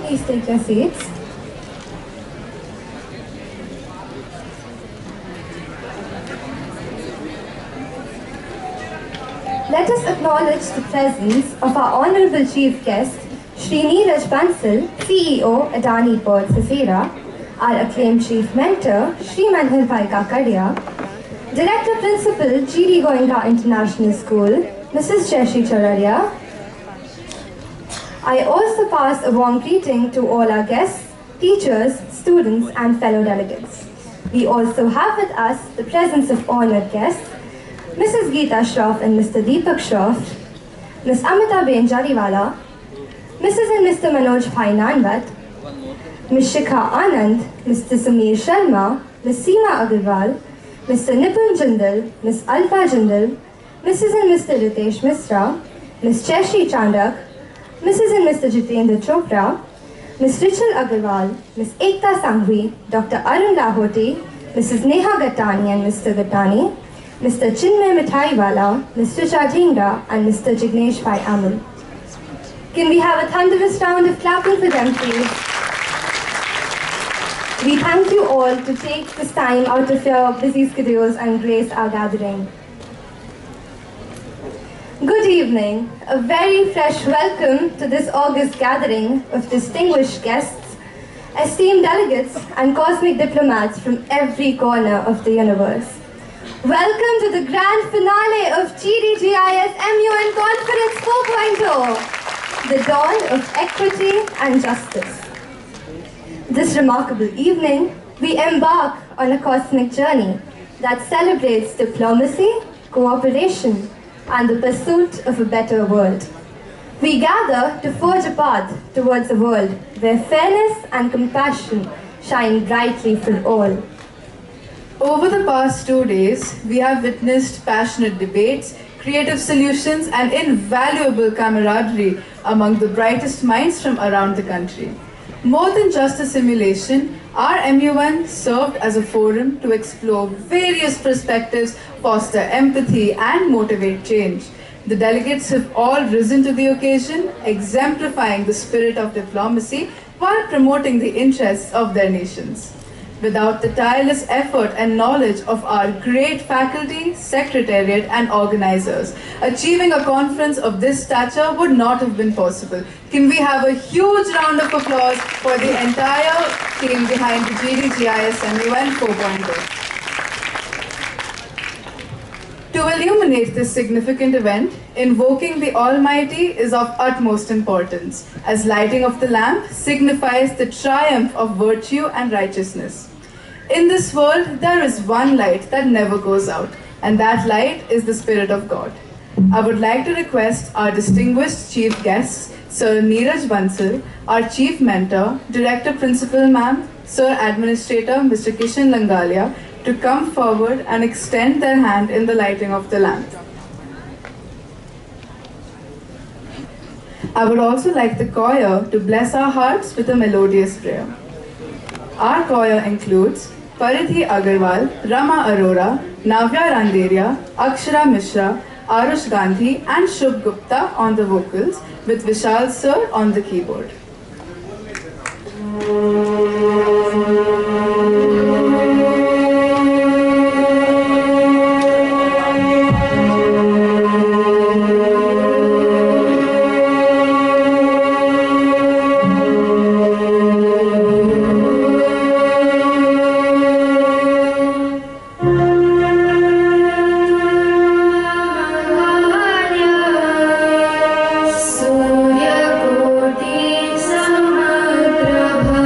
please take your seats. Let us acknowledge the presence of our Honorable Chief Guest, Shri Neeraj Bansal, CEO, Adani Port Sasera, our acclaimed Chief Mentor, Shri Manhal Bhai Kakadia, Director Principal, G.D.Goenka International School, Mrs. Jayashree Chararia. I also pass a warm greeting to all our guests, teachers, students, and fellow delegates. We also have with us the presence of honored guests, Mrs. Geeta Shroff and Mr. Deepak Shroff, Ms. Amita Ben Jariwala, Mrs. and Mr. Manoj Bhai Nanvat, Ms. Shikha Anand, Mr. Sameer Sharma, Ms. Seema Agarwal, Mr. Nipun Jindal, Ms. Alka Jindal, Mrs. and Mr. Ritesh Misra, Ms. Jayashree Chandak, Mrs. and Mr. Jitendra Chopra, Ms. Richel Agarwal, Ms. Ekta Sanghvi, Dr. Arun Lahoti, Mrs. Neha Gattani and Mr. Gattani, Mr. Chinmay Mithaiwala, Mr. Jadingra, and Mr. Jignesh Bhai Amal. Can we have a thunderous round of clapping for them, please? We thank you all to take this time out of your busy schedules and grace our gathering. Good evening. A very fresh welcome to this August gathering of distinguished guests, esteemed delegates, and cosmic diplomats from every corner of the universe. Welcome to the grand finale of GDGIS MUN Conference 4.0, the dawn of equity and justice. This remarkable evening, we embark on a cosmic journey that celebrates diplomacy, cooperation, and the pursuit of a better world. We gather to forge a path towards a world where fairness and compassion shine brightly for all. Over the past 2 days, we have witnessed passionate debates, creative solutions, and invaluable camaraderie among the brightest minds from around the country. More than just a simulation, our MUN served as a forum to explore various perspectives, foster empathy, and motivate change. The delegates have all risen to the occasion, exemplifying the spirit of diplomacy while promoting the interests of their nations. Without the tireless effort and knowledge of our great faculty, secretariat, and organizers, achieving a conference of this stature would not have been possible. Can we have a huge round of applause for the entire team behind the GDGIS MUN 4.0. To illuminate this significant event, invoking the Almighty is of utmost importance, as lighting of the lamp signifies the triumph of virtue and righteousness. In this world, there is one light that never goes out, and that light is the Spirit of God. I would like to request our distinguished chief guests, Sir Neeraj Bansal, our Chief Mentor, Director Principal Ma'am, Sir Administrator Mr. Kishan Langalia, to come forward and extend their hand in the lighting of the lamp. I would also like the choir to bless our hearts with a melodious prayer. Our choir includes Paridhi Agarwal, Rama Arora, Navya Randeria, Akshara Mishra, Arush Gandhi, and Shubh Gupta on the vocals, with Vishal Sir on the keyboard. Surya Koti Samaprabha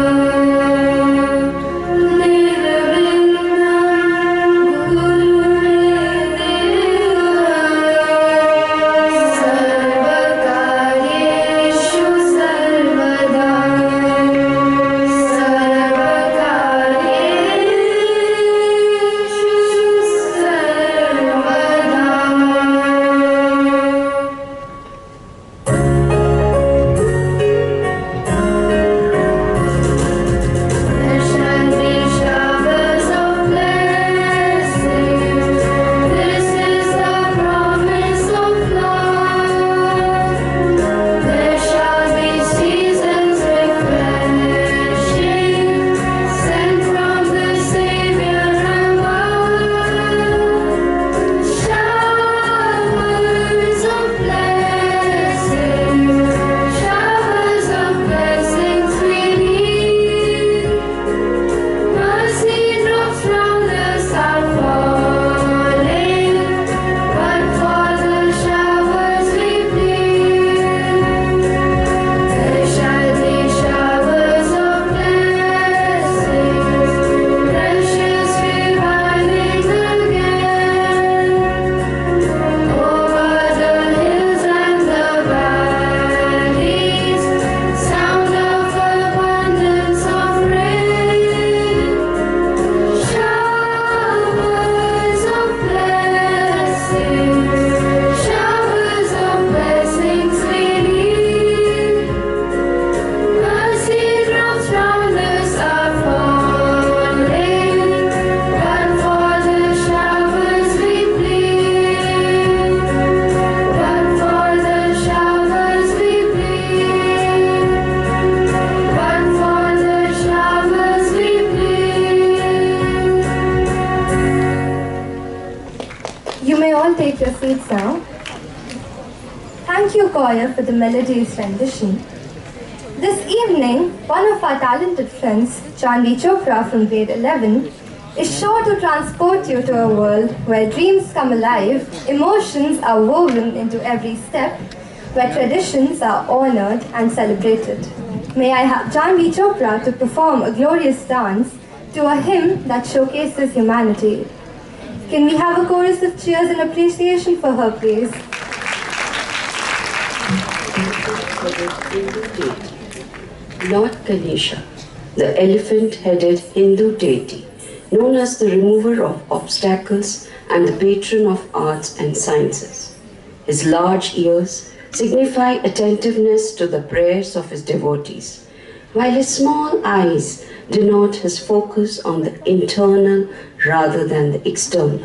may all take your seats now. Thank you, choir, for the melody's rendition. This evening, one of our talented friends, Janvi Chopra from grade 11, is sure to transport you to a world where dreams come alive, emotions are woven into every step, where traditions are honored and celebrated. May I have Janvi Chopra to perform a glorious dance to a hymn that showcases humanity. Can we have a chorus of cheers and appreciation for her, please? Lord Ganesha, the elephant-headed Hindu deity, known as the remover of obstacles and the patron of arts and sciences. His large ears signify attentiveness to the prayers of his devotees, while his small eyes denote his focus on the internal rather than the external.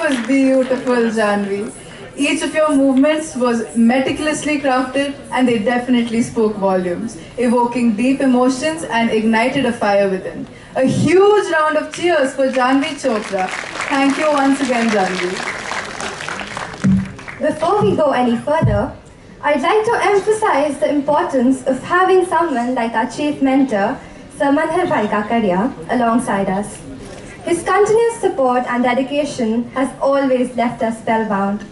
was beautiful, Janvi. Each of your movements was meticulously crafted and they definitely spoke volumes, evoking deep emotions and ignited a fire within. A huge round of cheers for Janvi Chopra. Thank you once again, Janvi. Before we go any further, I'd like to emphasize the importance of having someone like our chief mentor, Sir Manhar Bhai Kakaria, alongside us. His continuous support and dedication has always left us spellbound.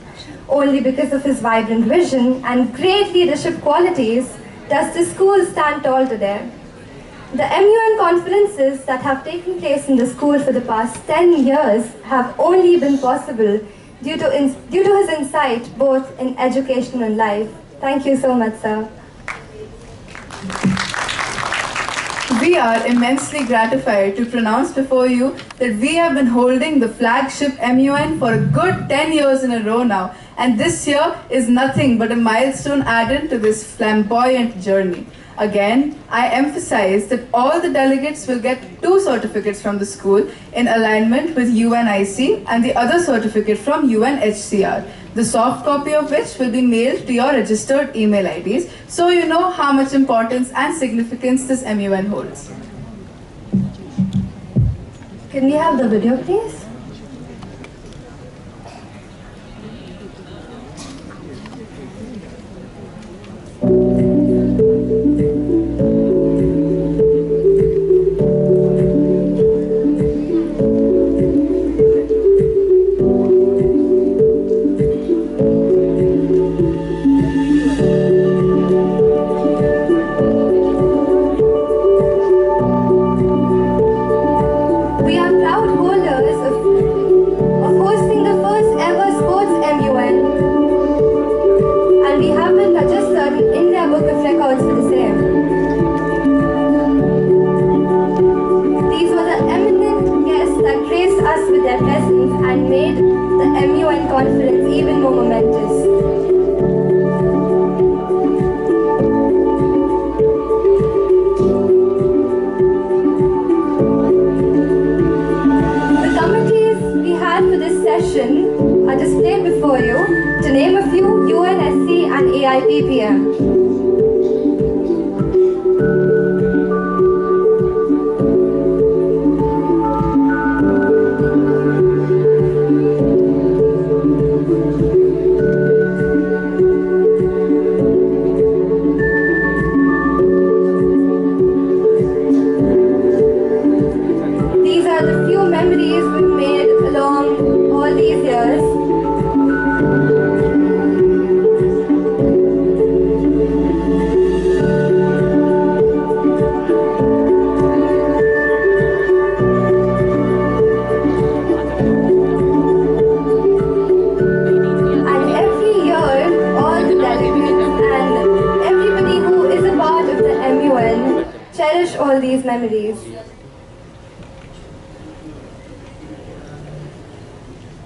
Only because of his vibrant vision and great leadership qualities does the school stand tall today. The MUN conferences that have taken place in the school for the past 10 years have only been possible due to his insight both in education and life. Thank you so much, sir. We are immensely gratified to pronounce before you that we have been holding the flagship MUN for a good 10 years in a row now, and this year is nothing but a milestone added to this flamboyant journey. Again, I emphasize that all the delegates will get 2 certificates from the school in alignment with UNIC and the other certificate from UNHCR, the soft copy of which will be mailed to your registered email IDs, so you know how much importance and significance this MUN holds. Can we have the video, please? All these memories.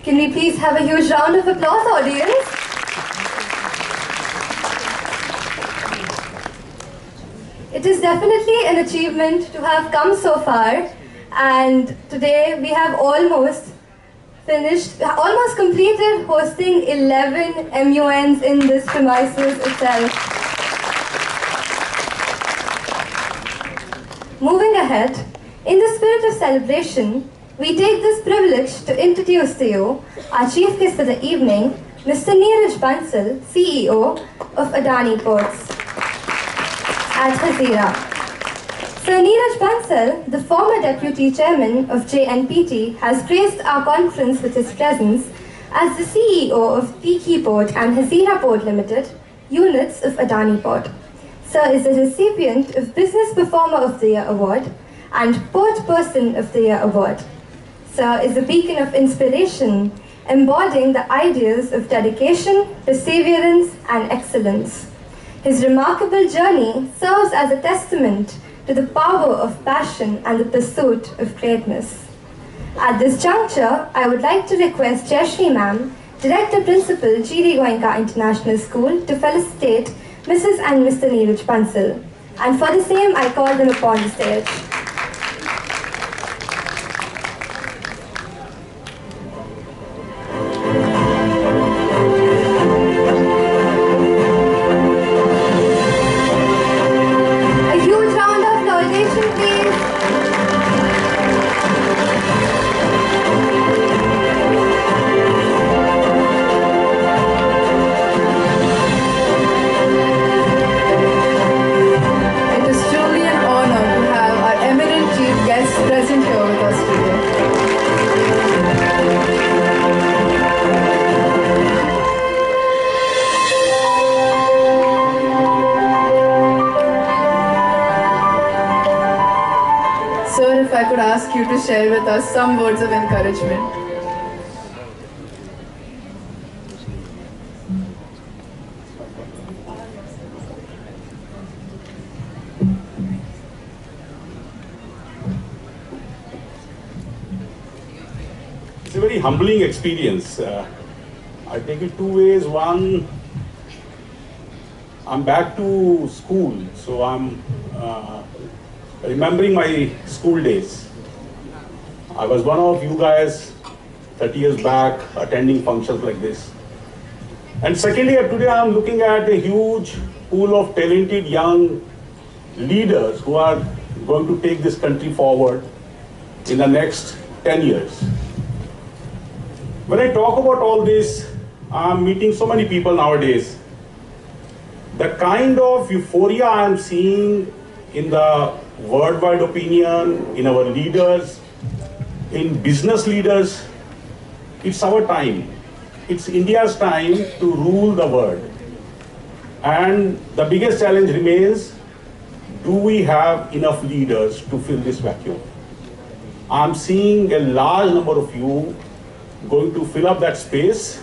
Can we please have a huge round of applause, audience? It is definitely an achievement to have come so far, and today we have almost completed hosting 11 MUNs in this premises itself. Moving ahead, in the spirit of celebration, we take this privilege to introduce to you our chief guest for the evening, Mr. Neeraj Bansal, CEO of Adani Ports at Hazira. Sir Neeraj Bansal, the former deputy chairman of JNPT, has graced our conference with his presence as the CEO of Tikhi Port and Hazira Port Limited, units of Adani Port. Sir is the recipient of Business Performer of the Year Award and Port Person of the Year Award. Sir is a beacon of inspiration, embodying the ideals of dedication, perseverance, and excellence. His remarkable journey serves as a testament to the power of passion and the pursuit of greatness. At this juncture, I would like to request Jayashree Ma'am, Director Principal, G.D.Goenka International School, to felicitate Mrs. and Mr. Neeraj Bansal. And for the same, I call them upon the stage. Sir, if I could ask you to share with us some words of encouragement. It's a very humbling experience. I take it two ways. One, I'm back to school, so I'm remembering my school days. I was one of you guys 30 years back attending functions like this. And secondly, today I'm looking at a huge pool of talented young leaders who are going to take this country forward in the next 10 years. When I talk about all this, I'm meeting so many people nowadays. The kind of euphoria I'm seeing in the worldwide opinion, in our leaders, in business leaders, it's our time. It's India's time to rule the world. And the biggest challenge remains, do we have enough leaders to fill this vacuum? I'm seeing a large number of you going to fill up that space,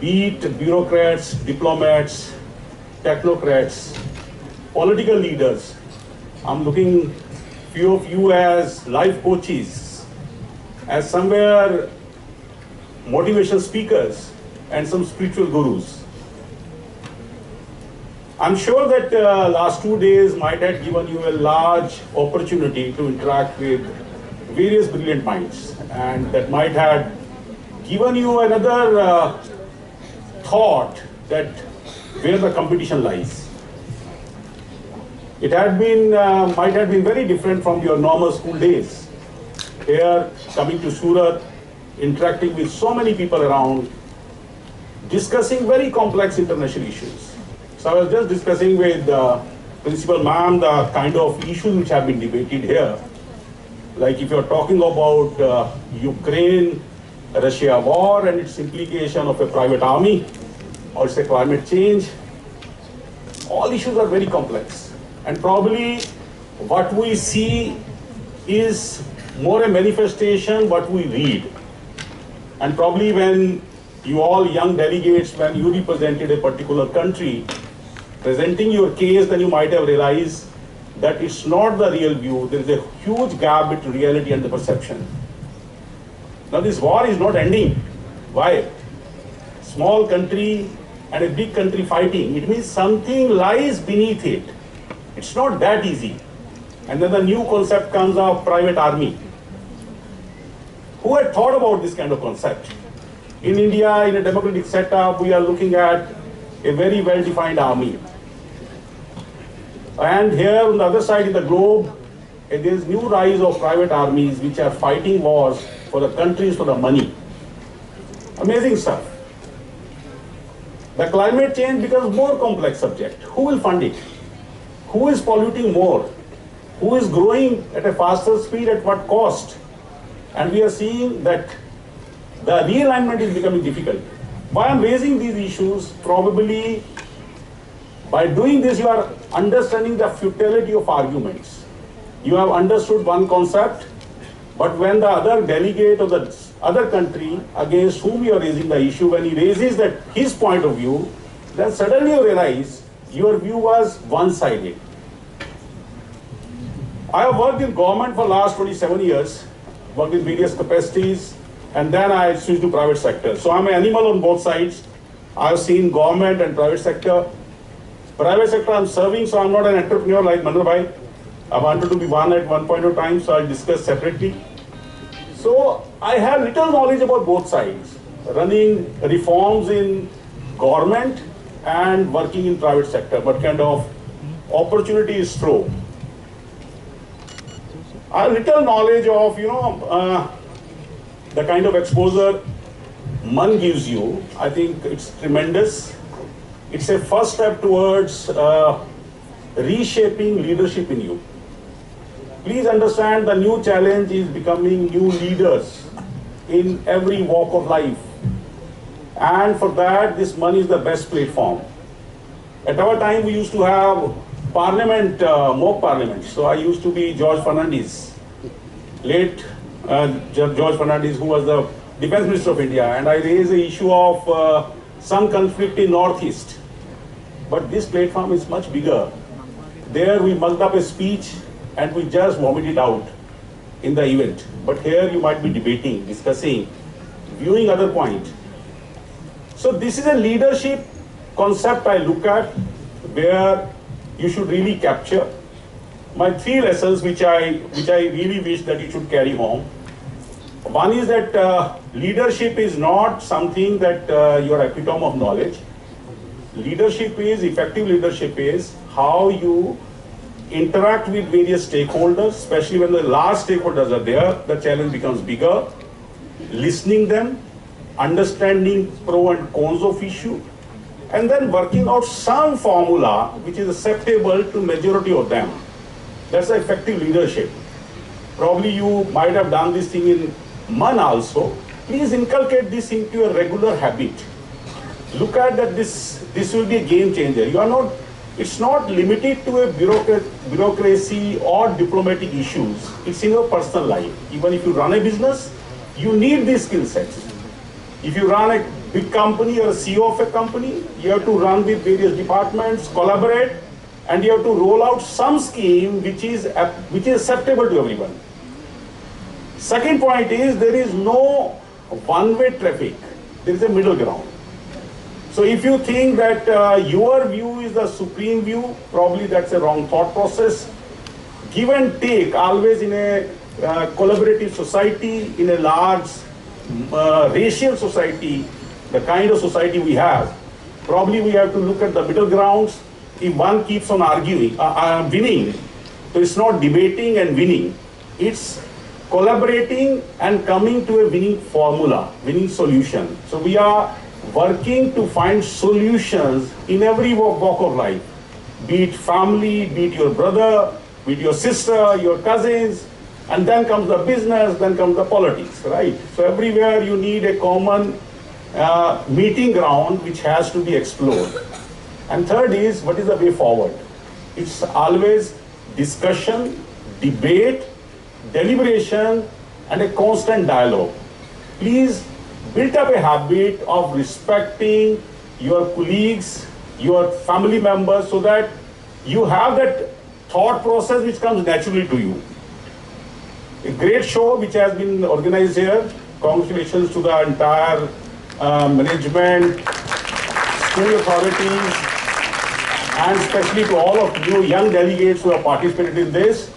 be it bureaucrats, diplomats, technocrats, political leaders. I'm looking few of you as life coaches, as somewhere motivation speakers and some spiritual gurus. I'm sure that last 2 days might have given you a large opportunity to interact with various brilliant minds, and that might have given you another thought that where the competition lies. It had been, might have been very different from your normal school days. Here, coming to Surat, interacting with so many people around, discussing very complex international issues. So I was just discussing with Principal Ma'am the kind of issues which have been debated here. Like if you're talking about Ukraine-Russia war and its implication of a private army, or say climate change, all issues are very complex. And probably what we see is more a manifestation what we read. And probably when you all young delegates, when you represented a particular country, presenting your case, then you might have realized that it's not the real view. There is a huge gap between reality and the perception. Now this war is not ending. Why? Small country and a big country fighting. It means something lies beneath it. It's not that easy. And then the new concept comes of private army. Who had thought about this kind of concept? In India, in a democratic setup, we are looking at a very well-defined army. And here on the other side of the globe, there is new rise of private armies which are fighting wars for the countries, for the money. Amazing stuff. The climate change becomes more complex subject. Who will fund it? Who is polluting more? Who is growing at a faster speed, at what cost? And we are seeing that the realignment is becoming difficult. Why I'm raising these issues? Probably by doing this, you are understanding the futility of arguments. You have understood one concept, but when the other delegate of the other country against whom you are raising the issue, when he raises that his point of view, then suddenly you realize your view was one-sided. I have worked in government for last 27 years, worked in various capacities, and then I switched to private sector. So I'm an animal on both sides. I've seen government and private sector. Private sector I'm serving, so I'm not an entrepreneur like Manoj Bhai. I wanted to be one at one point of time, so I'll discuss separately. So I have little knowledge about both sides, running reforms in government and working in private sector, what kind of opportunity is through. I have little knowledge of, the kind of exposure MUN gives you. I think it's tremendous. It's a first step towards reshaping leadership in you. Please understand the new challenge is becoming new leaders in every walk of life. And for that, this MUN is the best platform. At our time, we used to have parliament, mock parliament. So I used to be George Fernandez, late George Fernandez, who was the Defense Minister of India, and I raised the issue of some conflict in Northeast. But this platform is much bigger. There we mugged up a speech and we just vomited out in the event. But here you might be debating, discussing, viewing other points. So this is a leadership concept I look at where you should really capture. My 3 lessons which I really wish that you should carry home. One is that leadership is not something that you're epitome of knowledge. Leadership is, effective leadership is how you interact with various stakeholders, especially when the large stakeholders are there, the challenge becomes bigger. Listening them, understanding pro and cons of issue, and then working out some formula which is acceptable to majority of them. That's effective leadership. Probably you might have done this thing in MUN also. Please inculcate this into a regular habit. Look at that this will be a game changer. It's not limited to a bureaucracy or diplomatic issues. It's in your personal life. Even if you run a business, you need these skill sets. If you run a big company or a CEO of a company, you have to run with various departments, collaborate, and you have to roll out some scheme which is acceptable to everyone. Second point is there is no one-way traffic. There is a middle ground. So if you think that your view is the supreme view, probably that's a wrong thought process. Give and take, always in a collaborative society, in a large racial society, the kind of society we have, probably we have to look at the middle grounds. If one keeps on arguing, winning, so it's not debating and winning. It's collaborating and coming to a winning formula, winning solution. So we are working to find solutions in every walk of life, be it family, be it your brother, be it your sister, your cousins, and then comes the business, then comes the politics, right? So everywhere you need a common meeting ground which has to be explored. And third is, what is the way forward? It's always discussion, debate, deliberation, and a constant dialogue. Please build up a habit of respecting your colleagues, your family members, so that you have that thought process which comes naturally to you. A great show which has been organized here. Congratulations to the entire management, school authorities, and especially to all of you young delegates who have participated in this.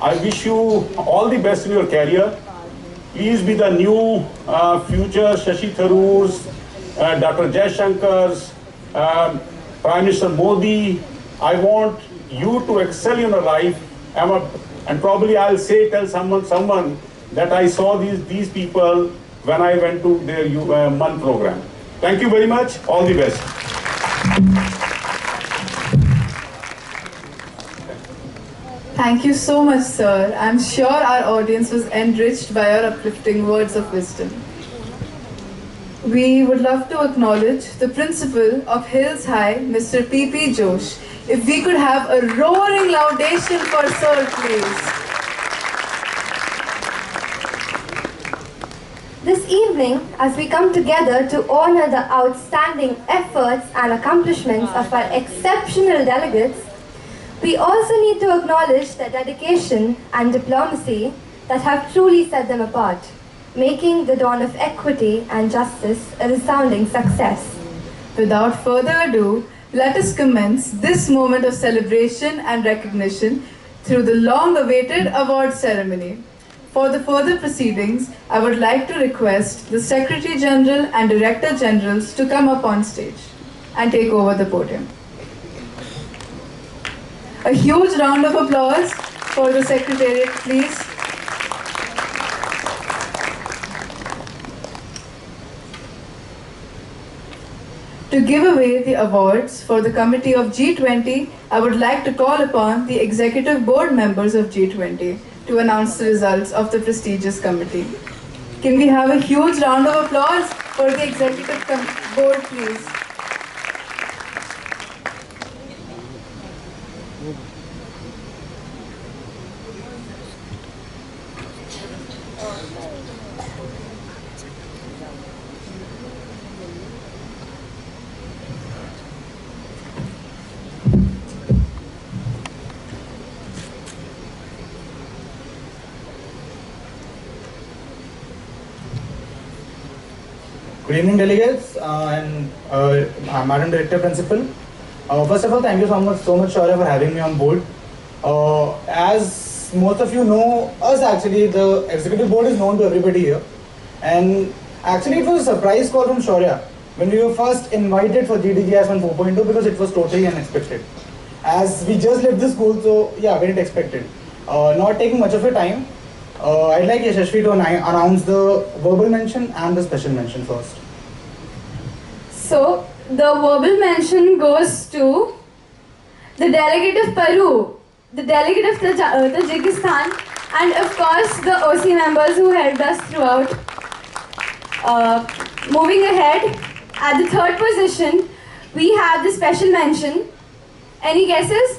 I wish you all the best in your career. Please be the new future Shashi Tharoor's, Dr. Jaishankar's, Prime Minister Modi. I want you to excel in your life. And probably I'll tell someone that I saw these people when I went to their MUN program. Thank you very much. All the best. Thank you so much, sir. I'm sure our audience was enriched by your uplifting words of wisdom. We would love to acknowledge the principal of Hills High, Mr. P.P. Josh. If we could have a roaring laudation for sir, please. This evening, as we come together to honor the outstanding efforts and accomplishments of our exceptional delegates, we also need to acknowledge the dedication and diplomacy that have truly set them apart, making the dawn of equity and justice a resounding success. Without further ado, let us commence this moment of celebration and recognition through the long-awaited award ceremony. For the further proceedings, I would like to request the Secretary General and Director Generals to come up on stage and take over the podium. A huge round of applause for the Secretariat, please. To give away the awards for the Committee of G20, I would like to call upon the Executive Board members of G20 to announce the results of the prestigious committee. Can we have a huge round of applause for the Executive Board, please? Good evening, delegates and Madam Director Principal. First of all, thank you so much, Shaurya, for having me on board. As most of you know us, actually, the executive board is known to everybody here. And actually, it was a surprise call from Shaurya when we were first invited for GDGIS 4.2 because it was totally unexpected. As we just left the school, so yeah, we didn't expect it. Not taking much of your time, I'd like Yashashvi to announce the verbal mention and the special mention first. So, the verbal mention goes to the delegate of Peru, the delegate of Tajikistan, and of course the OC members who helped us throughout. Moving ahead, at the third position, we have the special mention. Any guesses?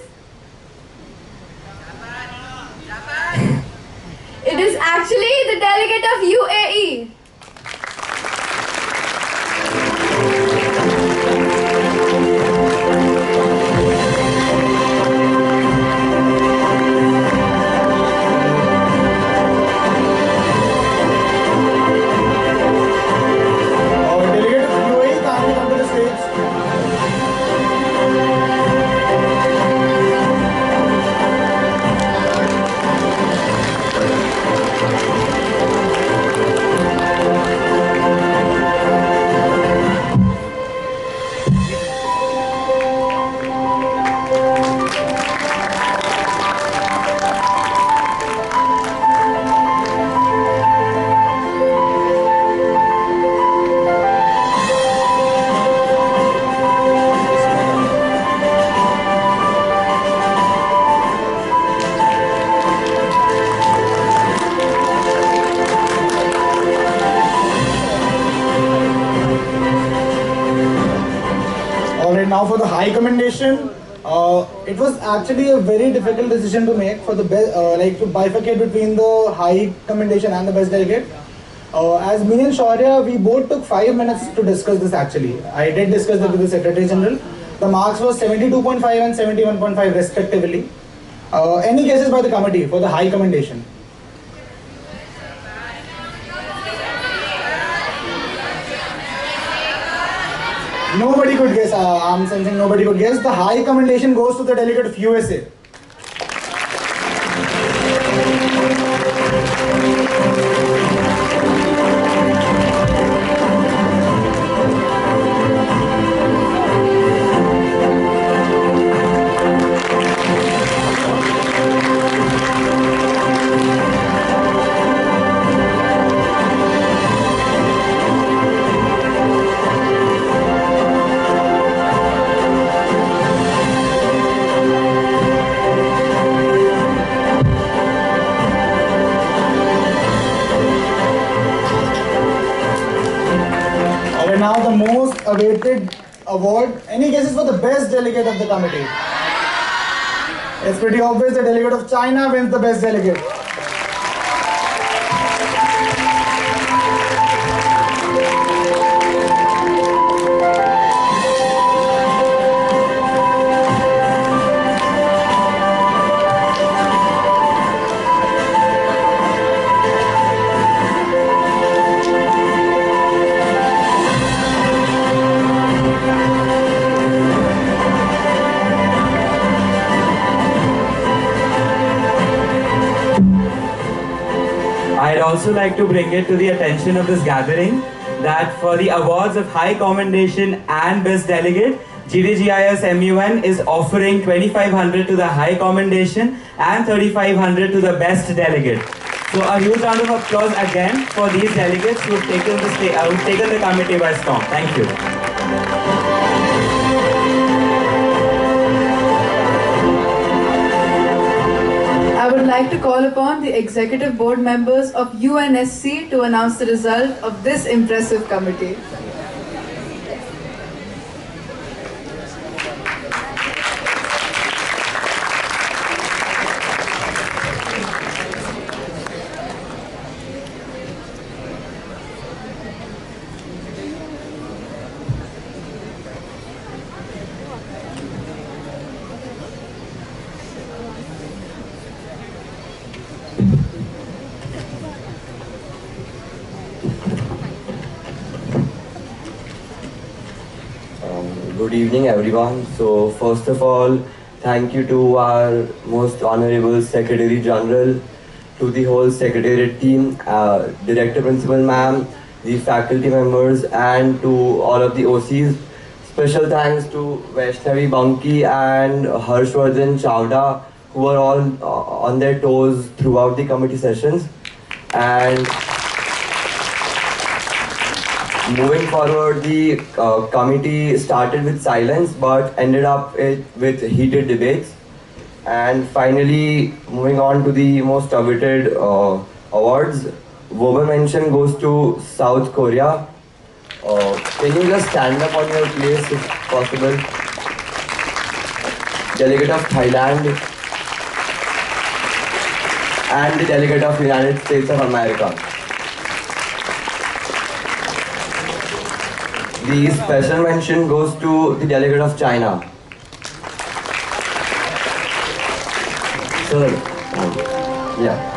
It is actually the delegate of UAE. Delegate of UAE, kindly come to the stage. Alright, now for the high commendation. It was actually a very difficult decision to make for the best, like to bifurcate between the high commendation and the best delegate. As me and Shaurya, we both took 5 minutes to discuss this actually. I did discuss it with the Secretary General. The marks was 72.5 and 71.5 respectively. Any guesses by the committee for the high commendation? Nobody could guess. I'm sensing nobody could guess. The high commendation goes to the delegate of USA. Now the most awaited award. Any guesses for the best delegate of the committee? It's pretty obvious the delegate of China wins the best delegate. I'd also like to bring it to the attention of this gathering that for the awards of High Commendation and Best Delegate, GDGIS MUN is offering 2,500 to the High Commendation and 3,500 to the Best Delegate. So a huge round of applause again for these delegates who have taken the committee by storm. Thank you. I would like to call upon the executive board members of UNSC to announce the result of this impressive committee. Good evening, everyone. So, first of all, thank you to our most honorable Secretary General, to the whole Secretariat team, Director Principal Ma'am, the faculty members, and to all of the OCs. Special thanks to Vaishnavi Banki and Harshvardhan Chawda, who were all on their toes throughout the committee sessions. And moving forward, the committee started with silence but ended up with heated debates. And finally, moving on to the most coveted awards, verbal mention goes to South Korea. Can you just stand up on your place if possible? Delegate of Thailand and the delegate of United States of America. The special mention goes to the delegate of China. Sir, yeah.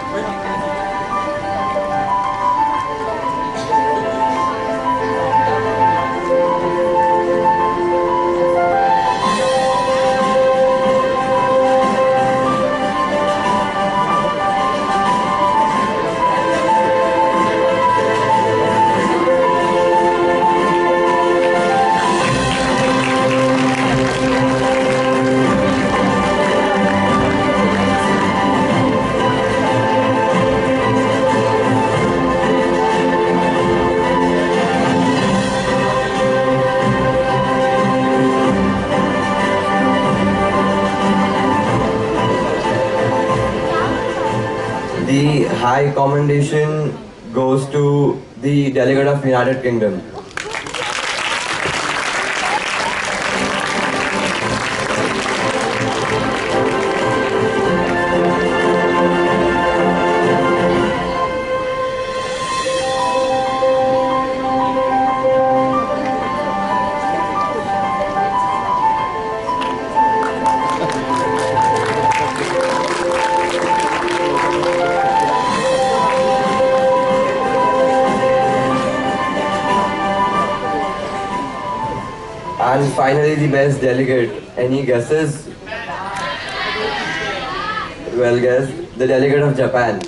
The high commendation goes to the delegate of United Kingdom. And finally, the best delegate. Any guesses? Well guessed. The delegate of Japan.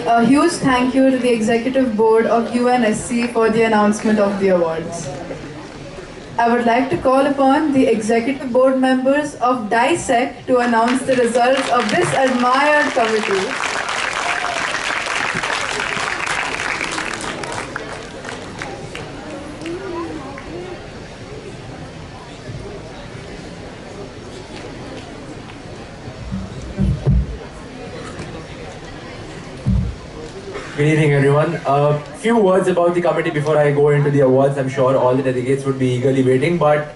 A huge thank you to the Executive Board of UNSC for the announcement of the awards. I would like to call upon the Executive Board members of DISEC to announce the results of this admired committee. Good evening, everyone. A few words about the committee before I go into the awards. I'm sure all the delegates would be eagerly waiting, but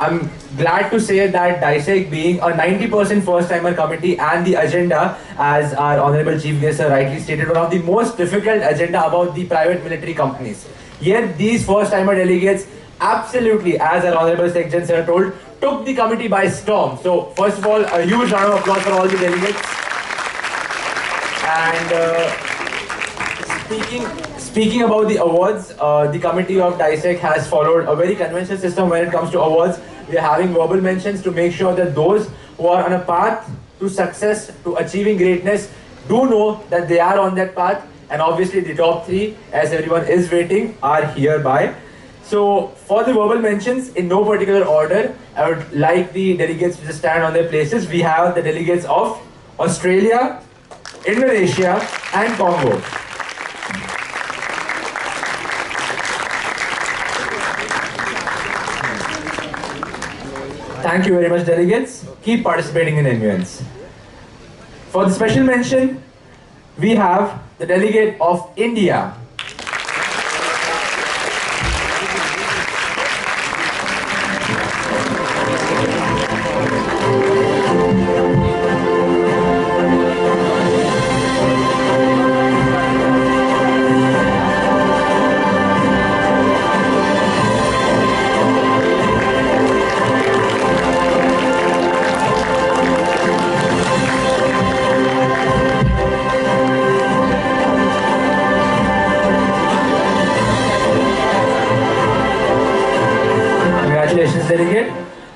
I'm glad to say that DISEC, being a 90% first-timer committee, and the agenda, as our Honorable Chief Guest rightly stated, one of the most difficult agenda about the private military companies. Yet these first-timer delegates absolutely, as our Honorable Secretary Sir told, took the committee by storm. So first of all, a huge round of applause for all the delegates. And Speaking about the awards, the committee of DISEC has followed a very conventional system when it comes to awards. We are having verbal mentions to make sure that those who are on a path to success, to achieving greatness, do know that they are on that path. And obviously the top three, as everyone is waiting, are hereby. So for the verbal mentions, in no particular order, I would like the delegates to just stand on their places. We have the delegates of Australia, Indonesia, and Congo. Thank you very much, delegates. Keep participating in MUNs. For the special mention, we have the delegate of India.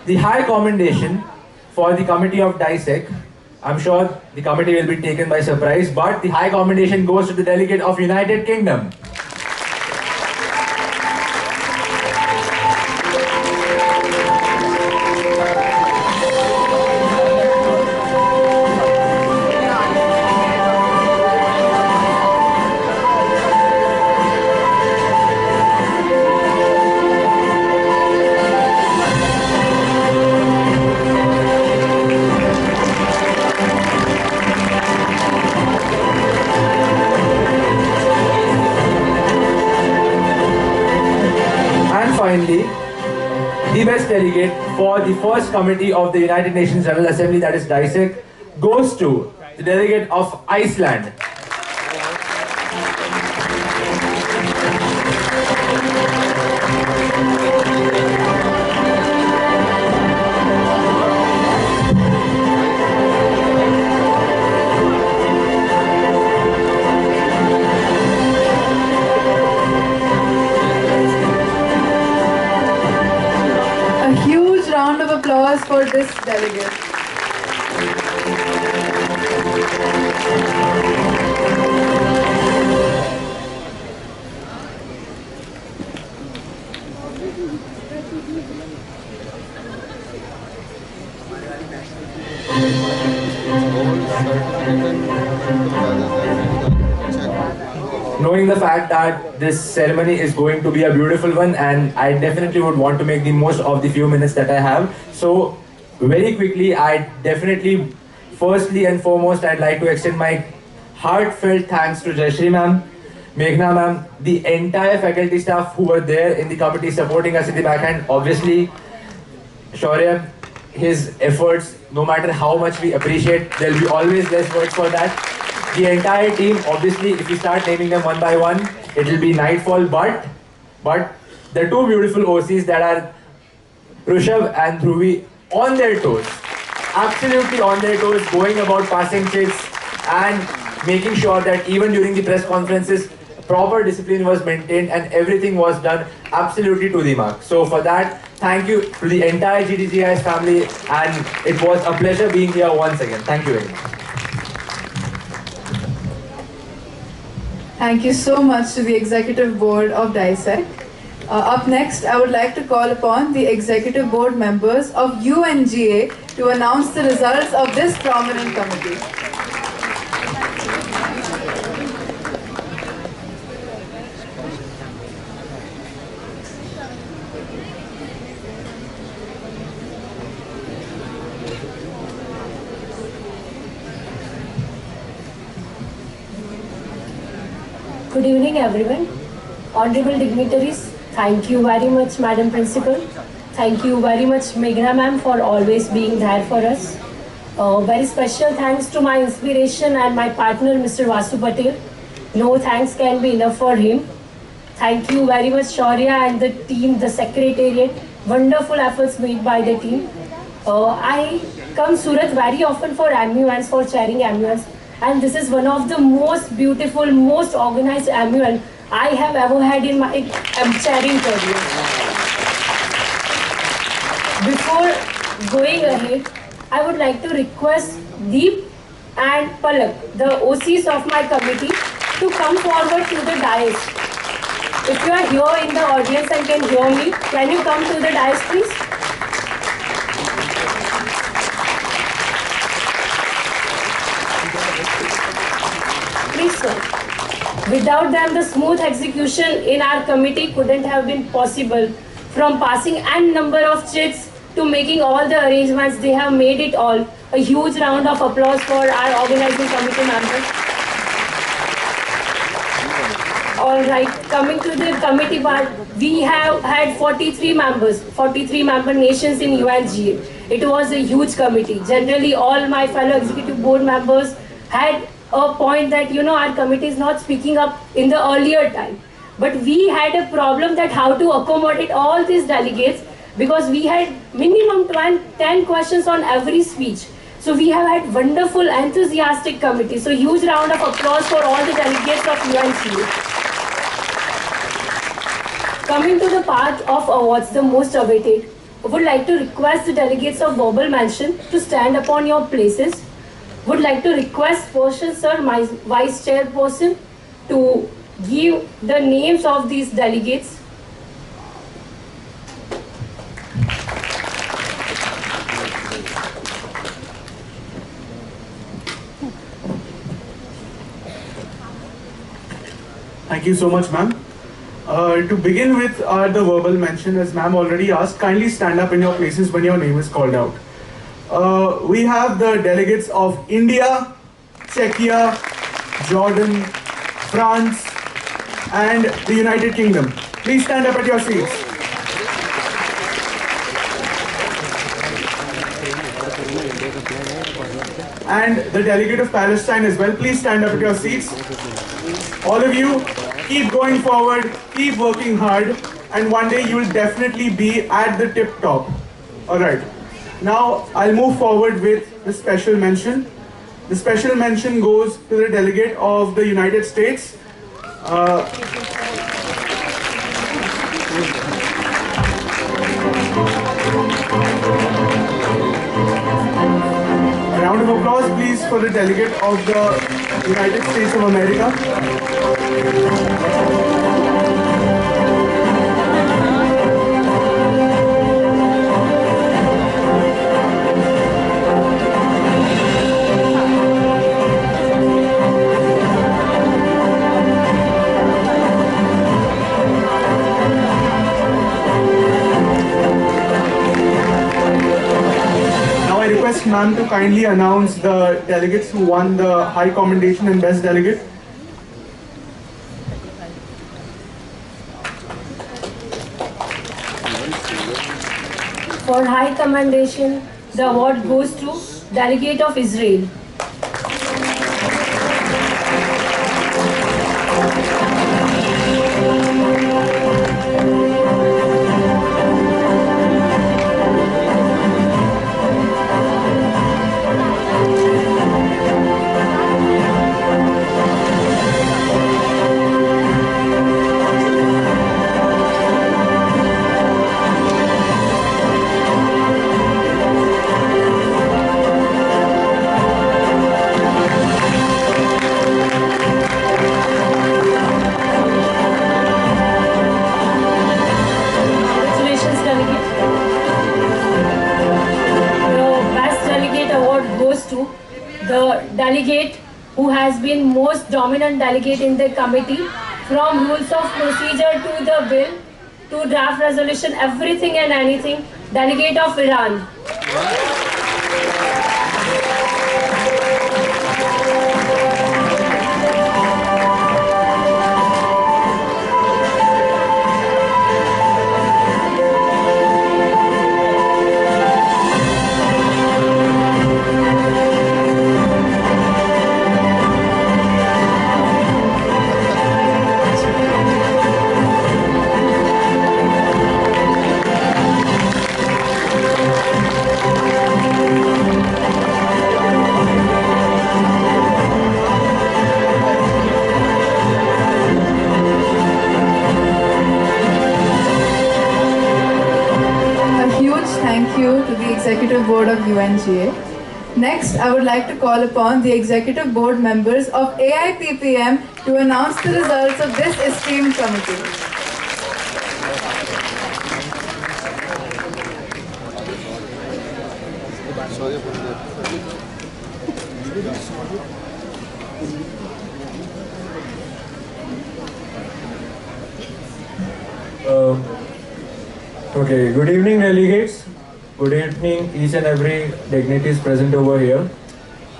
The high commendation for the committee of DISEC, I'm sure the committee will be taken by surprise, but the high commendation goes to the delegate of United Kingdom. Finally, the best delegate for the first committee of the United Nations General Assembly, that is DISEC, goes to the delegate of Iceland. Round of applause for this delegate. Knowing the fact that this ceremony is going to be a beautiful one, and I definitely would want to make the most of the few minutes that I have. So very quickly, I definitely, firstly and foremost, I'd like to extend my heartfelt thanks to Jayashree ma'am, Meghna ma'am, the entire faculty staff who were there in the committee supporting us in the backhand. Obviously, Shaurya, his efforts, no matter how much we appreciate, there'll be always less words for that. The entire team, obviously, if we start naming them one by one, it will be nightfall, but the two beautiful OCs that are Rushabh and Dhruvi on their toes, absolutely on their toes, going about passing checks and making sure that even during the press conferences, proper discipline was maintained and everything was done absolutely to the mark. So for that, thank you to the entire GDGIS family, and it was a pleasure being here once again. Thank you very much. Thank you so much to the Executive Board of DISEC. Up next, I would like to call upon the Executive Board members of UNGA to announce the results of this prominent committee. Good evening, everyone. Honorable dignitaries, thank you very much, Madam Principal. Thank you very much, Meghna ma'am, for always being there for us. Very special thanks to my inspiration and my partner, Mr. Vasu Patel. No thanks can be enough for him. Thank you very much, Shaurya and the team, the secretariat. Wonderful efforts made by the team. I come Surat very often for MUNs, for chairing MUNs. And this is one of the most beautiful, most organized MUN I have ever had in my chairing career. Before going ahead, I would like to request Deep and Palak, the OCs of my committee, to come forward to the dais. If you are here in the audience and can hear me, can you come to the dais, please? Please, sir. Without them, the smooth execution in our committee couldn't have been possible. From passing n number of checks to making all the arrangements, they have made it all. A huge round of applause for our organizing committee members. Alright, coming to the committee part, we have had 43 members, 43 member nations in UNGA. It was a huge committee. Generally, all my fellow executive board members had a point that, our committee is not speaking up in the earlier time. But we had a problem that how to accommodate all these delegates, because we had minimum 10 questions on every speech. So we have had wonderful, enthusiastic committee. So huge round of applause for all the delegates of UNGA. Coming to the part of awards, the most awaited. Would like to request the delegates of verbal mention to stand upon your places. Would like to request Person Sir, my Vice Chairperson, to give the names of these delegates. Thank you so much, ma'am. To begin with, the verbal mention, as ma'am already asked, kindly stand up in your places when your name is called out. We have the delegates of India, Czechia, Jordan, France, and the United Kingdom. Please stand up at your seats. And the delegate of Palestine as well. Please stand up at your seats. All of you, keep going forward, keep working hard, and one day you will definitely be at the tip top. Alright, now I'll move forward with the special mention. The special mention goes to the delegate of the United States. A round of applause, please, for the delegate of the United States of America. Ma'am to kindly announce the delegates who won the High Commendation and Best Delegate. For High Commendation, the award goes to Delegate of Israel. Delegate who has been most dominant delegate in the committee, from rules of procedure to the bill to draft resolution, everything and anything, delegate of Iran. Executive Board of UNGA. Next, I would like to call upon the Executive Board members of AIPPM to announce the results of this esteemed committee. Okay, good evening, delegates. Good evening, each and every dignitaries present over here.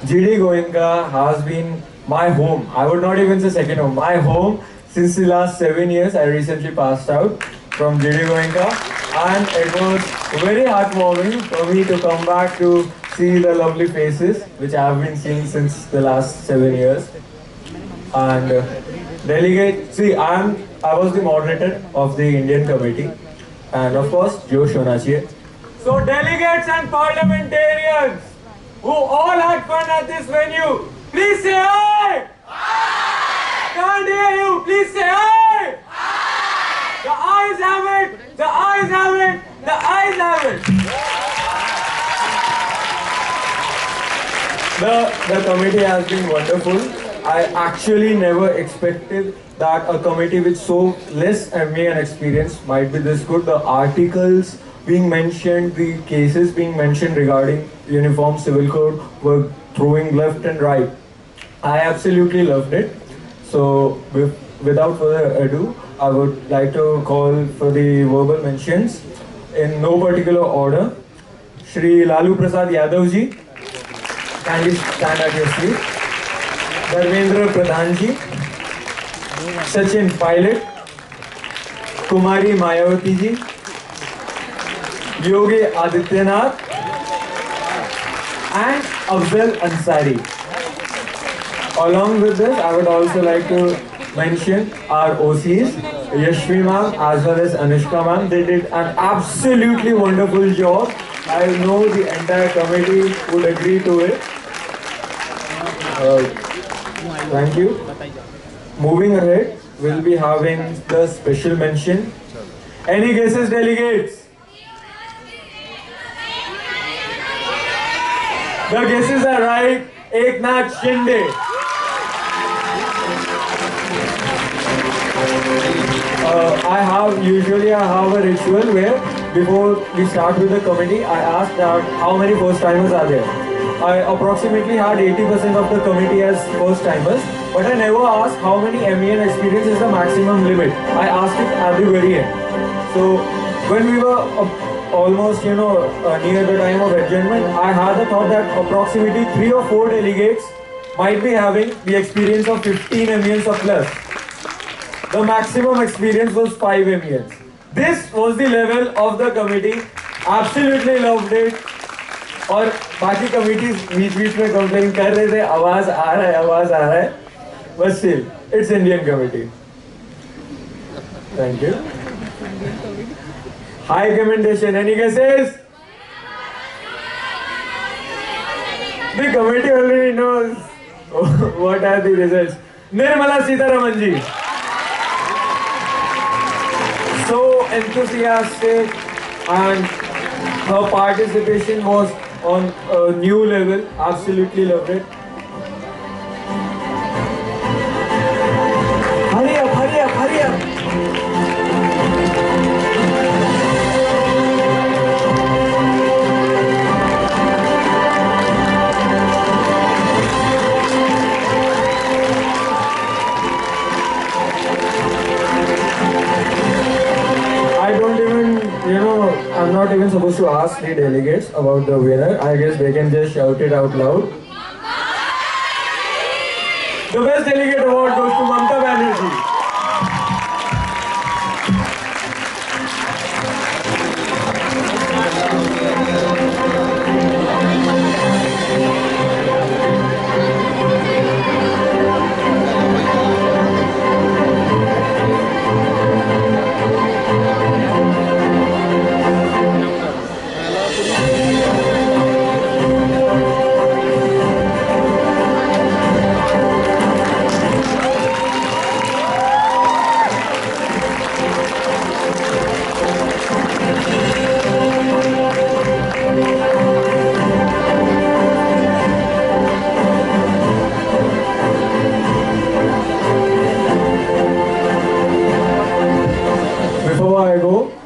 G.D.Goenka has been my home. I would not even say second home. My home since the last 7 years. I recently passed out from G.D.Goenka, and it was very heartwarming for me to come back to see the lovely faces which I have been seeing since the last 7 years. And delegate, see, I was the moderator of the Indian committee, and of course, Joe Shonachi. So delegates and parliamentarians who all had fun at this venue, please say aye! Aye! Can't hear you, please say aye! Aye! The ayes have it, the ayes have it. The eyes have it. The committee has been wonderful. I actually never expected that a committee with so less MUN experience might be this good. The articles being mentioned, the cases being mentioned regarding uniform civil code were throwing left and right. I absolutely loved it. So without further ado, I would like to call for the verbal mentions in no particular order. Shri Lalu Prasad Yadav ji, kindly stand at your seat. Dharmendra Pradhan ji, Sachin Pilot, Kumari Mayawati ji, Yogi Adityanath, and Afzal Ansari. Along with this, I would also like to mention our OCs, Yashvi ma'am as well as Anushka ma'am. They did an absolutely wonderful job. I know the entire committee would agree to it. Thank you. Moving ahead, we'll be having the special mention. Any guesses, delegates? The guesses are right. Eknath Shinde. I have a ritual where before we start with the committee, I ask that how many first timers are there. I approximately had 80% of the committee as first timers, but I never asked how many MUN experience is the maximum limit. I asked it at the very end. So when we were almost near the time of adjournment, I had the thought that approximately 3 or 4 delegates might be having the experience of 15 MUNs or plus. The maximum experience was 5 MUNs. This was the level of the committee. Absolutely loved it. और बाकी committees बीच में complain कर रहे थे आवाज आ रहा है but still it's Indian committee. Thank you. High commendation. Any guesses? The committee already knows what are the results. Nirmala Sitharaman ji. So enthusiastic and her participation was on a new level. Absolutely loved it. Hurry up, hurry up, hurry up. I'm not even supposed to ask the delegates about the winner. I guess they can just shout it out loud. The best delegate award goes to Mamta Banerjee.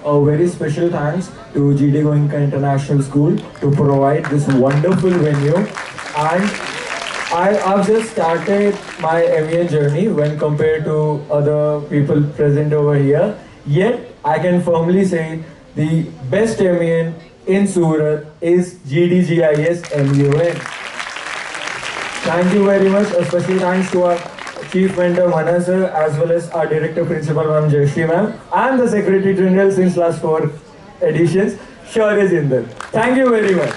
A very special thanks to G.D.Goenka International School to provide this wonderful venue, and I've just started my MUN journey when compared to other people present over here. Yet I can firmly say the best MUN in Surat is GDGIS MUN. Thank you very much. A special thanks to our Chief Mentor Mana sir, as well as our Director Principal Ma'am Jayashree ma'am, and the Secretary General since last 4 editions, Shaurya Jindal. Thank you very much.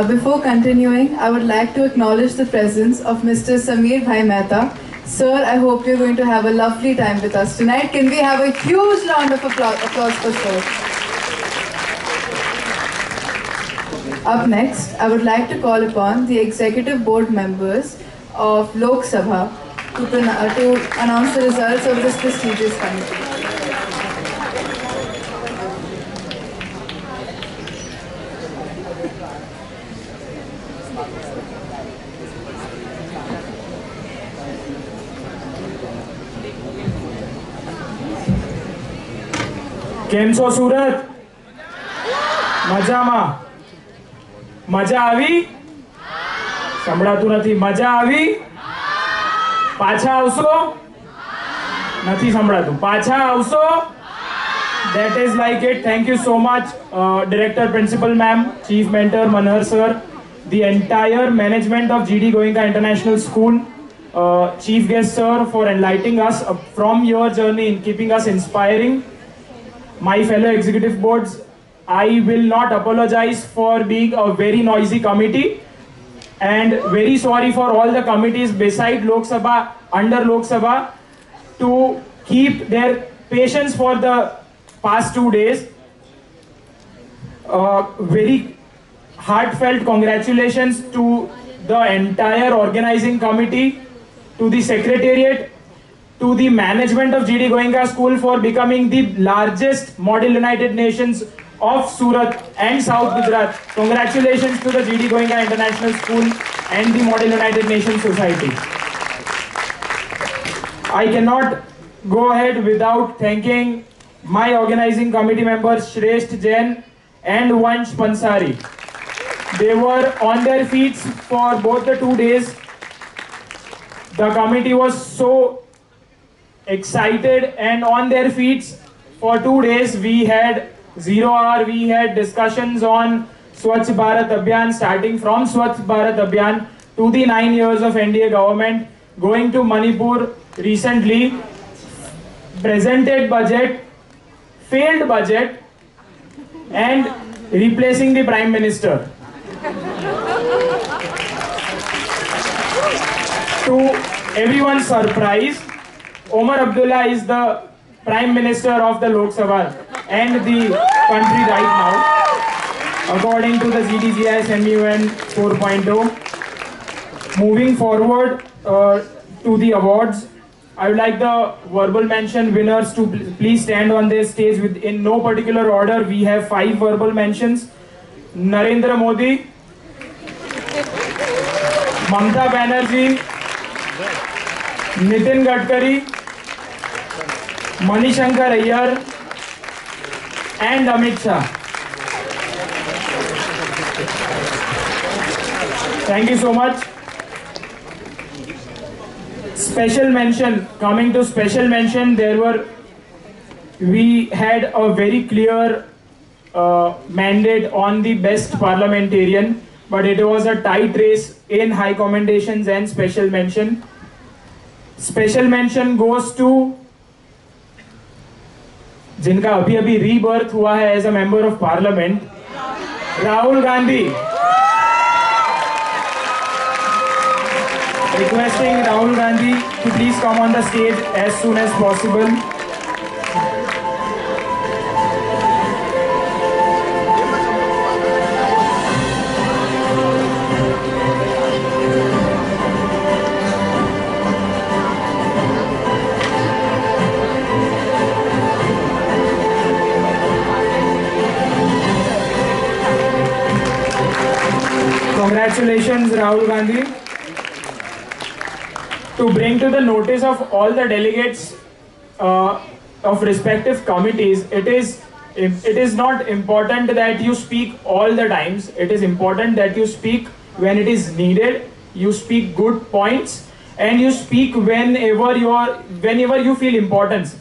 Before continuing, I would like to acknowledge the presence of Mr. Sameer Bhai Mehta. Sir, I hope you're going to have a lovely time with us tonight. Can we have a huge round of applause for sir? Up next, I would like to call upon the Executive Board members of Lok Sabha to announce the results of this prestigious committee. કેમ છો સુરત? મજામાં? મજા આવી? સંભળાતું નથી. મજા આવી? પાછા આવશો? નથી સંભળાતું. પાછા આવશો? That is like it. Thank you so much, Director, Principal Ma'am, Chief Mentor, Manhar Sir, the entire management of G.D.Goenka International School, Chief Guest Sir, for enlightening us from your journey in keeping us inspiring. My fellow executive boards, I will not apologize for being a very noisy committee, and very sorry for all the committees beside Lok Sabha, under Lok Sabha, to keep their patience for the past 2 days. Very heartfelt congratulations to the entire organizing committee, to the secretariat, to the management of G.D.Goenka School for becoming the largest Model United Nations of Surat and South Gujarat. Congratulations to the G.D.Goenka International School and the Model United Nations Society. I cannot go ahead without thanking my organizing committee members Shrestha Jain and Vansh Pansari. They were on their feet for both the 2 days. The committee was so excited and on their feet for 2 days. We had 0 hour, we had discussions on Swachh Bharat Abhiyan, starting from Swachh Bharat Abhiyan to the 9 years of NDA government, going to Manipur recently, presented budget, failed budget, and replacing the Prime Minister. To everyone's surprise, Omar Abdullah is the Prime Minister of the Lok Sabha and the country right now, according to the GDGIS MUN 4.0. Moving forward to the awards, I would like the verbal mention winners to please stand on their stage in no particular order. We have 5 verbal mentions. Narendra Modi, Mamta Banerjee, Nitin Gadkari, Manishankar Iyer, and Amit Shah. Thank you so much. Special mention, coming to special mention, we had a very clear mandate on the best parliamentarian, but it was a tight race in high commendations and special mention. Special mention goes to जिनका अभी अभी rebirth हुआ है as a member of parliament, Rahul Gandhi. Requesting Rahul Gandhi to please come on the stage as soon as possible. Congratulations, Rahul Gandhi. To bring to the notice of all the delegates of respective committees, it is not important that you speak all the times. It is important that you speak when it is needed. You speak good points, and you speak whenever you feel importance.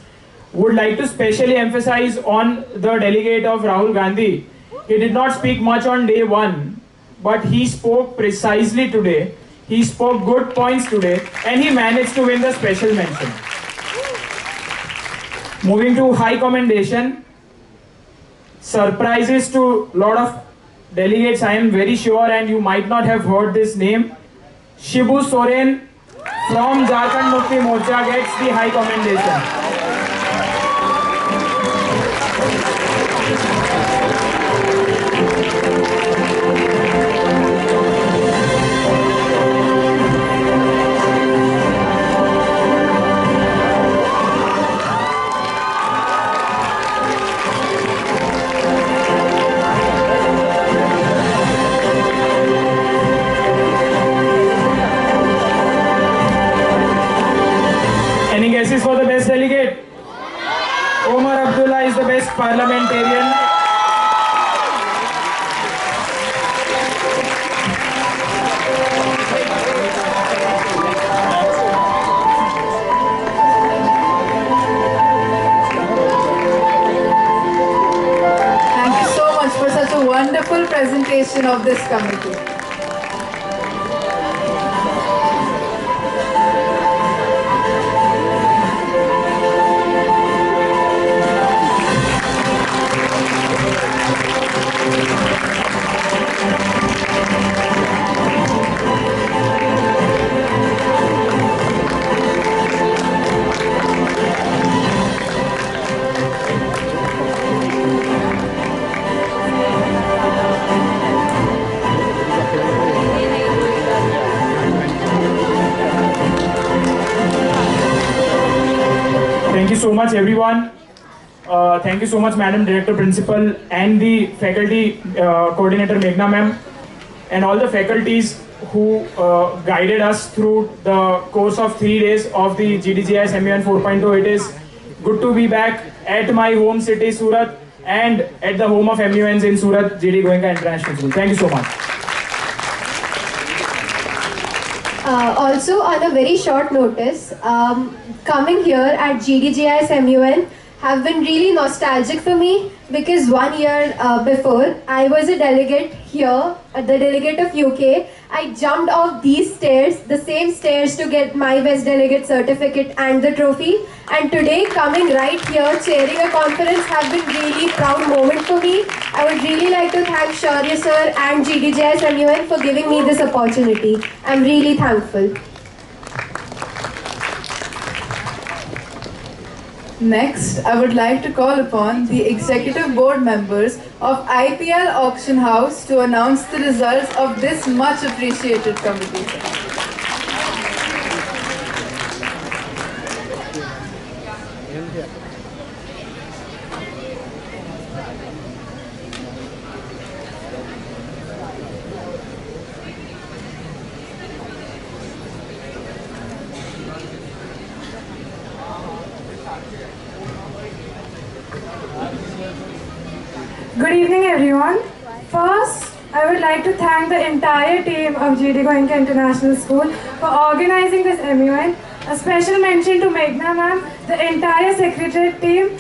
Would like to specially emphasize on the delegate of Rahul Gandhi. He did not speak much on day 1, but he spoke precisely today. He spoke good points today, and he managed to win the special mention. Moving to high commendation, surprises to lot of delegates, I am very sure, and you might not have heard this name. Shibu Soren from Jharkhand Mukti Morcha gets the high commendation. parliamentarian. Thank you so much for such a wonderful presentation of this committee. Thank you so much, everyone. Thank you so much, Madam Director Principal, and the faculty coordinator Meghna ma'am, and all the faculties who guided us through the course of 3 days of the GDGIS MUN 4.0. It is good to be back at my home city, Surat, and at the home of MUNs in Surat, G.D.Goenka International School. Thank you so much. Also, on a very short notice, coming here at GDGIS MUN have been really nostalgic for me, because 1 year before I was a delegate here, the delegate of UK. I jumped off these stairs, the same stairs, to get my Best Delegate certificate and the trophy. And today, coming right here, chairing a conference, have been really proud moment for me. I would really like to thank Shaurya sir and GDGIS MUN for giving me this opportunity. I'm really thankful. Next, I would like to call upon the executive board members of IPL Auction House to announce the results of this much appreciated committee. Good evening, everyone. First, I would like to thank the entire team of G.D.Goenka International School for organizing this MUN. A special mention to Meghna ma'am, the entire secretariat team,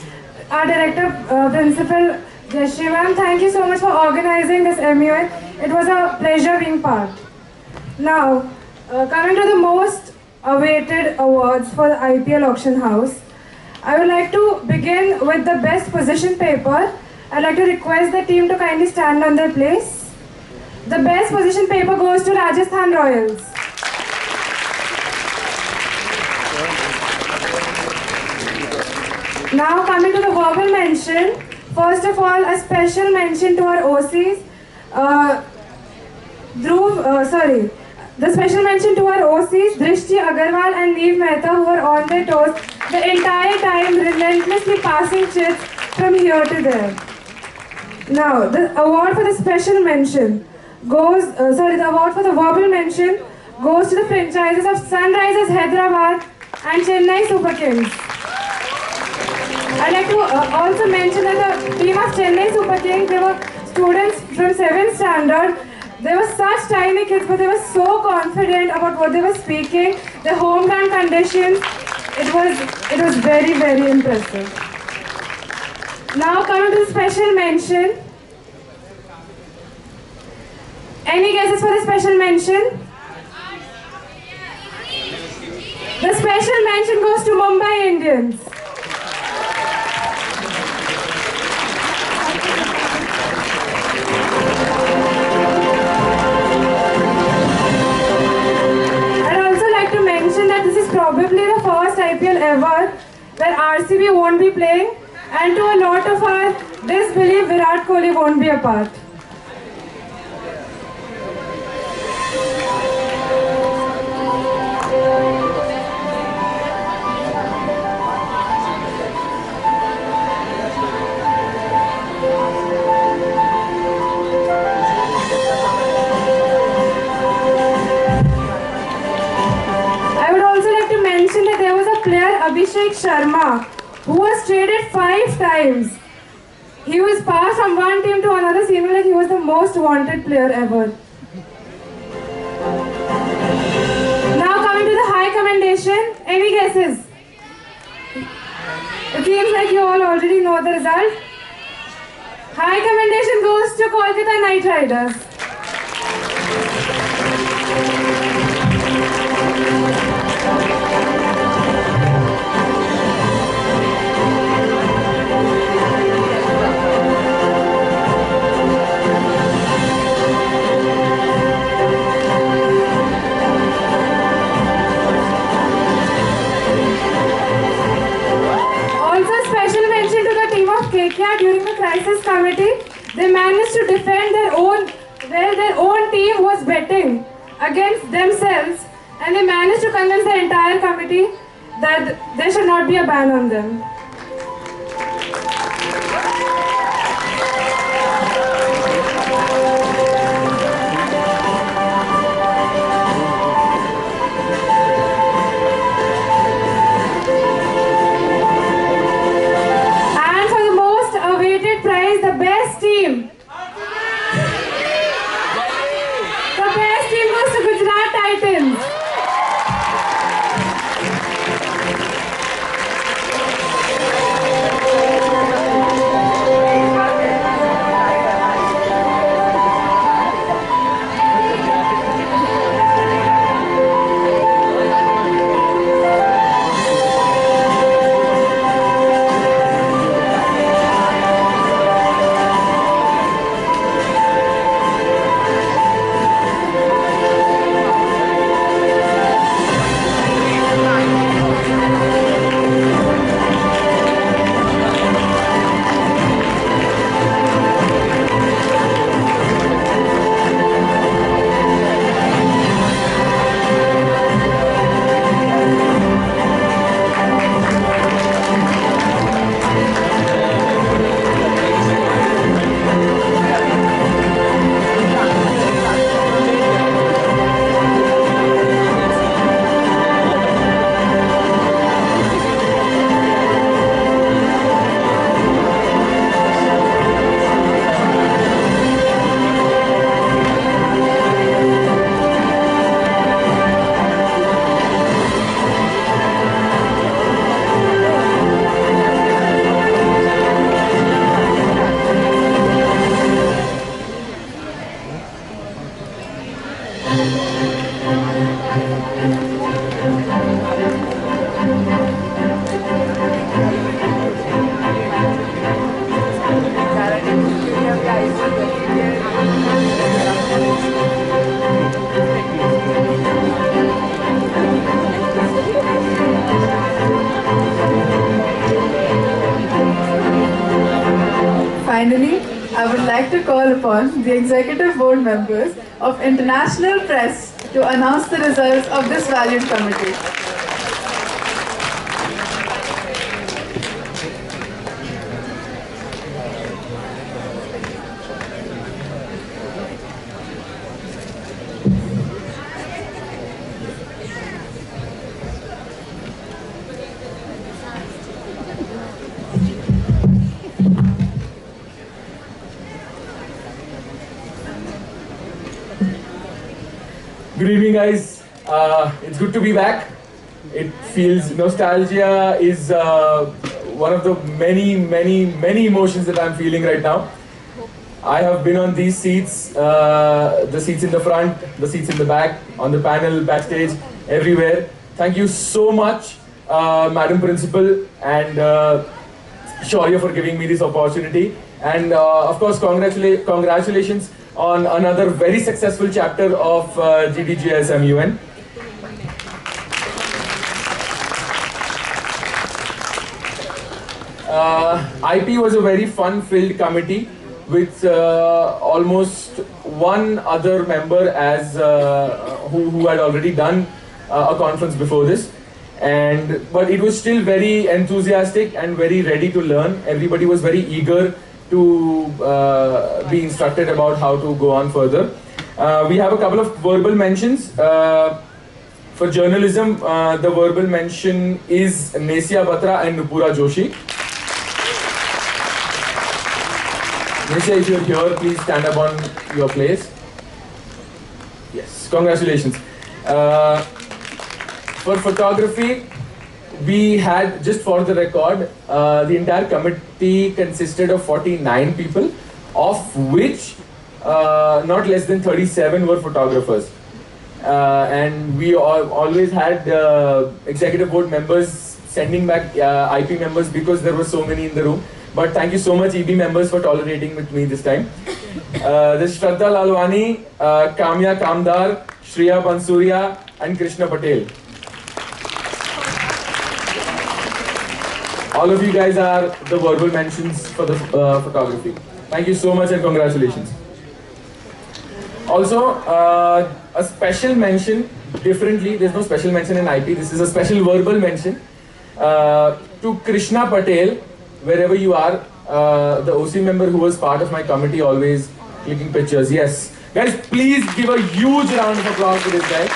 our director, principal Jashri ma'am. Thank you so much for organizing this MUN. It was a pleasure being part. Now, coming to the most awaited awards for the IPL Auction House, I would like to begin with the best position paper. I'd like to request the team to kindly stand on their place. The best position paper goes to Rajasthan Royals. Now coming to the verbal mention, first of all, a special mention to our OCs, the special mention to our OCs, Drishti Agarwal and Neev Mehta, who were on their toes the entire time, relentlessly passing chits from here to there. Now, the award for the special mention goes, the award for the verbal mention goes to the franchises of Sunrisers Hyderabad and Chennai Super Kings. I'd like to also mention that the team of Chennai Super Kings, they were students from 7th standard. They were such tiny kids, but they were so confident about what they were speaking. The home ground conditions, it was very, very impressive. Now coming to the special mention. Any guesses for the special mention? The special mention goes to Mumbai Indians. I'd also like to mention that this is probably the first IPL ever where RCB won't be playing, and to a lot of our disbelief, Virat Kohli won't be a part. I would also like to mention that there was a player, Abhishek Sharma, who was traded 5 times. He was passed from one team to another, seeming like he was the most wanted player ever. Now coming to the high commendation, any guesses? It seems like you all already know the result. High commendation goes to Kolkata Knight Riders. During the crisis committee, they managed to defend their own team was betting against themselves, and they managed to convince the entire committee that there should not be a ban on them. Finally, I would like to call upon the executive board members of International Press to announce the results of this valued committee. Good evening, guys. It's good to be back. It feels nostalgia is one of the many emotions that I'm feeling right now. I have been on these seats, the seats in the front, the seats in the back, on the panel, backstage, everywhere. Thank you so much, Madam Principal and Shaurya, for giving me this opportunity. And of course, congratulations on another very successful chapter of GDGIS MUN. IP was a very fun-filled committee with almost one other member as who had already done a conference before this. But it was still very enthusiastic and very ready to learn. Everybody was very eager to be instructed about how to go on further. We have a couple of verbal mentions. For journalism, the verbal mention is Nesya Batra and Nupura Joshi. Nisha, if you're here, please stand up on your place. Yes, congratulations. For photography, we had, just for the record, the entire committee consisted of 49 people, of which not less than 37 were photographers. And we always had executive board members sending back IP members because there were so many in the room. But thank you so much EB members for tolerating with me this time. This is Shraddha Lalwani, Kamya Kamdar, Shriya Pansuria and Krishna Patel. All of you guys are the verbal mentions for the photography. Thank you so much and congratulations. Also, a special mention, differently, there's no special mention in IP, this is a special verbal mention to Krishna Patel, wherever you are, the OC member who was part of my committee, always clicking pictures. Yes. Guys, please give a huge round of applause to this guy.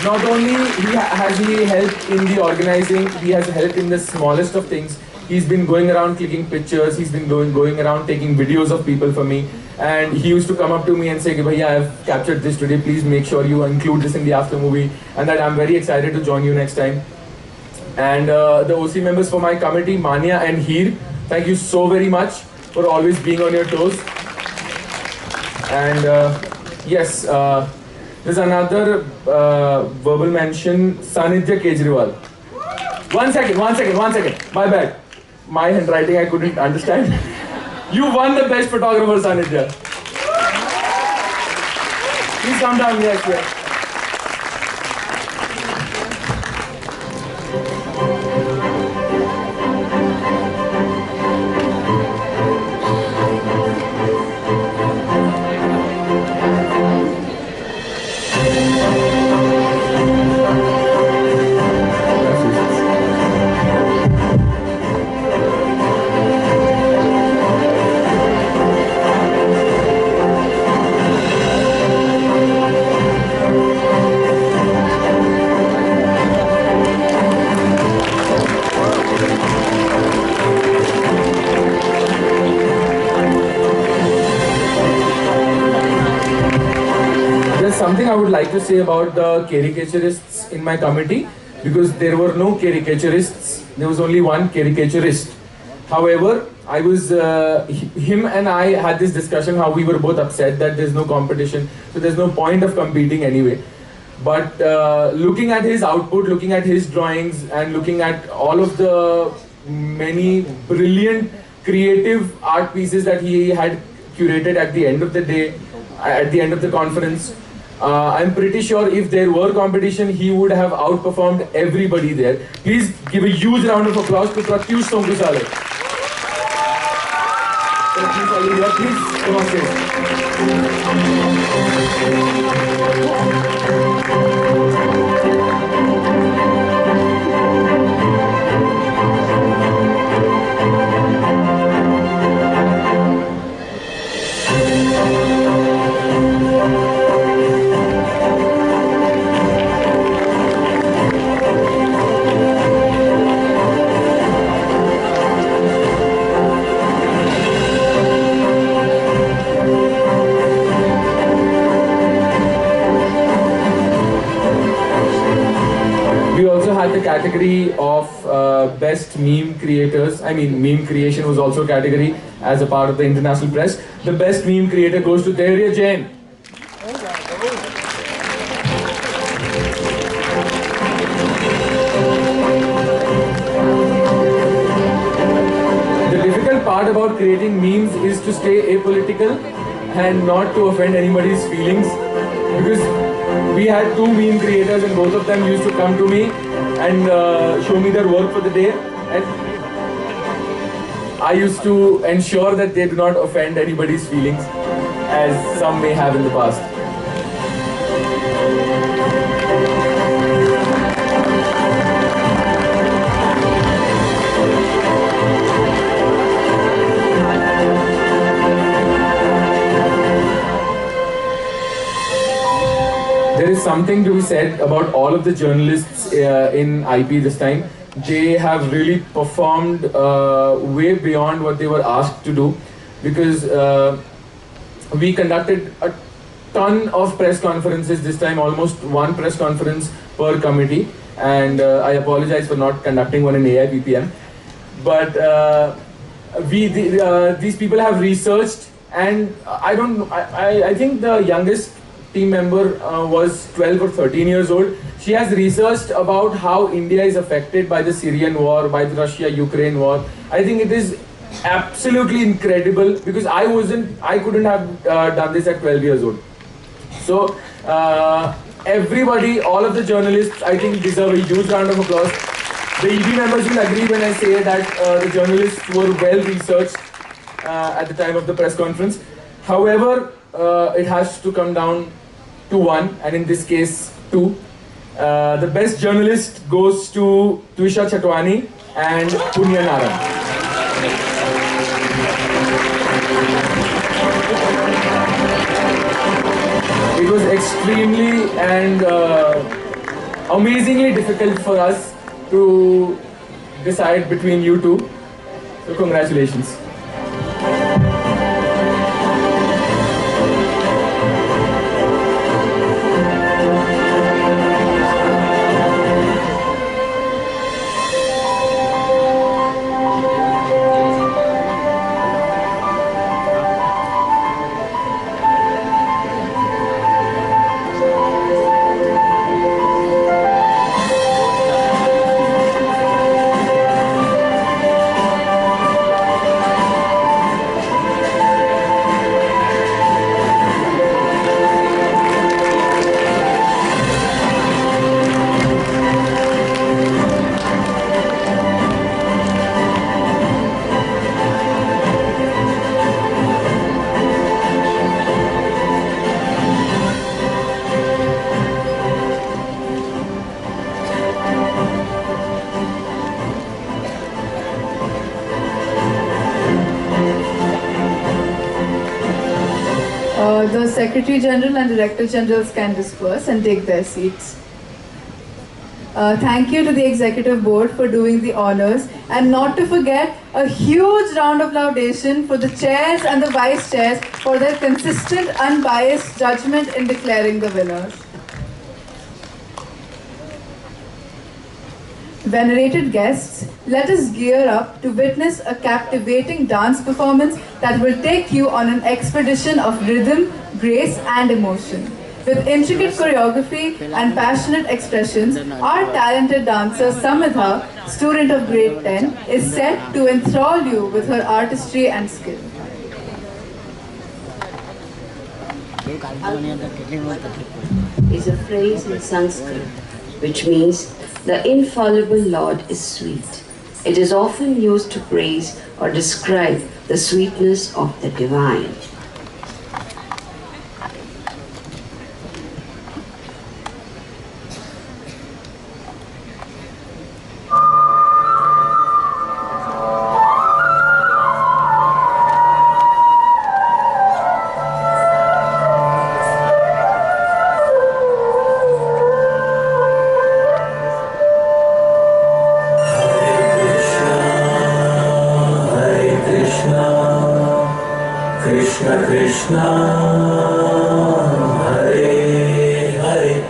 Not only has he helped in the organizing, he has helped in the smallest of things. He's been going around clicking pictures, he's been going around taking videos of people for me. And he used to come up to me and say, Bhaiya, I've captured this today, please make sure you include this in the after movie. And that I'm very excited to join you next time. And the OC members for my committee, Manya and Heer, thank you so very much for always being on your toes. And yes, there's another verbal mention, Sanidhya Kejriwal. One second. My bad. My handwriting I couldn't understand. You won the best photographer, Sanidhya. Please come down, yes. Something I would like to say about the caricaturists in my committee, because there were no caricaturists, there was only one caricaturist. However, him and I had this discussion how we were both upset that there's no competition, so there's no point of competing anyway. But looking at his output, looking at his drawings and looking at all of the many brilliant creative art pieces that he had curated at the end of the day, at the end of the conference, I'm pretty sure if there were competition, he would have outperformed everybody there. Please give a huge round of applause to Pratyush Sonkusale. Please come on the category of best meme creators. I mean, meme creation was also a category as a part of the international press. The best meme creator goes to Dhairya Jain. The difficult part about creating memes is to stay apolitical and not to offend anybody's feelings, because we had two meme creators and both of them used to come to me and show me their work for the day, and I used to ensure that they do not offend anybody's feelings, as some may have in the past. There is something to be said about all of the journalists in IP this time. They have really performed way beyond what they were asked to do. because we conducted a ton of press conferences this time, almost one press conference per committee, and I apologize for not conducting one in AIPPM. But these people have researched, and I think the youngest team member was 12 or 13 years old. She has researched about how India is affected by the Syrian war, by the Russia-Ukraine war. I think it is absolutely incredible, because I couldn't have done this at 12 years old. So everybody, all of the journalists, I think deserve a huge round of applause. The EB members will agree when I say that the journalists were well researched at the time of the press conference. However, it has to come down to one, and in this case, two. The best journalist goes to Twisha Chatwani and Punya Naran. It was extremely and amazingly difficult for us to decide between you two. So congratulations. The Secretary General and Director Generals can disperse and take their seats. Thank you to the Executive Board for doing the honors, and not to forget a huge round of laudation for the chairs and the vice chairs for their consistent, unbiased judgment in declaring the winners. Venerated guests, let us gear up to witness a captivating dance performance that will take you on an expedition of rhythm, grace and emotion. With intricate choreography and passionate expressions, our talented dancer Samidha, student of grade 10, is set to enthrall you with her artistry and skill. Is a phrase in Sanskrit which means the infallible Lord is sweet. It is often used to praise or describe the sweetness of the divine. Krishna Krishna Hare Hare.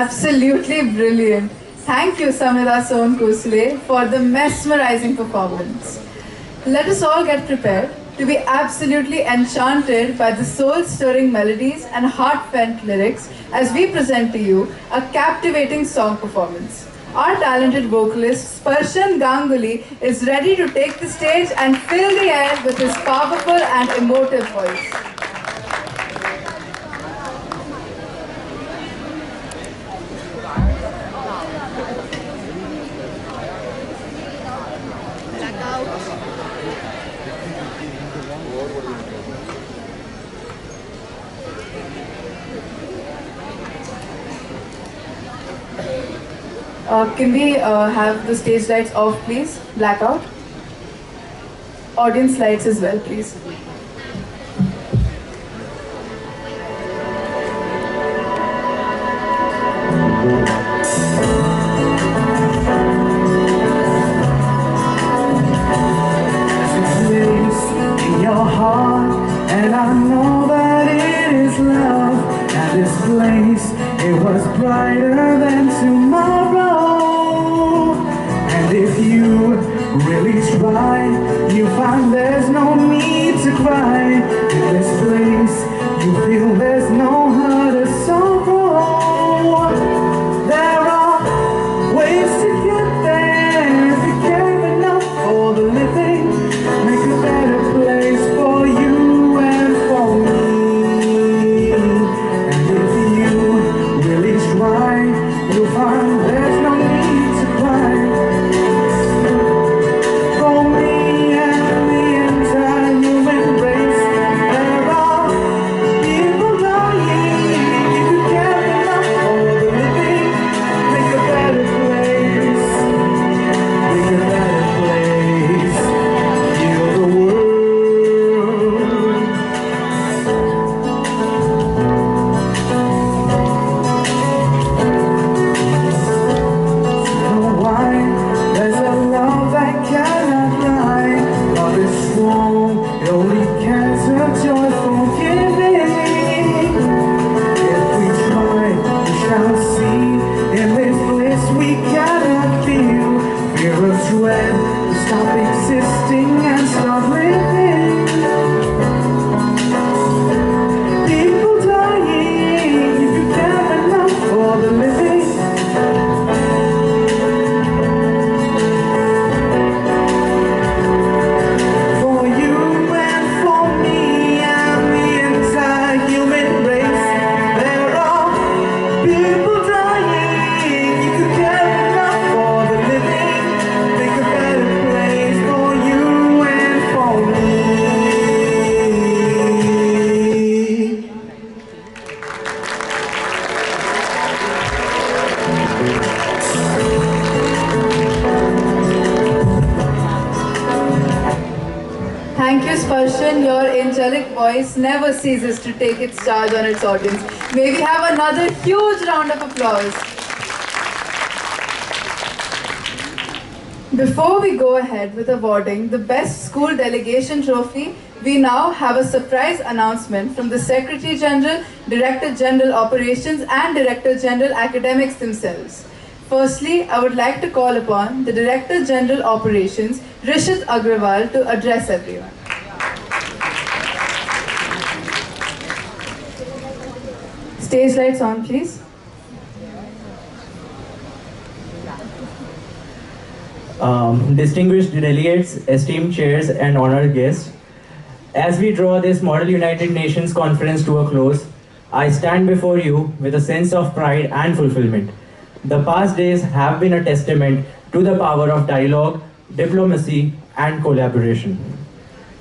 Absolutely brilliant. Thank you, Samira Son Kusle, for the mesmerizing performance. Let us all get prepared to be absolutely enchanted by the soul-stirring melodies and heartfelt lyrics as we present to you a captivating song performance. Our talented vocalist, Sparshan Ganguly, is ready to take the stage and fill the air with his powerful and emotive voice. Can we have the stage lights off, please? Blackout. Audience lights as well, please. In your heart, and I know that it is love. At this place, it was brighter than tomorrow. And if you really try, you find there's no need to cry. In this place, you feel there's no hurt or sorrow. There are ways to get there if you care enough for the living. Make a better place for you and for me. And if you really try, you'll find there's no need to cry. For me and the entire human race, there are people dying. If you care enough for the living, make a better place. Make a better place. Heal the world. Know why? There's a love that cannot die. Love is strong, it only cares for joyful giving. If we try, we shall see. In this bliss we cannot feel. Fear of dread, we stop existing and start living. People dying, if you care enough for the living. For you and for me and the entire human race, there are people dying. If you care enough for the living, make a better place for you and for me. Thank you, Sparshan. Your angelic voice never ceases to take its charge on its audience. May we have another huge round of applause. Before we go ahead with awarding the Best School Delegation Trophy, we now have a surprise announcement from the Secretary General, Director General Operations and Director General Academics themselves. Firstly, I would like to call upon the Director General Operations, Rishit Agrawal, to address everyone. Stage lights on, please. Distinguished delegates, esteemed chairs, and honored guests, as we draw this Model United Nations Conference to a close, I stand before you with a sense of pride and fulfillment. The past days have been a testament to the power of dialogue, diplomacy, and collaboration.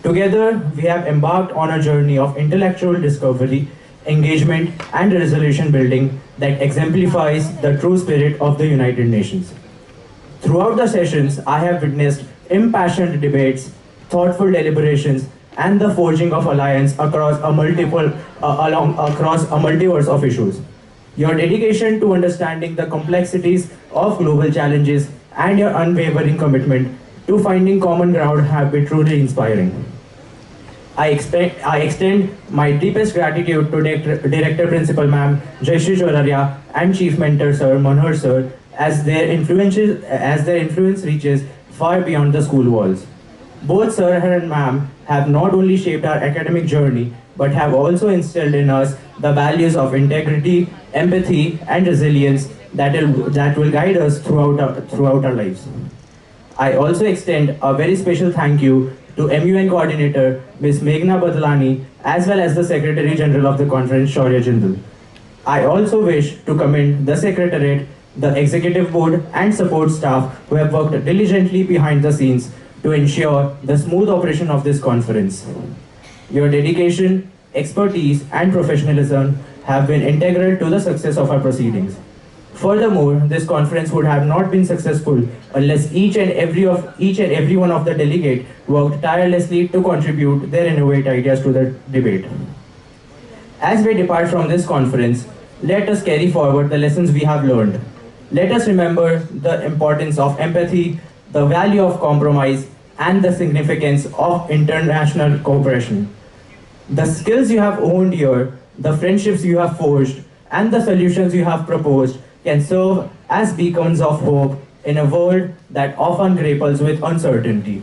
Together, we have embarked on a journey of intellectual discovery, engagement, and resolution building that exemplifies the true spirit of the United Nations. Throughout the sessions, I have witnessed impassioned debates, thoughtful deliberations, and the forging of alliance across a multiverse of issues. Your dedication to understanding the complexities of global challenges and your unwavering commitment to finding common ground have been truly inspiring. I extend my deepest gratitude to Director Principal Ma'am Jayashree Choraria and Chief Mentor Sir Manohar Sir as their influence reaches far beyond the school walls. Both Sir and Ma'am have not only shaped our academic journey but have also instilled in us the values of integrity, empathy, and resilience that will guide us throughout our lives. I also extend a very special thank you to MUN Coordinator Ms. Meghna Badlani as well as the Secretary General of the Conference Shaurya Jindal. I also wish to commend the Secretariat, the Executive Board and support staff who have worked diligently behind the scenes to ensure the smooth operation of this conference. Your dedication, expertise and professionalism have been integral to the success of our proceedings. Furthermore, this conference would have not been successful unless each and every one of the delegates worked tirelessly to contribute their innovative ideas to the debate. As we depart from this conference, let us carry forward the lessons we have learned. Let us remember the importance of empathy, the value of compromise, and the significance of international cooperation. The skills you have honed here, the friendships you have forged, and the solutions you have proposed can serve as beacons of hope in a world that often grapples with uncertainty.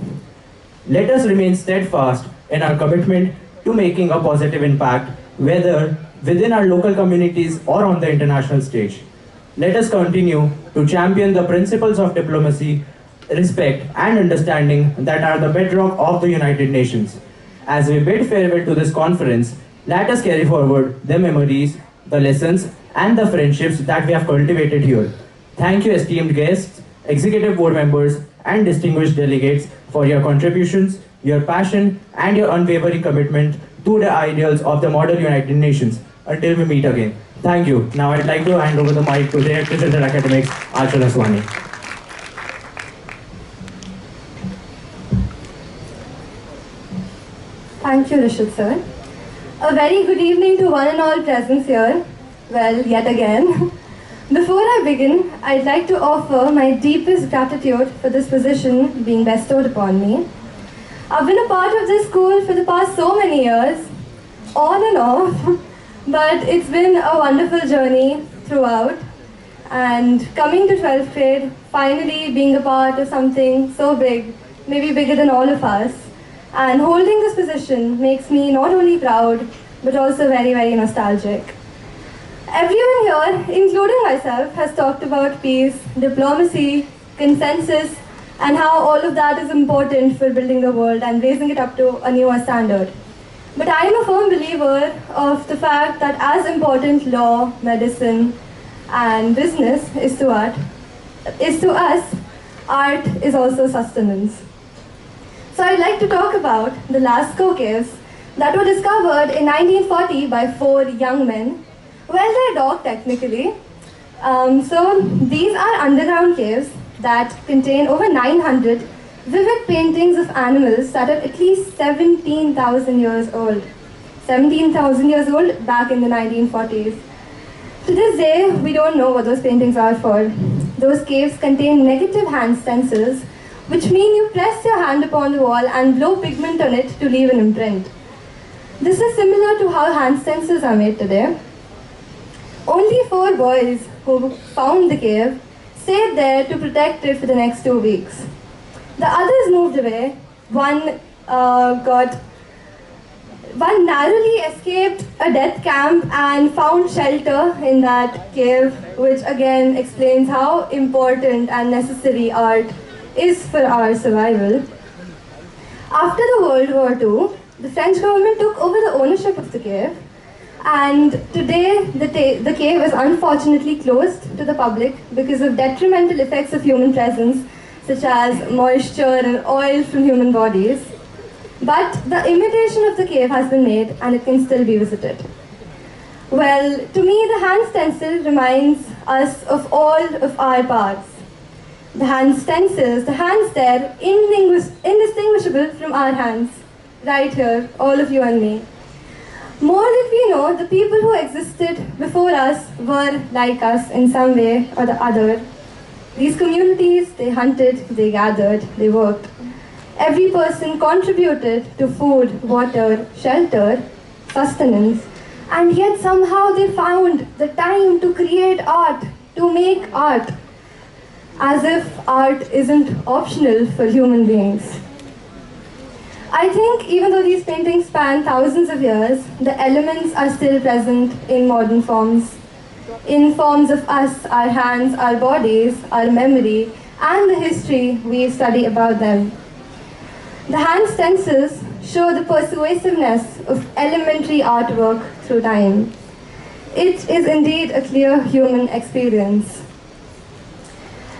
Let us remain steadfast in our commitment to making a positive impact, whether within our local communities or on the international stage. Let us continue to champion the principles of diplomacy, respect, and understanding that are the bedrock of the United Nations. As we bid farewell to this conference, let us carry forward the memories, the lessons, and the friendships that we have cultivated here. Thank you, esteemed guests, executive board members, and distinguished delegates for your contributions, your passion, and your unwavering commitment to the ideals of the modern United Nations. Until we meet again. Thank you. Now I'd like to hand over the mic to Director General Academics, Achal Aswani. Thank you, Rishad sir. A very good evening to one and all present here. Well, yet again. Before I begin, I'd like to offer my deepest gratitude for this position being bestowed upon me. I've been a part of this school for the past so many years, on and off, but it's been a wonderful journey throughout. And coming to 12th grade, finally being a part of something so big, maybe bigger than all of us, and holding this position makes me not only proud, but also very, very nostalgic. Everyone here, including myself, has talked about peace, diplomacy, consensus, and how all of that is important for building the world and raising it up to a newer standard. But I am a firm believer of the fact that as important law, medicine, and business is to us, art is also sustenance. So I'd like to talk about the Lascaux caves that were discovered in 1940 by 4 young men. Well, they're dog technically. So these are underground caves that contain over 900 vivid paintings of animals that are at least 17,000 years old. 17,000 years old back in the 1940s. To this day, we don't know what those paintings are for. Those caves contain negative hand stencils, which mean you press your hand upon the wall and blow pigment on it to leave an imprint. This is similar to how hand stencils are made today. Only 4 boys who found the cave stayed there to protect it for the next 2 weeks. The others moved away. One narrowly escaped a death camp and found shelter in that cave, which again explains how important and necessary art is for our survival. After the World War II, the French government took over the ownership of the cave, and today the cave is unfortunately closed to the public because of detrimental effects of human presence, such as moisture and oil from human bodies. But the imitation of the cave has been made and it can still be visited. Well, to me, the hand stencil reminds us of all of our parts. The hand stencils, the hands there, indistinguishable from our hands. Right here, all of you and me. More that we know, the people who existed before us were like us in some way or the other. These communities, they hunted, they gathered, they worked. Every person contributed to food, water, shelter, sustenance, and yet somehow they found the time to create art, to make art, as if art isn't optional for human beings. I think even though these paintings span thousands of years, the elements are still present in modern forms. In forms of us, our hands, our bodies, our memory, and the history we study about them. The hand stencils show the persuasiveness of elementary artwork through time. It is indeed a clear human experience.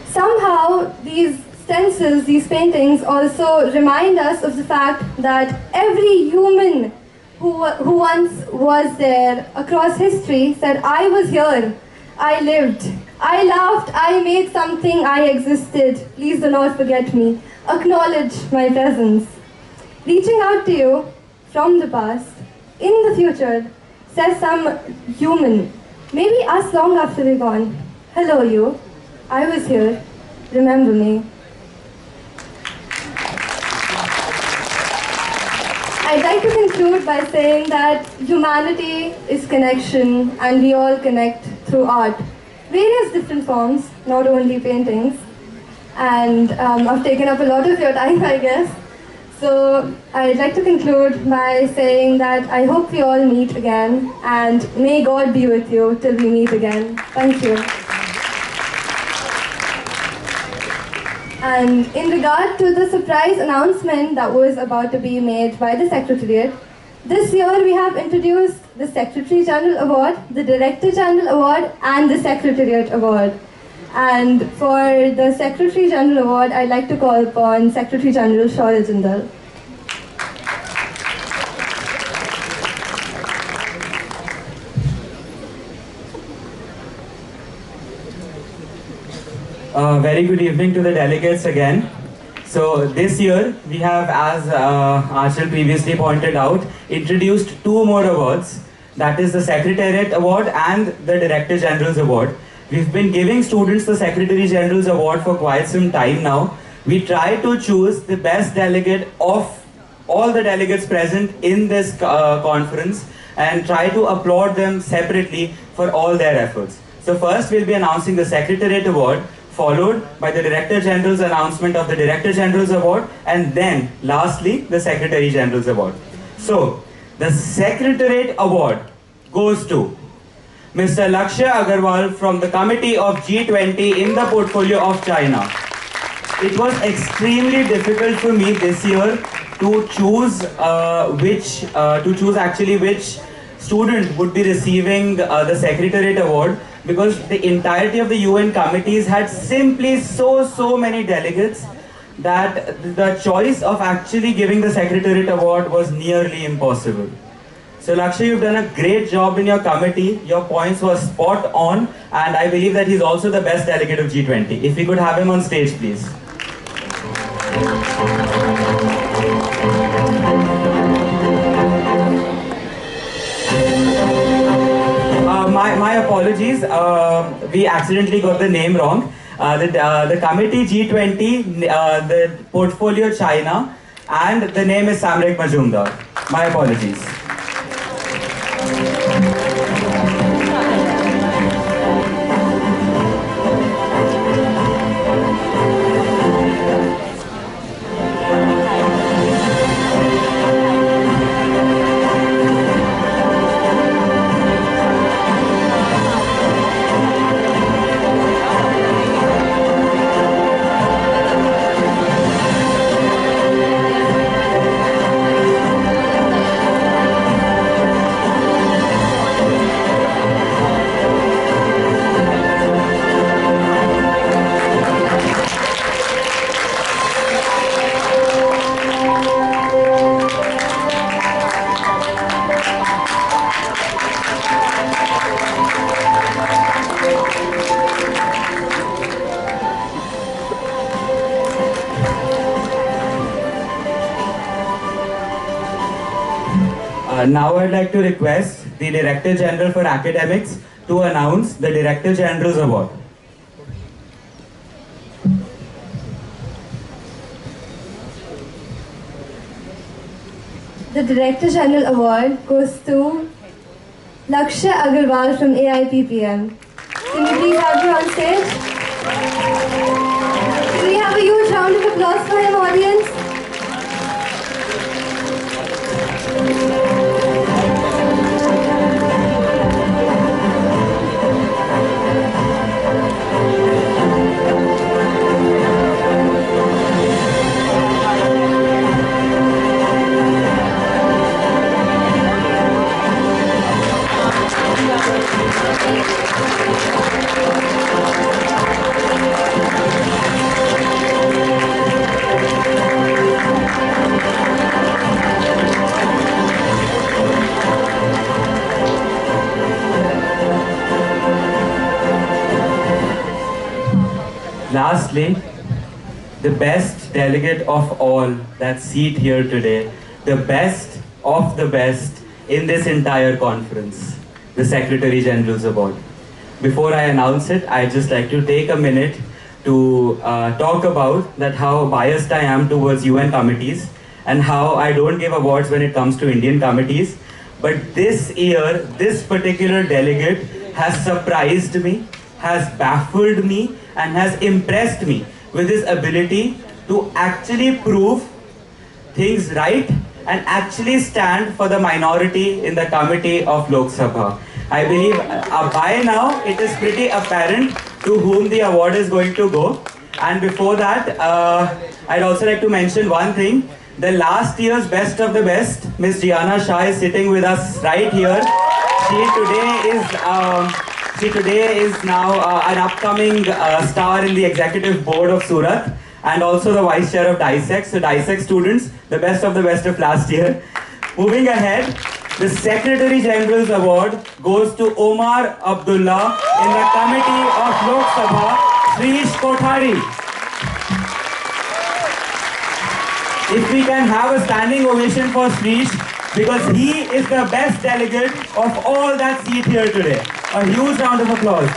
Somehow, these stencils, these paintings also remind us of the fact that every human who once was there across history said, I was here, I lived, I laughed, I made something, I existed, please do not forget me, acknowledge my presence. Reaching out to you from the past, in the future, says some human, maybe us long after we're gone, hello you, I was here, remember me. I'd like to conclude by saying that humanity is connection and we all connect through art. Various different forms, not only paintings. And I've taken up a lot of your time, I guess. So I'd like to conclude by saying that I hope we all meet again and may God be with you till we meet again. Thank you. And in regard to the surprise announcement that was about to be made by the Secretariat, this year we have introduced the Secretary General Award, the Director General Award, and the Secretariat Award. And for the Secretary General Award, I'd like to call upon Secretary General Shaurya Jindal. Very good evening to the delegates again. So this year we have, as Achal previously pointed out, introduced two more awards. That is the Secretariat Award and the Director General's Award. We've been giving students the Secretary General's Award for quite some time now. We try to choose the best delegate of all the delegates present in this conference and try to applaud them separately for all their efforts. So first we'll be announcing the Secretariat Award, followed by the Director General's announcement of the Director General's Award, and then lastly the Secretary General's Award. So the Secretariat Award goes to Mr. Lakshya Agarwal from the Committee of G20 in the portfolio of China. It was extremely difficult for me this year to choose which student would be receiving the Secretariat Award, because the entirety of the UN committees had simply so many delegates that the choice of actually giving the Secretariat Award was nearly impossible. So Lakshya, you've done a great job in your committee, your points were spot on, and I believe that he's also the best delegate of G20. If we could have him on stage, please. My apologies, we accidentally got the name wrong. The committee G20, the portfolio China, and the name is Samrik Majumdar. My apologies. Now I'd like to request the Director General for Academics to announce the Director General's Award. The Director General Award goes to Lakshya Agarwal from AIPPM. Can we please have you on stage? Can we have a huge round of applause for him, audience? Lastly, the best delegate of all that seat here today, the best of the best in this entire conference, the Secretary General's Award. Before I announce it, I'd just like to take a minute to talk about that how biased I am towards UN committees and how I don't give awards when it comes to Indian committees. But this year, this particular delegate has surprised me, has baffled me, and has impressed me with his ability to actually prove things right and actually stand for the minority in the committee of Lok Sabha. I believe by now it is pretty apparent to whom the award is going to go. And before that, I'd also like to mention one thing. The last year's best of the best, Miss Gianna Shah, is sitting with us right here. She today is now an upcoming star in the executive board of Surat and also the vice chair of DISEC. So DISEC students, the best of last year. Moving ahead, the Secretary General's Award goes to Omar Abdullah in the committee of Lok Sabha, Shrish Kothari. If we can have a standing ovation for Shrish, because he is the best delegate of all that seat here today. A huge round of applause.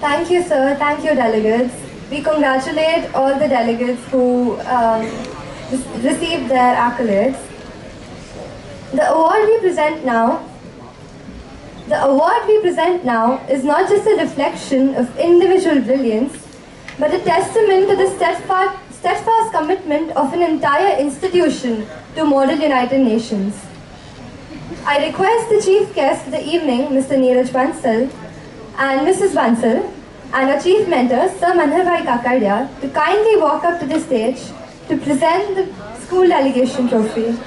Thank you, sir. Thank you, delegates. We congratulate all the delegates who received their accolades. The award we present now is not just a reflection of individual brilliance, but a testament to the steadfast commitment of an entire institution to model United Nations. I request the chief guest of the evening, Mr. Neeraj Bansal, and Mrs. Bansal, and our chief mentor, Sir Manharbhai Kakadia, to kindly walk up to the stage to present the school delegation trophy.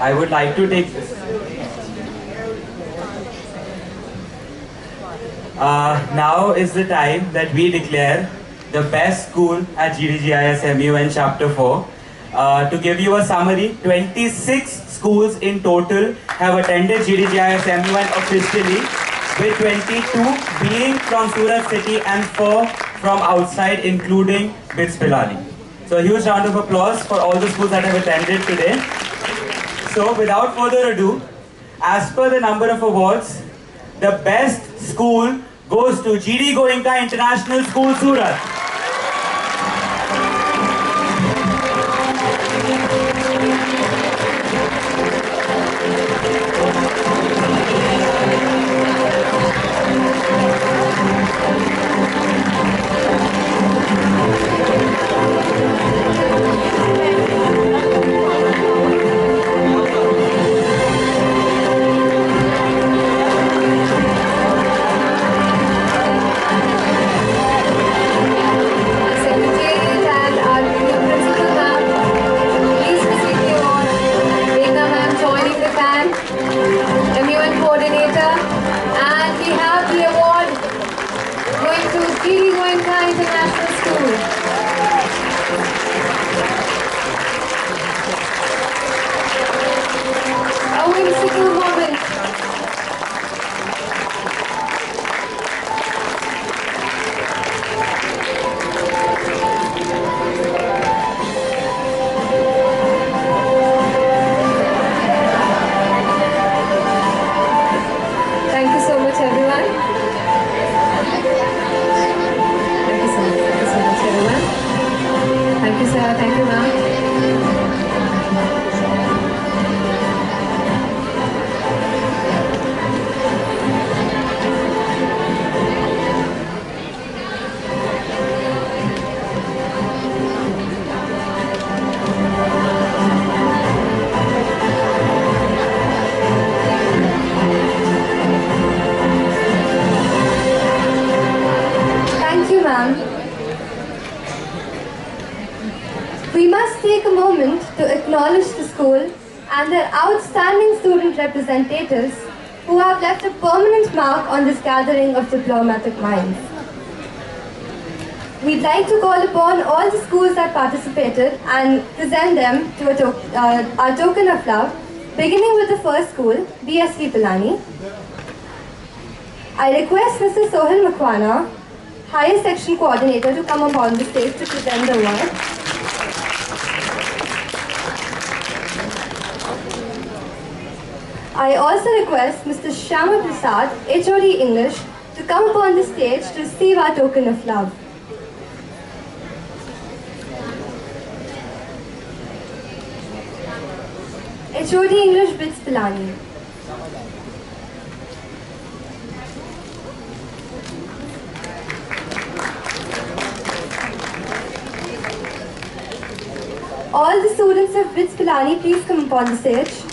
I would like to take this. Now is the time that we declare the best school at GDGIS MUN Chapter 4. To give you a summary, 26 schools in total have attended GDGIS MUN officially, with 22 being from Surat City and 4 from outside, including BITS Pilani. So a huge round of applause for all the schools that have attended today. So without further ado, as per the number of awards, the best school goes to G.D.Goenka International School, Surat. G.D.Goenka International School. A whimsical moment. Thank you so much, everyone. Thank you, sir. Thank you, ma'am. Thank you, ma'am. We must take a moment to acknowledge the school and their outstanding student representatives who have left a permanent mark on this gathering of diplomatic minds. We'd like to call upon all the schools that participated and present them to our token of love, beginning with the first school, BSV Pilani. I request Mr. Sohil Makwana, Higher Section Coordinator, to come upon the stage to present the award. I also request Mr. Shyama Prasad, HOD English, to come upon the stage to receive our token of love. HOD English, BITS Pilani. All the students of BITS Pilani, please come upon the stage.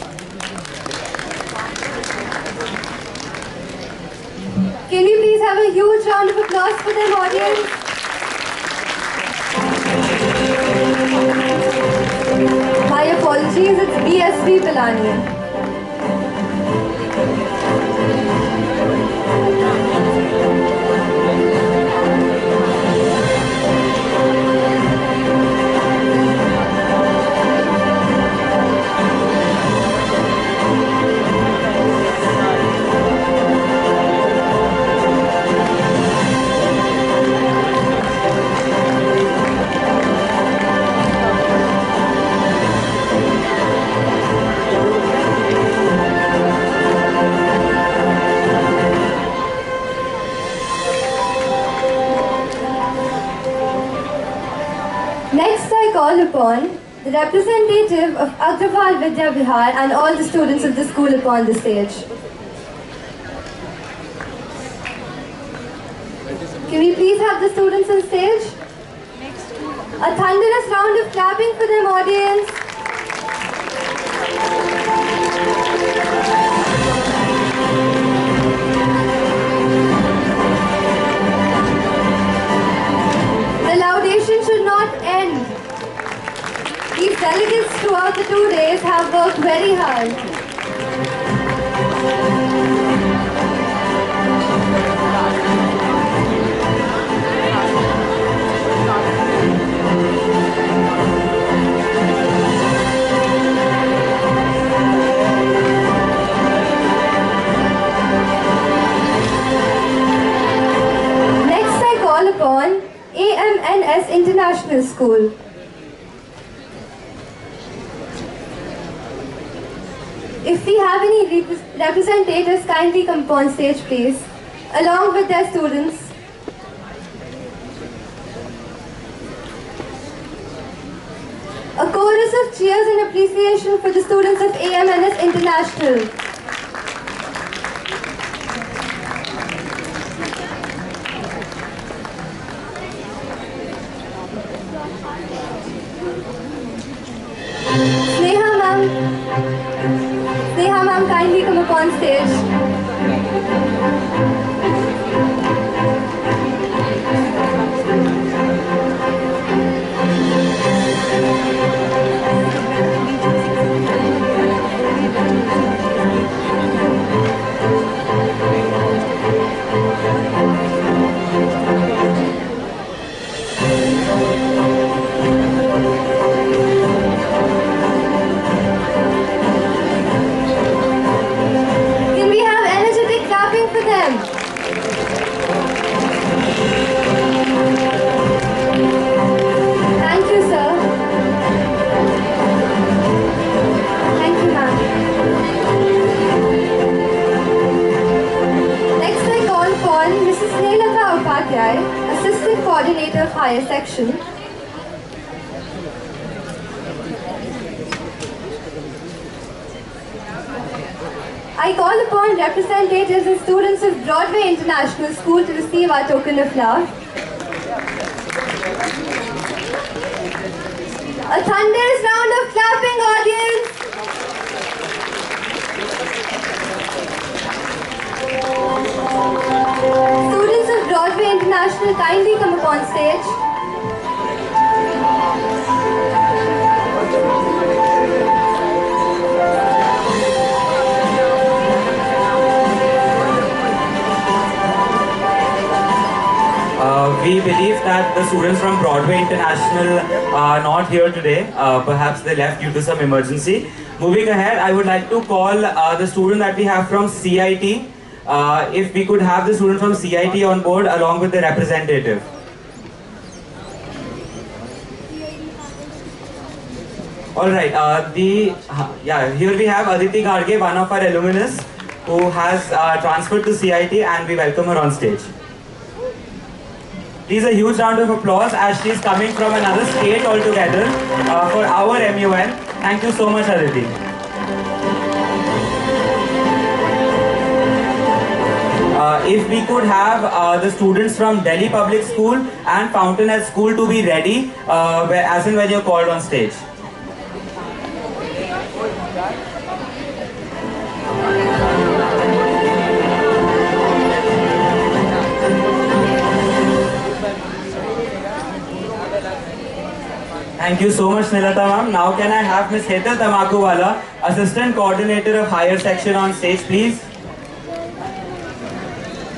Can you please have a huge round of applause for them, audience? My apologies, it's BSV Pilani. Next, I call upon the representative of Agrawal Vidya Vihar and all the students of the school upon the stage. Can we please have the students on stage? A thunderous round of clapping for them, audience. The laudation should not end. These delegates throughout throughout the 2 days have worked very hard. Next I call upon AMNS International School. If we have any representatives, kindly come upon stage, please, along with their students. A chorus of cheers and appreciation for the students of AMNS International. Sneha ma'am, kindly come upon stage. Can we have energetic clapping for them? Thank you, sir. Thank you, ma'am. Next I call upon Mrs. Snehlata Upadhyay, Assistant Coordinator of Higher Section. I call upon representatives and students of Broadway International School to receive our token of love. A thunderous round of clapping, audience. Students of Broadway International, kindly come upon stage. We believe that the students from Broadway International are not here today. Perhaps they left due to some emergency. Moving ahead, I would like to call the student that we have from CIT. If we could have the student from CIT on board along with the representative. Alright, here we have Aditi Garge, one of our alumnus, who has transferred to CIT, and we welcome her on stage. Please a huge round of applause as she is coming from another state altogether for our MUN. Thank you so much, Aditi. If we could have the students from Delhi Public School and Fountainhead School to be ready as and when you're called on stage. Thank you so much, Nilata ma'am. Now can I have Ms. Hetal Tamakuwala, Assistant Coordinator of Higher Section on stage, please?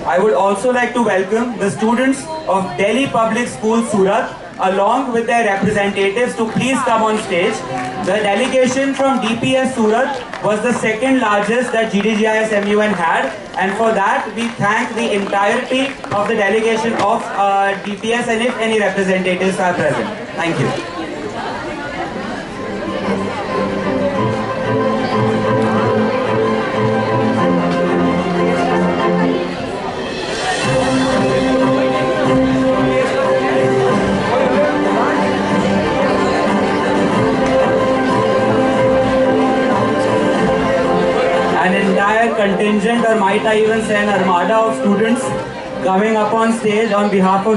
I would also like to welcome the students of Delhi Public School, Surat, along with their representatives to please come on stage. The delegation from DPS Surat was the second largest that GDGIS MUN had, and for that we thank the entirety of the delegation of DPS and if any representatives are present. Thank you. Contingent, or might I even say an armada of students coming up on stage on behalf of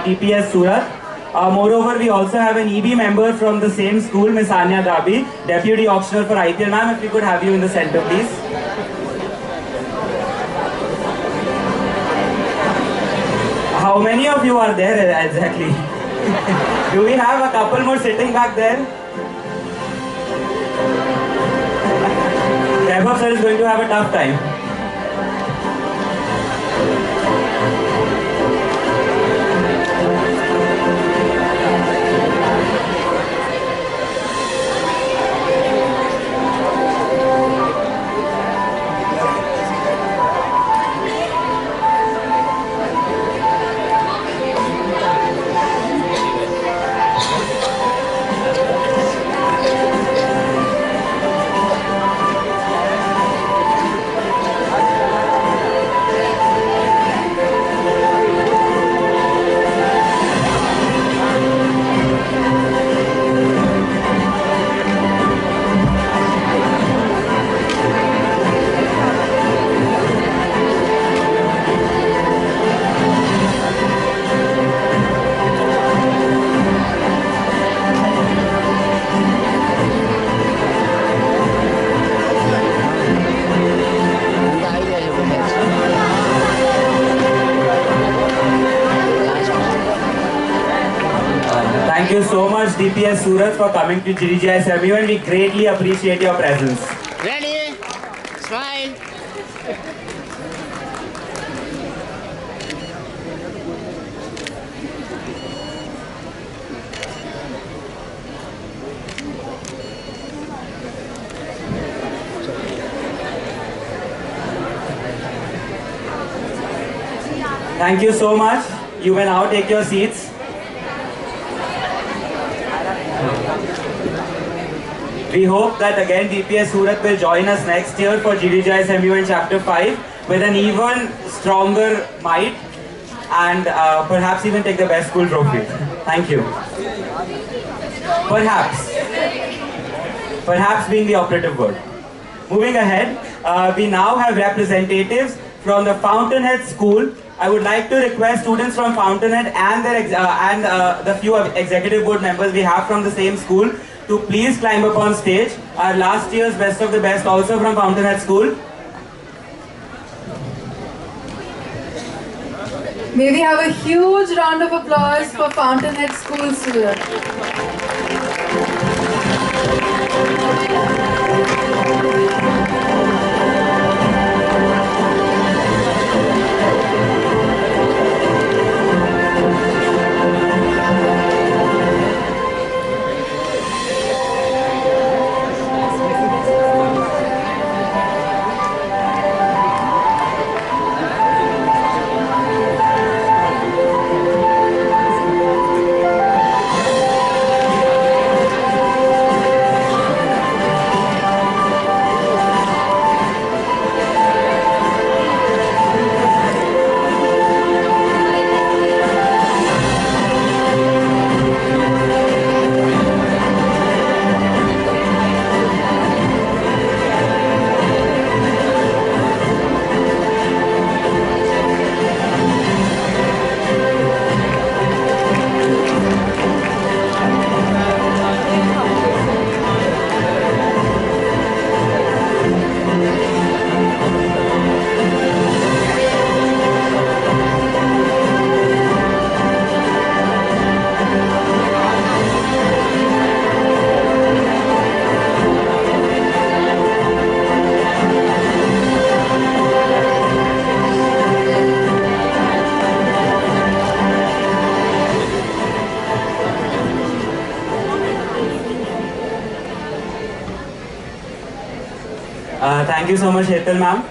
DPS Surat. Moreover, we also have an EB member from the same school, Ms. Anya Dabi, Deputy Auctioneer for IPL. Ma'am, if we could have you in the center, please. How many of you are there exactly? Do we have a couple more sitting back there? Vaibhav sir is going to have a tough time. Thank you so much DPS Surat for coming to GDGIS MUN. We greatly appreciate your presence. Ready? Smile. Thank you so much. You may now take your seats. We hope that again DPS Surat will join us next year for GDGIS MUN Chapter 5 with an even stronger might and perhaps even take the best school trophy. Thank you. Perhaps. Perhaps being the operative word. Moving ahead, we now have representatives from the Fountainhead School. I would like to request students from Fountainhead and the few executive board members we have from the same school to please climb up on stage. Our last year's best of the best also from Fountainhead School. May we have a huge round of applause for Fountainhead School students. Thank you so much, Hetal ma'am.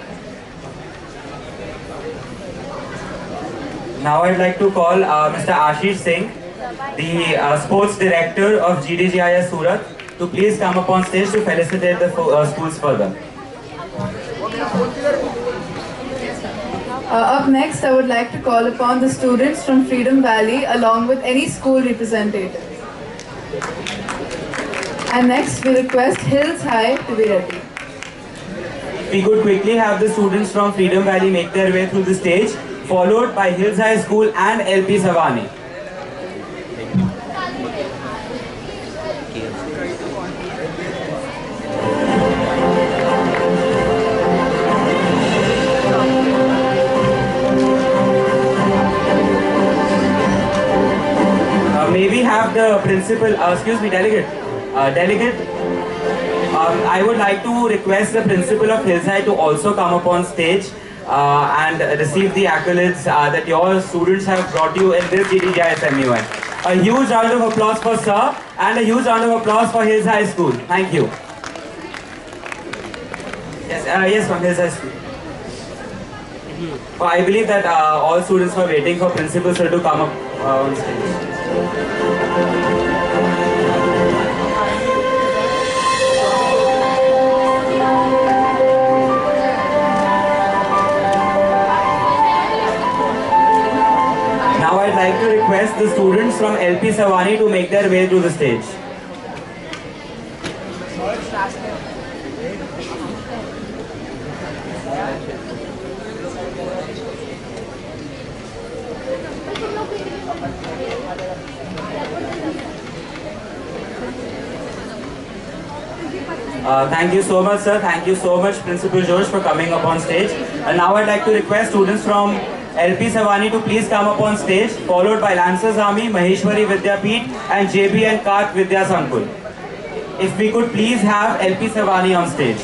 Now I'd like to call Mr. Ashish Singh, the sports director of GDGIS Surat, to please come up on stage to felicitate the schools further. Up next, I would like to call upon the students from Freedom Valley along with any school representative. And next, we request Hills High to be ready. We could quickly have the students from Freedom Valley make their way through the stage, followed by Hills High School and LP Savani. have the principal, excuse me, delegate. I would like to request the principal of Hillside to also come up on stage and receive the accolades that your students have brought you in this GDGIS MUN. A huge round of applause for Sir and a huge round of applause for Hillside School. Thank you. Yes, from Hillside School. I believe that all students were waiting for Principal Sir to come up on stage. Now I'd like to request the students from LP Savani to make their way to the stage. Thank you so much, sir. Thank you so much, Principal George, for coming up on stage. And now I'd like to request students from LP Savani to please come up on stage, followed by Lancers Army, Maheshwari Vidyapeeth, and JB and Kart Vidya Sankul. If we could please have LP Savani on stage.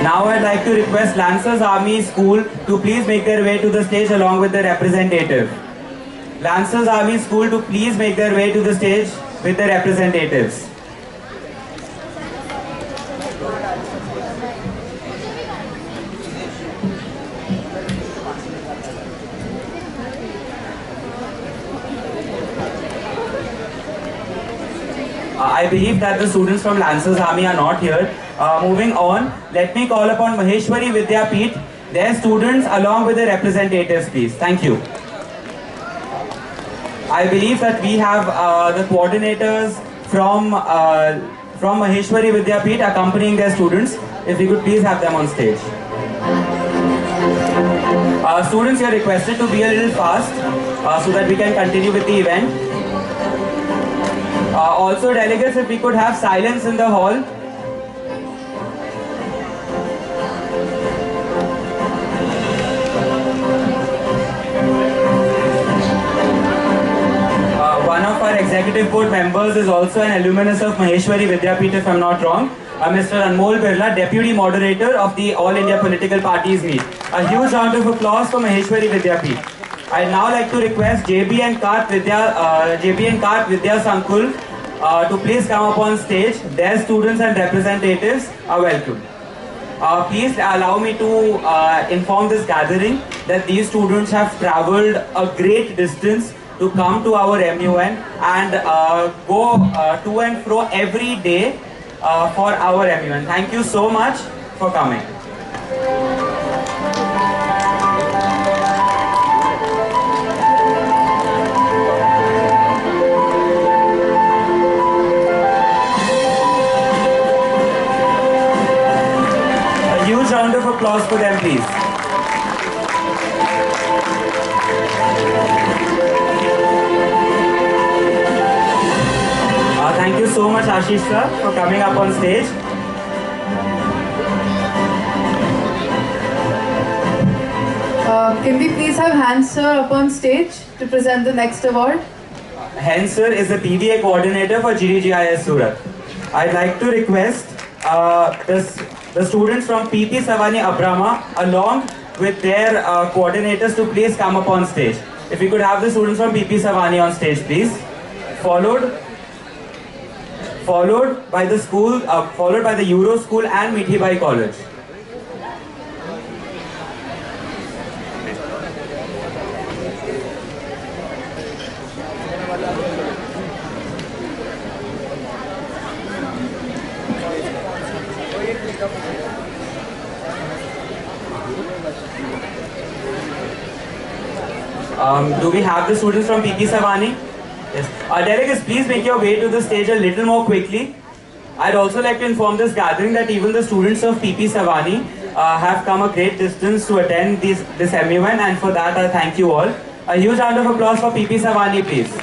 Now I'd like to request Lancers Army School to please make their way to the stage along with the representative. Lancers Army School to please make their way to the stage with the representatives. I believe that the students from Lancers Army are not here. Moving on, let me call upon Maheshwari Vidyapeeth, their students along with the representatives, please. Thank you. I believe that we have the coordinators from Maheshwari Vidyapeeth accompanying their students. If we could please have them on stage. Students, you are requested to be a little fast so that we can continue with the event. Also, delegates, if we could have silence in the hall. One of our executive board members is also an alumnus of Maheshwari Vidyapeeth, if I'm not wrong. Mr. Anmol Birla, Deputy Moderator of the All India Political Parties Meet. A huge round of applause for Maheshwari Vidyapeeth. I'd now like to request JB and Kart Vidya Sankul to please come up on stage. Their students and representatives are welcome. Please allow me to inform this gathering that these students have travelled a great distance to come to our MUN and go to and fro every day for our MUN. Thank you so much for coming. A huge round of applause for them, please. Thank you so much, Ashish sir, for coming up on stage. Can we please have Hans sir up on stage to present the next award? Hans sir is the PDA coordinator for GDGIS Surat. I'd like to request the students from PP Savani Abrama along with their coordinators to please come up on stage. If we could have the students from PP Savani on stage, please. Followed by the school, followed by the Euro School and Mithibai College. Do we have the students from PP Savani? Yes. Delegates, please make your way to the stage a little more quickly. I'd also like to inform this gathering that even the students of PP Savani have come a great distance to attend this MUN, and for that I thank you all. A huge round of applause for PP Savani, please.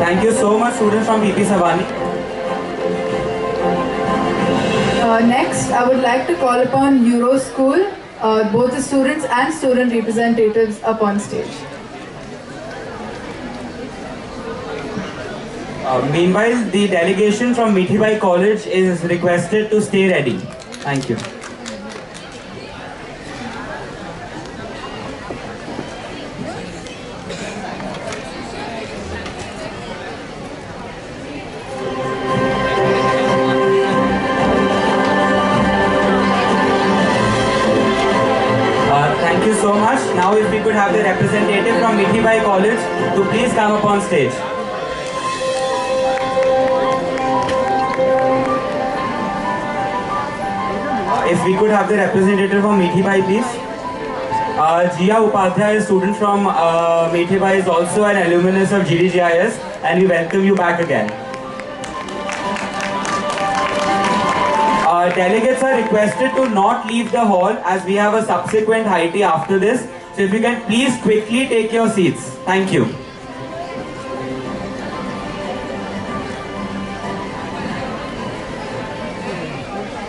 Thank you so much, students from PP Savani. Next, I would like to call upon Euro School, both the students and student representatives up on stage. Meanwhile, the delegation from Mithibai College is requested to stay ready. Thank you. Thank you so much. Now if we could have the representative from Mithibai College to please come up on stage. If we could have the representative from Mithibai, please. Jia Upadhyay, a student from Mithibai, is also an alumnus of GDGIS, and we welcome you back again. Delegates are requested to not leave the hall as we have a subsequent high tea after this. So if you can please quickly take your seats. Thank you.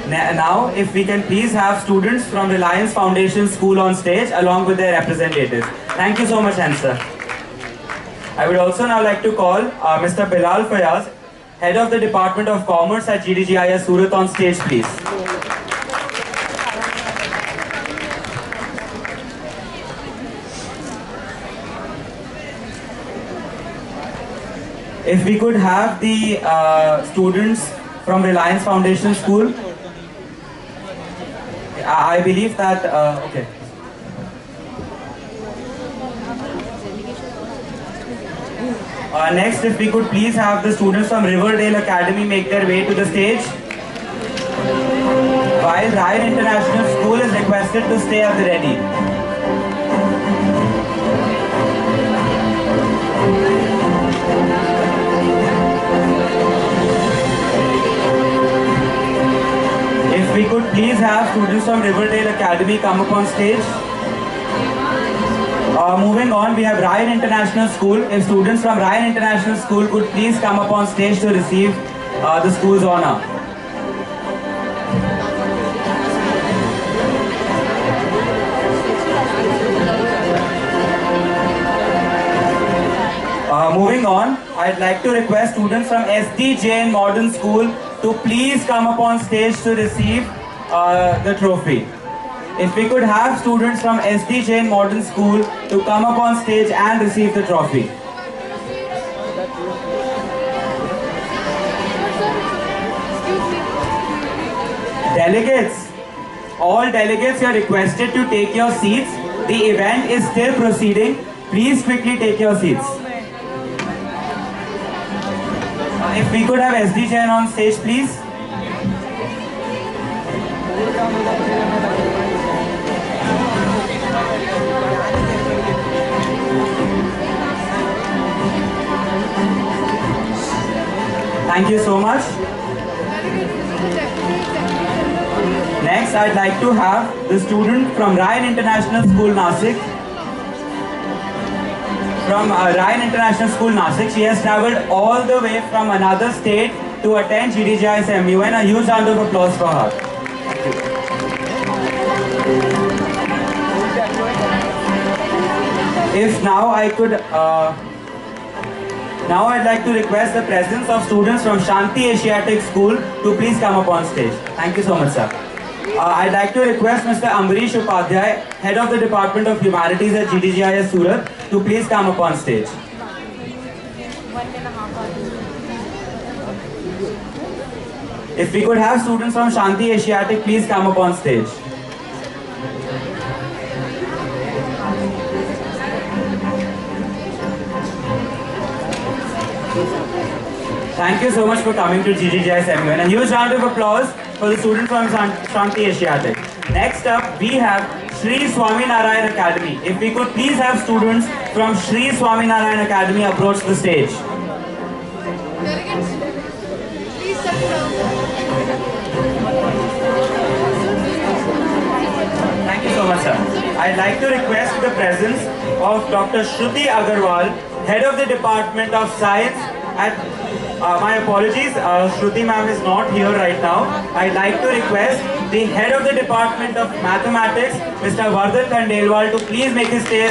Now, if we can please have students from Reliance Foundation School on stage along with their representatives. Thank you so much, Hansa. I would also now like to call Mr. Bilal Fayaz, Head of the Department of Commerce at GDGIS Surat on stage, please. If we could have the students from Reliance Foundation School. I believe that, okay. Next, if we could please have the students from Riverdale Academy make their way to the stage. While Ryan International School is requested to stay at the ready. If we could please have students from Riverdale Academy come up on stage. Moving on, we have Ryan International School. If students from Ryan International School could please come up on stage to receive the school's honor. Moving on, I'd like to request students from SD Jain Modern School to please come up on stage to receive the trophy. If we could have students from SD Jain Modern School to come up on stage and receive the trophy. Delegates, all delegates, you are requested to take your seats. The event is still proceeding. Please quickly take your seats. If we could have SD Jain on stage, please. Thank you so much. Next, I'd like to have the student from Ryan International School, Nasik. From Ryan International School, Nasik. She has travelled all the way from another state to attend GDGIS MUN. A huge round of applause for her. Thank you. If now I could, now I'd like to request the presence of students from Shanti Asiatic School to please come up on stage. Thank you so much, sir. I'd like to request Mr. Amrish Upadhyay, Head of the Department of Humanities at GDGIS Surat, to please come up on stage. If we could have students from Shanti Asiatic, please come up on stage. Thank you so much for coming to GDGIS MUN. A huge round of applause for the students from Shanti Asiatic. Next up, we have Shri Swaminarayan Academy. If we could please have students from Shri Swaminarayan Academy approach the stage. Thank you so much, sir. I'd like to request the presence of Dr. Shruti Agarwal, Head of the Department of Science at, my apologies, Shruti ma'am is not here right now. I'd like to request the Head of the Department of Mathematics, Mr. Vardhan Khandelwal, to please make his stay,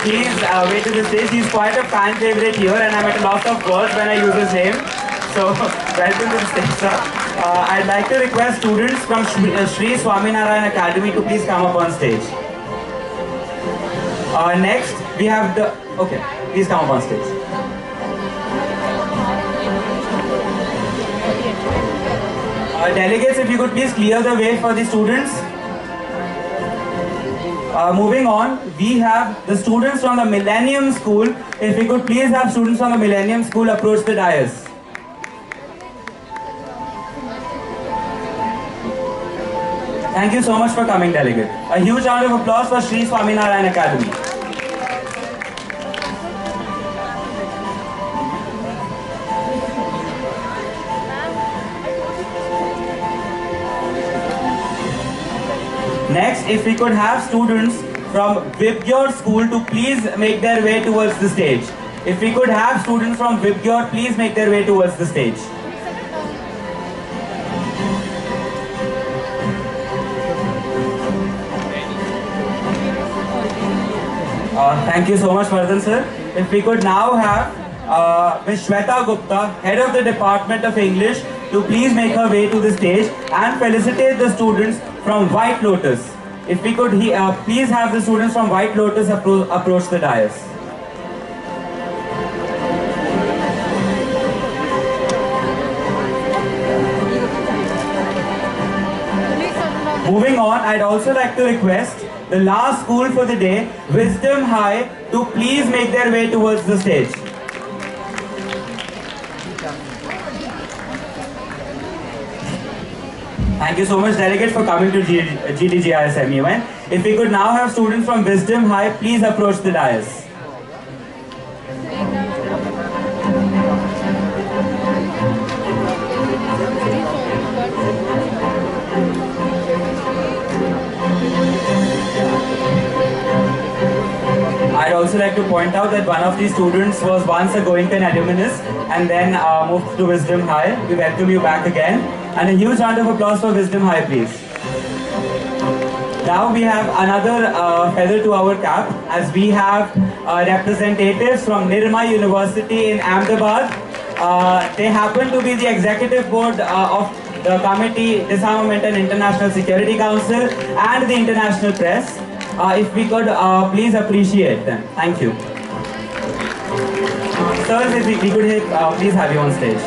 please wait to the stage. He's quite a fan favorite here and I'm at a loss of words when I use his name. So, welcome to the stage, sir. I'd like to request students from Sri Swaminarayan Academy to please come up on stage. Next, we have the... Okay, please come up on stage. Delegates, if you could please clear the way for the students. Moving on, we have the students from the Millennium School. If we could please have students from the Millennium School approach the dais. Thank you so much for coming, delegate. A huge round of applause for Sri Swaminarayan Academy. Next, if we could have students from Vibgyor School to please make their way towards the stage. If we could have students from Vibgyor, please make their way towards the stage. Thank you so much, Vardhan sir. If we could now have Ms. Shweta Gupta, Head of the Department of English, to please make her way to the stage and felicitate the students from White Lotus. If we could please have the students from White Lotus approach the dais. Moving on, I'd also like to request the last school for the day, Wisdom High, to please make their way towards the stage. Thank you so much, delegate, for coming to GDGIS MUN. If we could now have students from Wisdom High, please approach the dais. I'd also like to point out that one of these students was once a Goenkan alumnus and then moved to Wisdom High. We welcome you back again. And a huge round of applause for Wisdom High, please. Now we have another feather to our cap, as we have representatives from Nirma University in Ahmedabad. They happen to be the executive board of the Committee Disarmament and International Security Council and the International Press. If we could please appreciate them. Thank you. Sirs, if we could please have you on stage.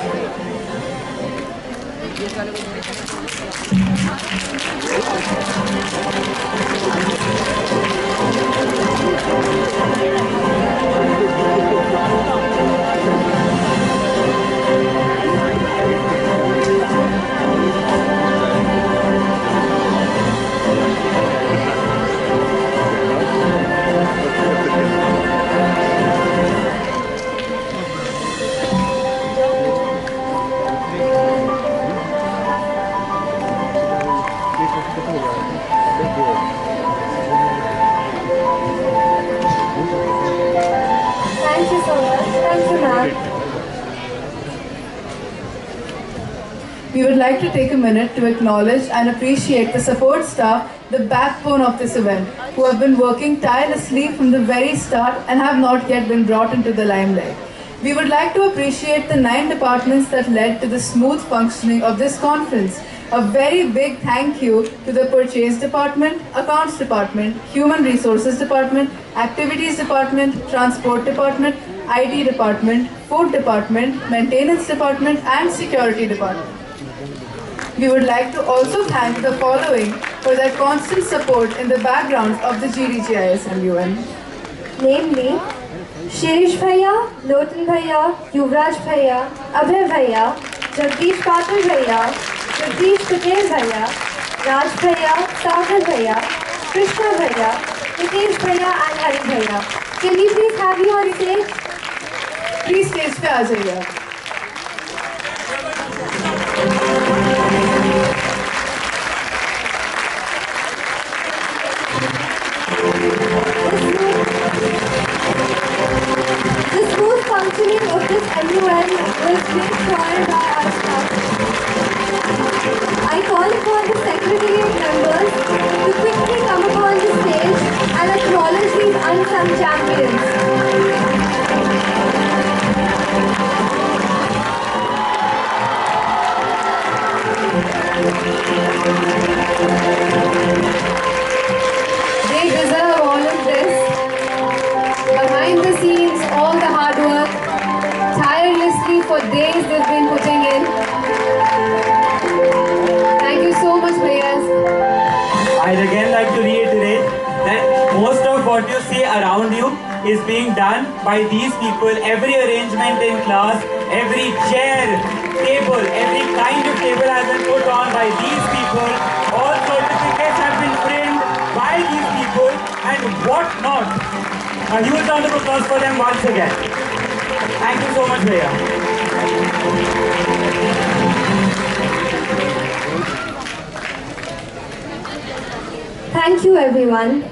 Thank you so much. Thank you, ma'am. We would like to take a minute to acknowledge and appreciate the support staff, the backbone of this event, who have been working tirelessly from the very start and have not yet been brought into the limelight. We would like to appreciate the 9 departments that led to the smooth functioning of this conference. A very big thank you to the Purchase Department, Accounts Department, Human Resources Department, Activities Department, Transport Department, ID Department, Food Department, Maintenance Department and Security Department. We would like to also thank the following for their constant support in the background of the GDGIS MUN. Namely, Shirish Bhaiya, Lotan Bhaiya, Yuvraj Bhaiya, Abhay Bhaiya, Jagdish Patil Bhaiya, Jagdish Patel Bhaiya, Raj Bhaiya, Sagar Bhaiya, Krishna Bhaiya, Nitesh Bhaiya and Hari Bhaiya. Can we please have you on stage? Please stage पे आ जाइए. MUN was being joined by our staff. I call upon the Secretariat members to quickly come upon the stage and acknowledge these unsung champions. They deserve all of this. Behind the scenes, all the hard work, tirelessly for days they've been putting in. Thank you so much, players. I'd again like to reiterate that most of what you see around you is being done by these people. Every arrangement in class, every chair, table, every kind of table has been put on by these people. All certificates have been framed by these people and what not. A huge round of applause for them once again. Thank you so much, Bhaiya. Thank you, everyone.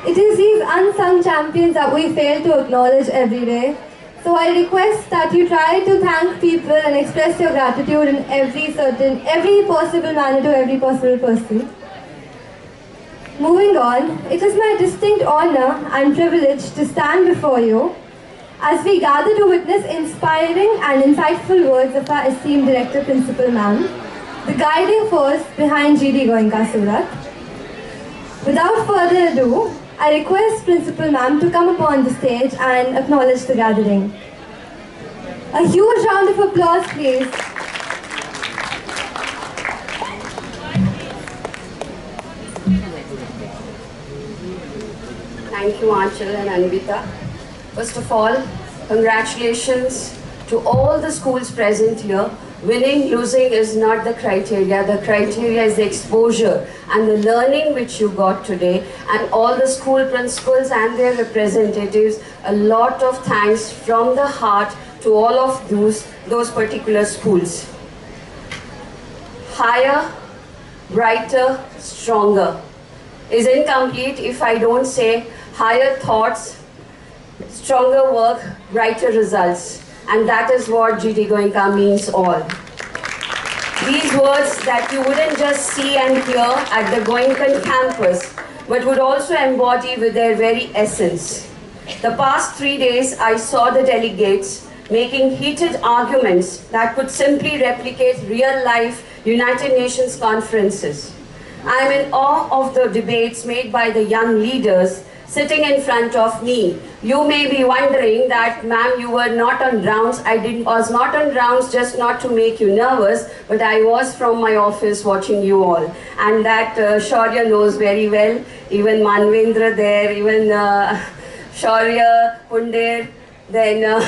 It is these unsung champions that we fail to acknowledge every day. So I request that you try to thank people and express your gratitude in every possible manner to every possible person. Moving on, it is my distinct honor and privilege to stand before you as we gather to witness inspiring and insightful words of our esteemed Director Principal Ma'am, the guiding force behind G.D.Goenka Surat. Without further ado, I request Principal Ma'am to come upon the stage and acknowledge the gathering. A huge round of applause, please. Thank you, Aanchal and Anvita. First of all, congratulations to all the schools present here. Winning, losing is not the criteria. The criteria is the exposure and the learning which you got today. And all the school principals and their representatives, a lot of thanks from the heart to all of those particular schools. Higher, brighter, stronger is incomplete if I don't say higher thoughts, stronger work, brighter results. And that is what G.D.Goenka means all. These words that you wouldn't just see and hear at the Goenkan campus, but would also embody with their very essence. The past 3 days, I saw the delegates making heated arguments that could simply replicate real-life United Nations conferences. I am in awe of the debates made by the young leaders sitting in front of me. You may be wondering that, ma'am, you were not on rounds. I was not on rounds just not to make you nervous, but I was from my office watching you all. And that Shaurya knows very well, even Manvendra there, even Shaurya, Pundir, then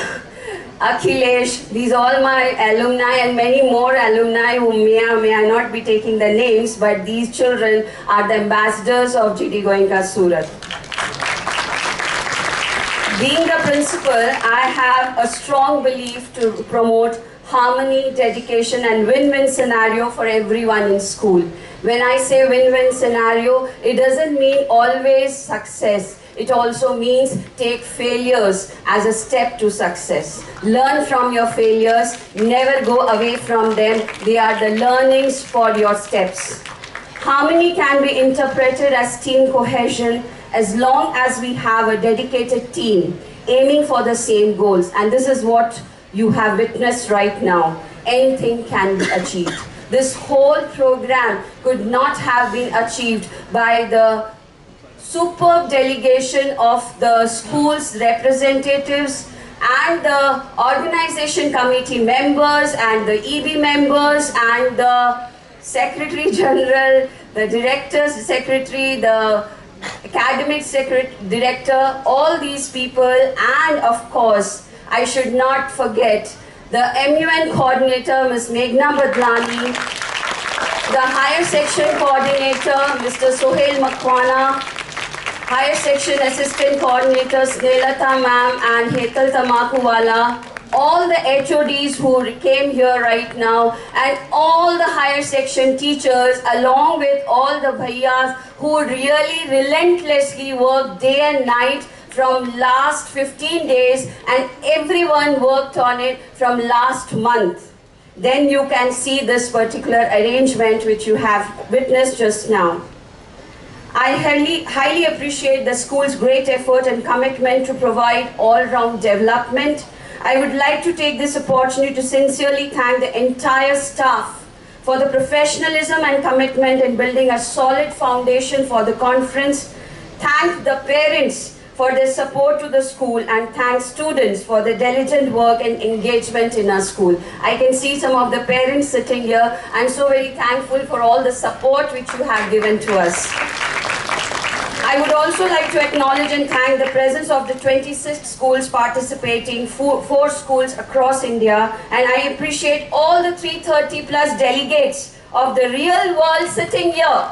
Akhilesh, these all my alumni and many more alumni who may or may I not be taking the names, but these children are the ambassadors of G.D.Goenka Surat. Being the principal, I have a strong belief to promote harmony, dedication and win-win scenario for everyone in school. When I say win-win scenario, it doesn't mean always success. It also means take failures as a step to success. Learn from your failures, never go away from them. They are the learnings for your steps. Harmony can be interpreted as team cohesion as long as we have a dedicated team aiming for the same goals. And this is what you have witnessed right now. Anything can be achieved. This whole program could not have been achieved by the superb delegation of the school's representatives and the organization committee members and the EB members and the Secretary General, the Director's Secretary, the Academic Director, all these people, and of course, I should not forget the MUN coordinator, Ms. Meghna Badlani, the higher section coordinator, Mr. Sohail Makwana, higher section assistant coordinators, Snelata ma'am and Hetal Tamakuwala, all the HODs who came here right now, and all the higher section teachers, along with all the bhaiyas who really relentlessly work day and night from last 15 days and everyone worked on it from last month, then you can see this particular arrangement which you have witnessed just now. I highly appreciate the school's great effort and commitment to provide all-round development. I would like to take this opportunity to sincerely thank the entire staff for the professionalism and commitment in building a solid foundation for the conference. Thank the parents for their support to the school, and thank students for their diligent work and engagement in our school. I can see some of the parents sitting here. I'm so very thankful for all the support which you have given to us. I would also like to acknowledge and thank the presence of the 26 schools participating, four schools across India, and I appreciate all the 330 plus delegates of the real world sitting here.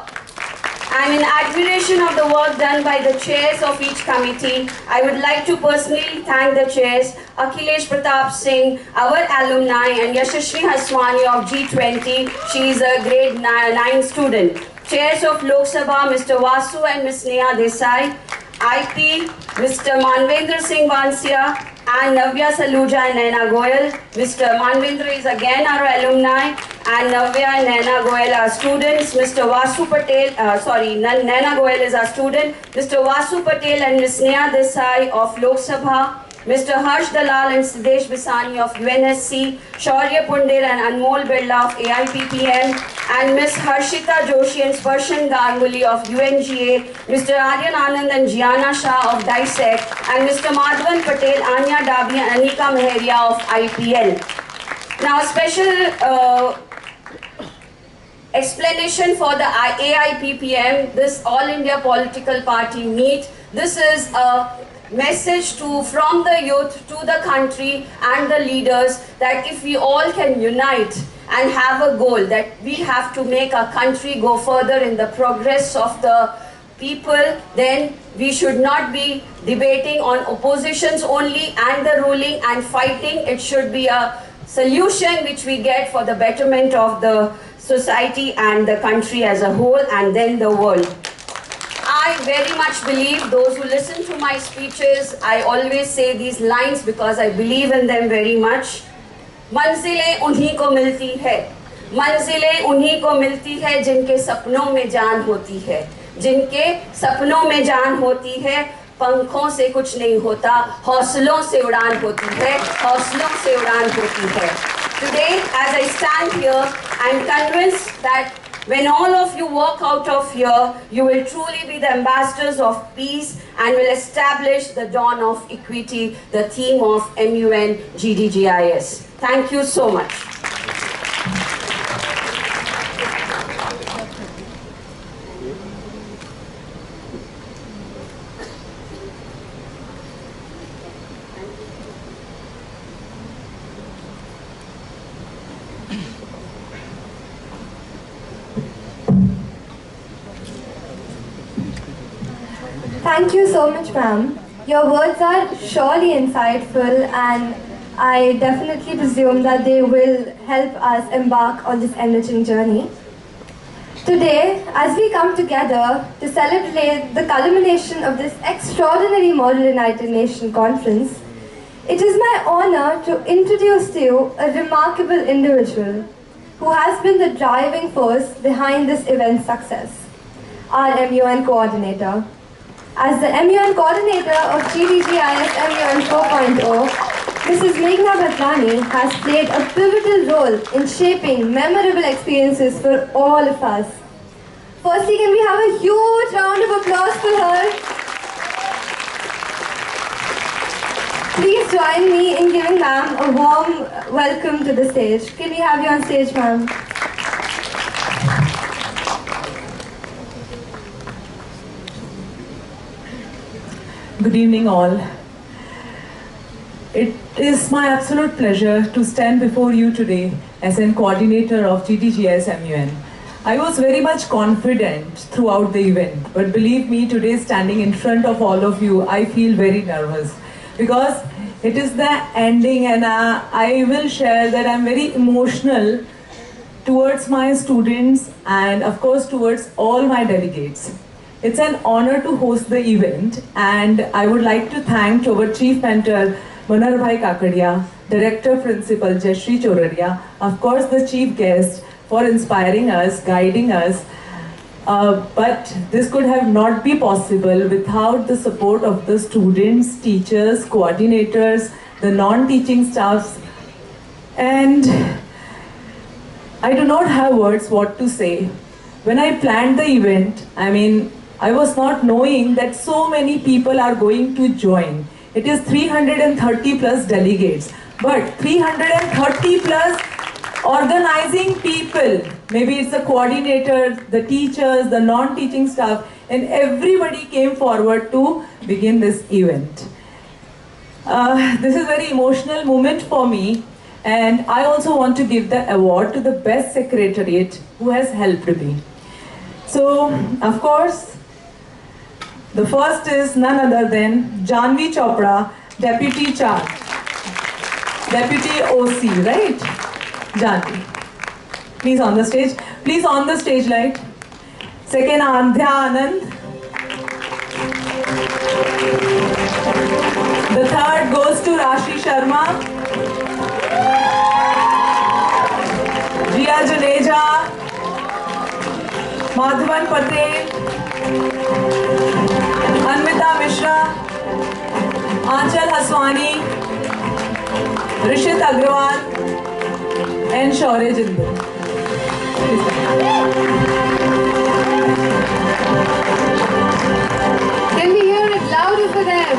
I'm in admiration of the work done by the chairs of each committee. I would like to personally thank the chairs, Akhilesh Pratap Singh, our alumni, and Yashashri Haswani of G20. She is a grade 9 student. Chairs of Lok Sabha, Mr. Vasu and Ms. Neha Desai, IP, Mr. Manvendra Singh Bansia, and Navya Saluja and Naina Goyal. Mr. Manvendra is again our alumni, and Navya and Naina Goyal are students. Mr. Vasu Patel, Naina Goyal is our student. Mr. Vasu Patel and Ms. Neha Desai of Lok Sabha. Mr. Harsh Dalal and Sidesh Bisani of UNSC, Shaurya Pundir and Anmol Birla of AIPPN, and Ms. Harshita Joshi and Sparshan Ganguly of UNGA, Mr. Aryan Anand and Gianna Shah of DISEC, and Mr. Madhavan Patel, Anya Dabi and Anika Meheria of IPL. Now, a special explanation for the AIPPM, this All India Political Party meet. This is a message from the youth to the country and the leaders that if we all can unite and have a goal that we have to make our country go further in the progress of the people, then we should not be debating on oppositions only and the ruling and fighting. It should be a solution which we get for the betterment of the society and the country as a whole, and then the world. I very much believe, those who listen to my speeches, I always say these lines because I believe in them very much. मंजिलें उन्हीं को मिलती है, मंजिलें उन्हीं को मिलती है जिनके सपनों में जान होती है, जिनके सपनों में जान होती है, पंखों से कुछ नहीं होता, हौसलों से उड़ान होती है, हौसलों से उड़ान होती है. Today, as I stand here, I am convinced that when all of you walk out of here, you will truly be the ambassadors of peace and will establish the dawn of equity, the theme of MUN GDGIS. Thank you so much. Thank you so much, ma'am. Your words are surely insightful, and I definitely presume that they will help us embark on this enriching journey. Today, as we come together to celebrate the culmination of this extraordinary Model United Nations Conference, it is my honor to introduce to you a remarkable individual who has been the driving force behind this event's success, our MUN coordinator. As the MUN coordinator of GDGIS MUN 4.0, Mrs. Meghna Bhatlani has played a pivotal role in shaping memorable experiences for all of us. Firstly, can we have a huge round of applause for her? Please join me in giving ma'am a warm welcome to the stage. Can we have you on stage, ma'am? Good evening all. It is my absolute pleasure to stand before you today as a coordinator of GDGIS MUN. I was very much confident throughout the event, but believe me, today standing in front of all of you, I feel very nervous because it is the ending, and I will share that I'm very emotional towards my students and of course towards all my delegates. It's an honor to host the event, and I would like to thank our Chief Mentor, Manar Bhai Kakadia, Director Principal, Jashri Choraria, of course the Chief Guest, for inspiring us, guiding us. But this could have not be possible without the support of the students, teachers, coordinators, the non-teaching staffs, and I do not have words what to say. When I planned the event, I was not knowing that so many people are going to join. It is 330 plus delegates, but 330 plus organizing people, maybe it's the coordinators, the teachers, the non-teaching staff, and everybody came forward to begin this event. This is a very emotional moment for me, and I also want to give the award to the best secretariat who has helped me. So, of course, the first is none other than Janvi Chopra, Deputy Charge, Deputy OC, right? Janvi. Please on the stage. Please on the stage light. Second, Andhya Anand. The third goes to Rashi Sharma. Jia Juneja. Madhavan Patel. Anmita Mishra. Aanchal Haswani. Rishit Agrawal. And Shaurya Jindal. Can we hear it louder for them?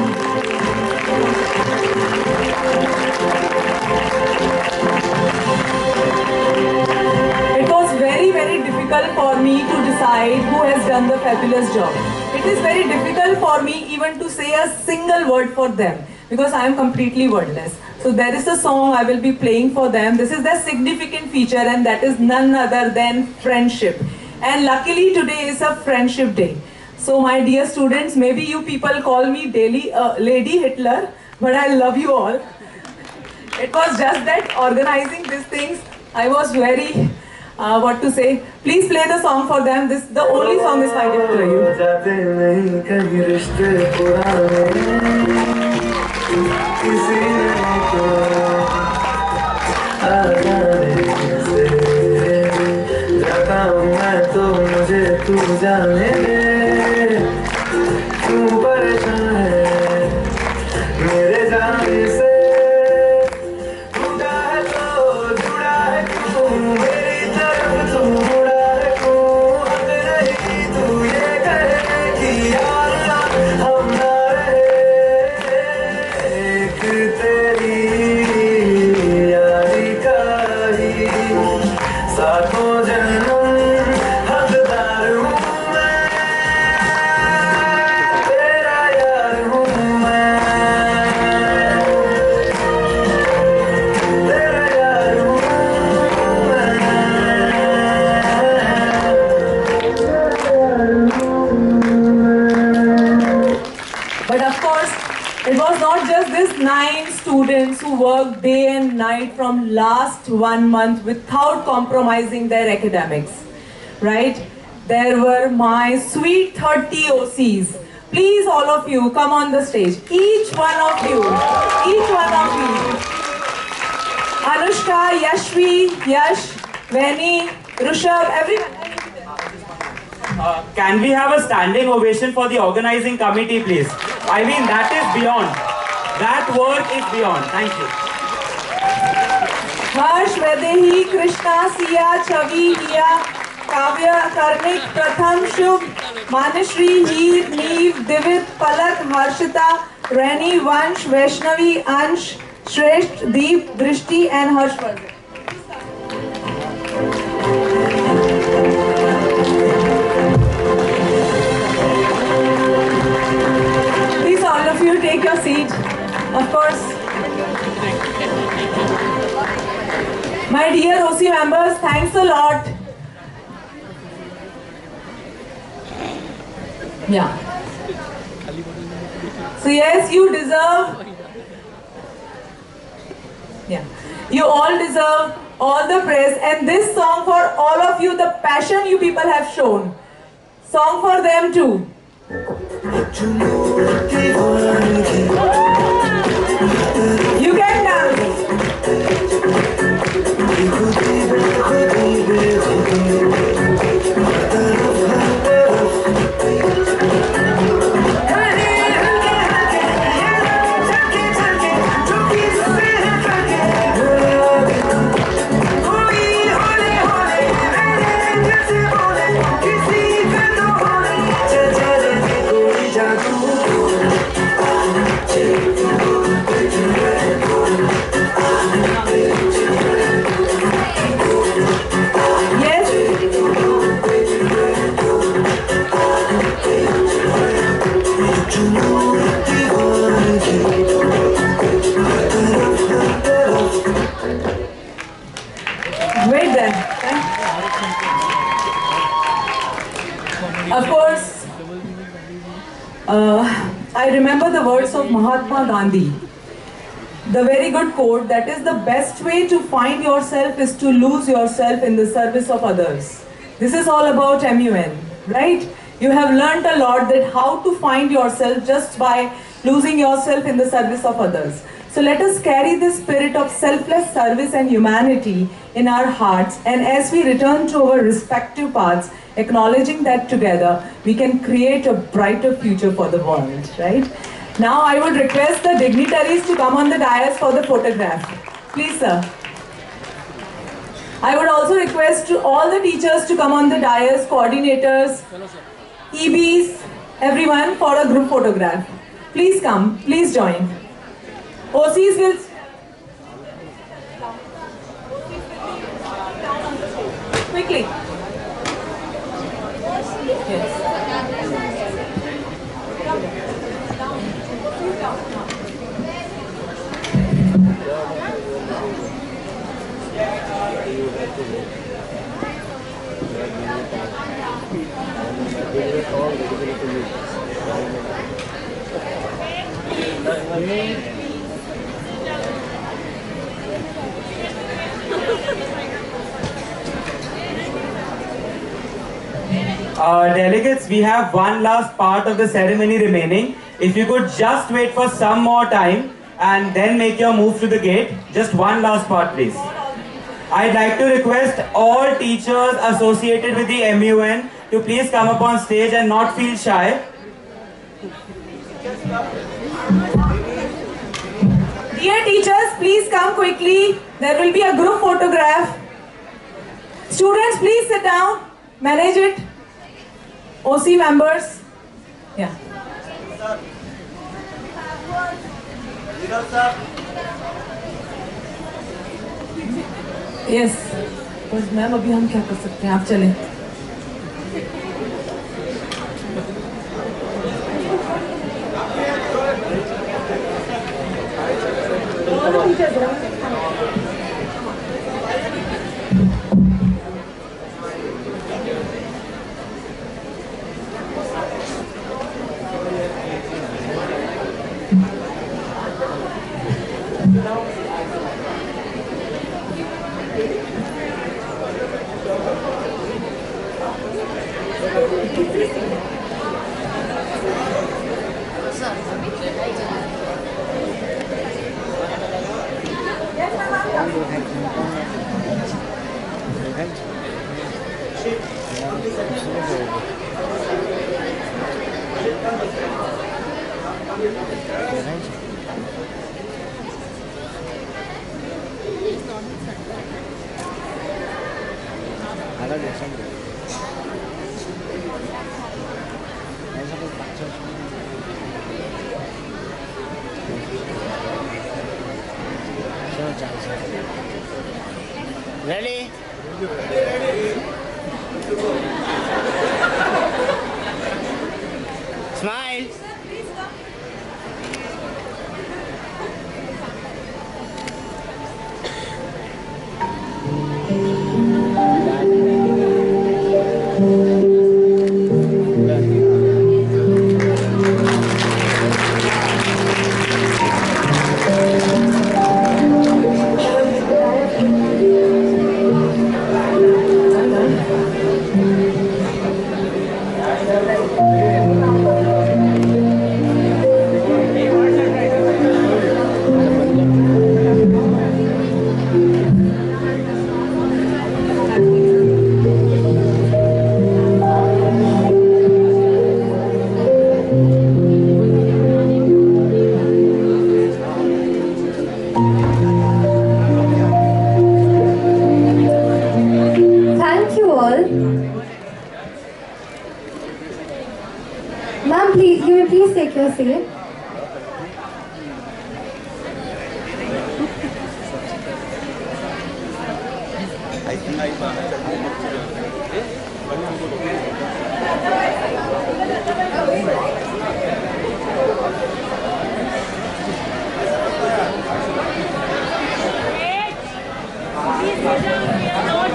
It was very, very difficult for me to decide who has done the fabulous job. It is very difficult for me even to say a single word for them because I am completely wordless. So there is a song I will be playing for them. This is their significant feature, and that is none other than friendship. And luckily today is a friendship day. So my dear students, maybe you people call me daily Lady Hitler, but I love you all. It was just that organizing these things, I was very, what to say. Please play the song for them. This the only song is my gift to Who worked day and night from last 1 month without compromising their academics, right? There were my sweet 30 OCs. Please, all of you, come on the stage. Each one of you. Anushka, Yashvi, Yash, Veni, Rushabh, everyone. Can we have a standing ovation for the organizing committee, please? That is beyond. That work is beyond. Thank you. Harsh, Vedehi, Krishna, Siya, Chavi, Hiya, Kavya, Karmik, Pratham, Shubh, Manishri, Heer, Neev, Divit, Palak, Harshita, Reni, Vansh, Vaishnavi, Ansh, Shresht, Deep, Drishti and Harshvardhan. Please all of you take your seat. Of course. My dear OC members, thanks a lot. Yeah. So yes, you deserve. Yeah. You all deserve all the praise, and this song for all of you, the passion you people have shown. Song for them too. You can dance. Wait then. Of course, I remember the words of Mahatma Gandhi. The very good quote, that is the best way to find yourself is to lose yourself in the service of others. This is all about MUN, right? You have learned a lot that how to find yourself just by losing yourself in the service of others. So let us carry this spirit of selfless service and humanity in our hearts, and as we return to our respective paths, acknowledging that together we can create a brighter future for the world, right? Now I would request the dignitaries to come on the dais for the photograph. Please, sir. I would also request all the teachers to come on the dais, coordinators, EBs, everyone for a group photograph. Please come, please join. OCs will... Quickly. Yes. Delegates, we have one last part of the ceremony remaining. If you could just wait for some more time and then make your move to the gate. Just one last part, please. I'd like to request all teachers associated with the MUN to please come up on stage and not feel shy. Dear teachers, please come quickly. There will be a group photograph. Students, please sit down. Manage it. OC members. Yeah. Yes. बस ma'am अभी हम क्या कर सकते हैं, आप चलें. Ready? Smile. your seat.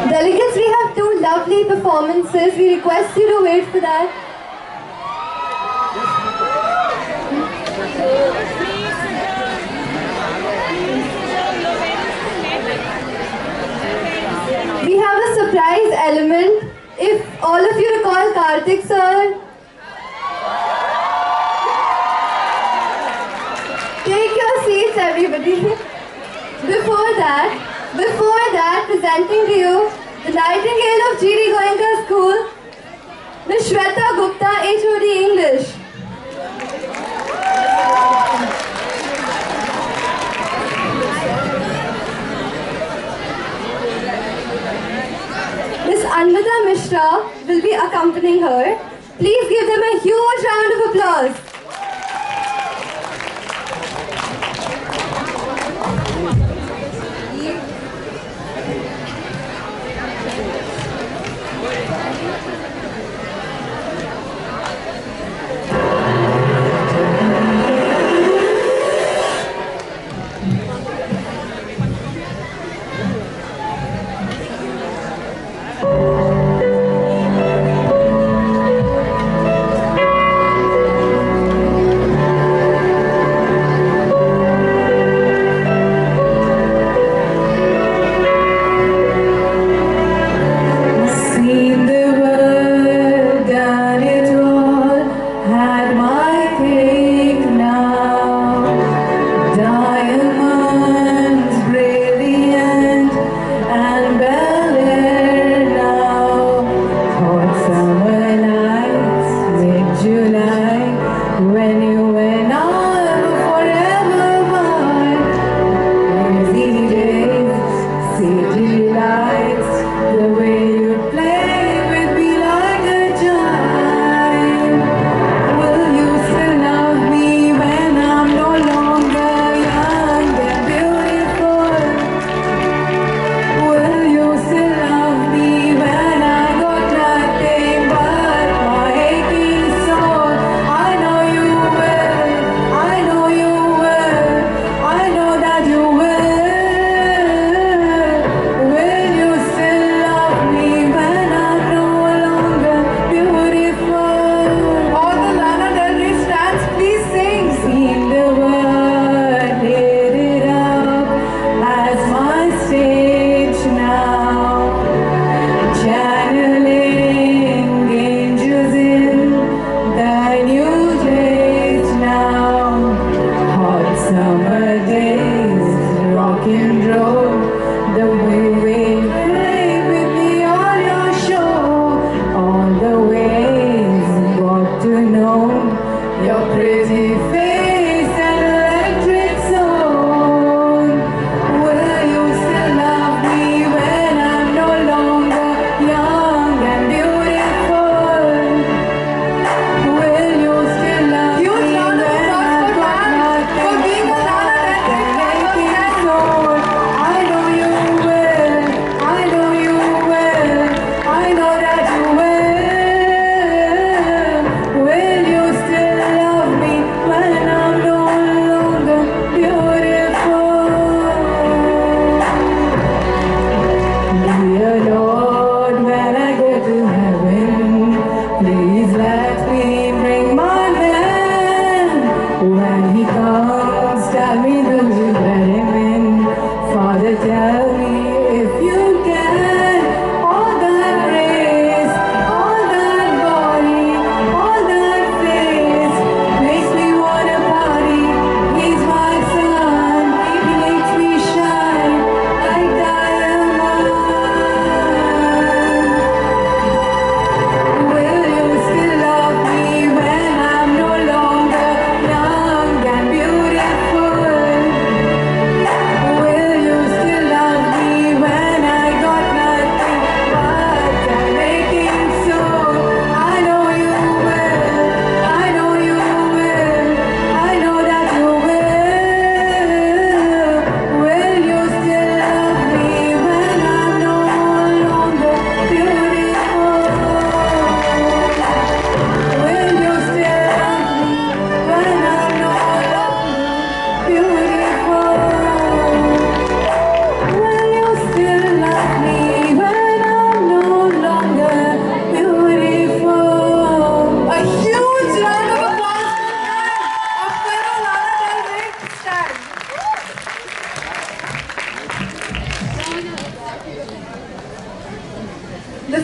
Delegates, we have two lovely performances. We request you to wait for that. We have a surprise element. If all of you recall Karthik sir, take your seats everybody. Before that, presenting to you the Nightingale of G.D.Goenka School, Ms. Shweta Gupta, HOD English. Ms. Anvita Mishra will be accompanying her. Please give them a huge round of applause.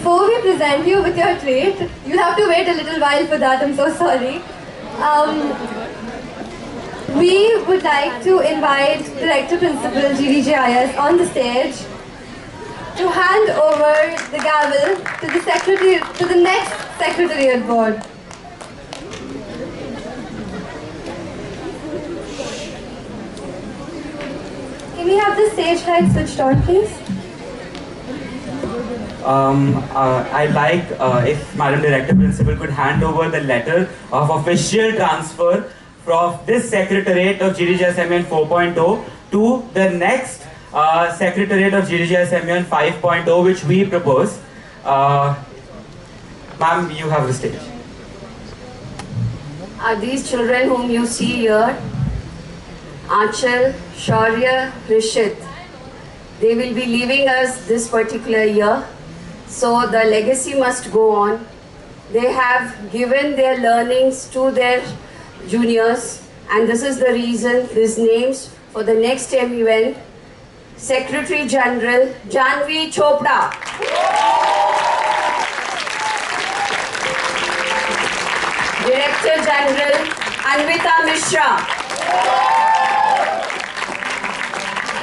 before we present you with your treat, you'll have to wait a little while for that, I'm so sorry. We would like to invite Director Principal GDGIS on the stage to hand over the gavel to the next Secretariat Board. Can we have the stage light switched on, please? I'd like if Madam Director Principal could hand over the letter of official transfer from this Secretariat of GDGIS MUN 4.0 to the next Secretariat of GDGIS MUN 5.0, which we propose. Ma'am, you have the stage. These children whom you see here, Achal, Shaurya, Rishit, they will be leaving us this particular year. So the legacy must go on. They have given their learnings to their juniors, and this is the reason these names for the next MUN. Secretary General Janvi Chopra. Director General Anvita Mishra.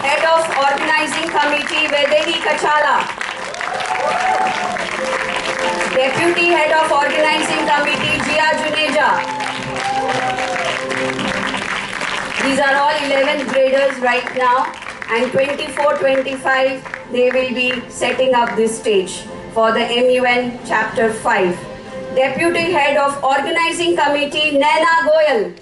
Head of Organizing Committee Vedehi Kachala. Deputy Head of Organizing Committee Jia Juneja. These are all 11th graders right now, and 24-25 they will be setting up this stage for the MUN Chapter 5. Deputy Head of Organizing Committee Naina Goyal.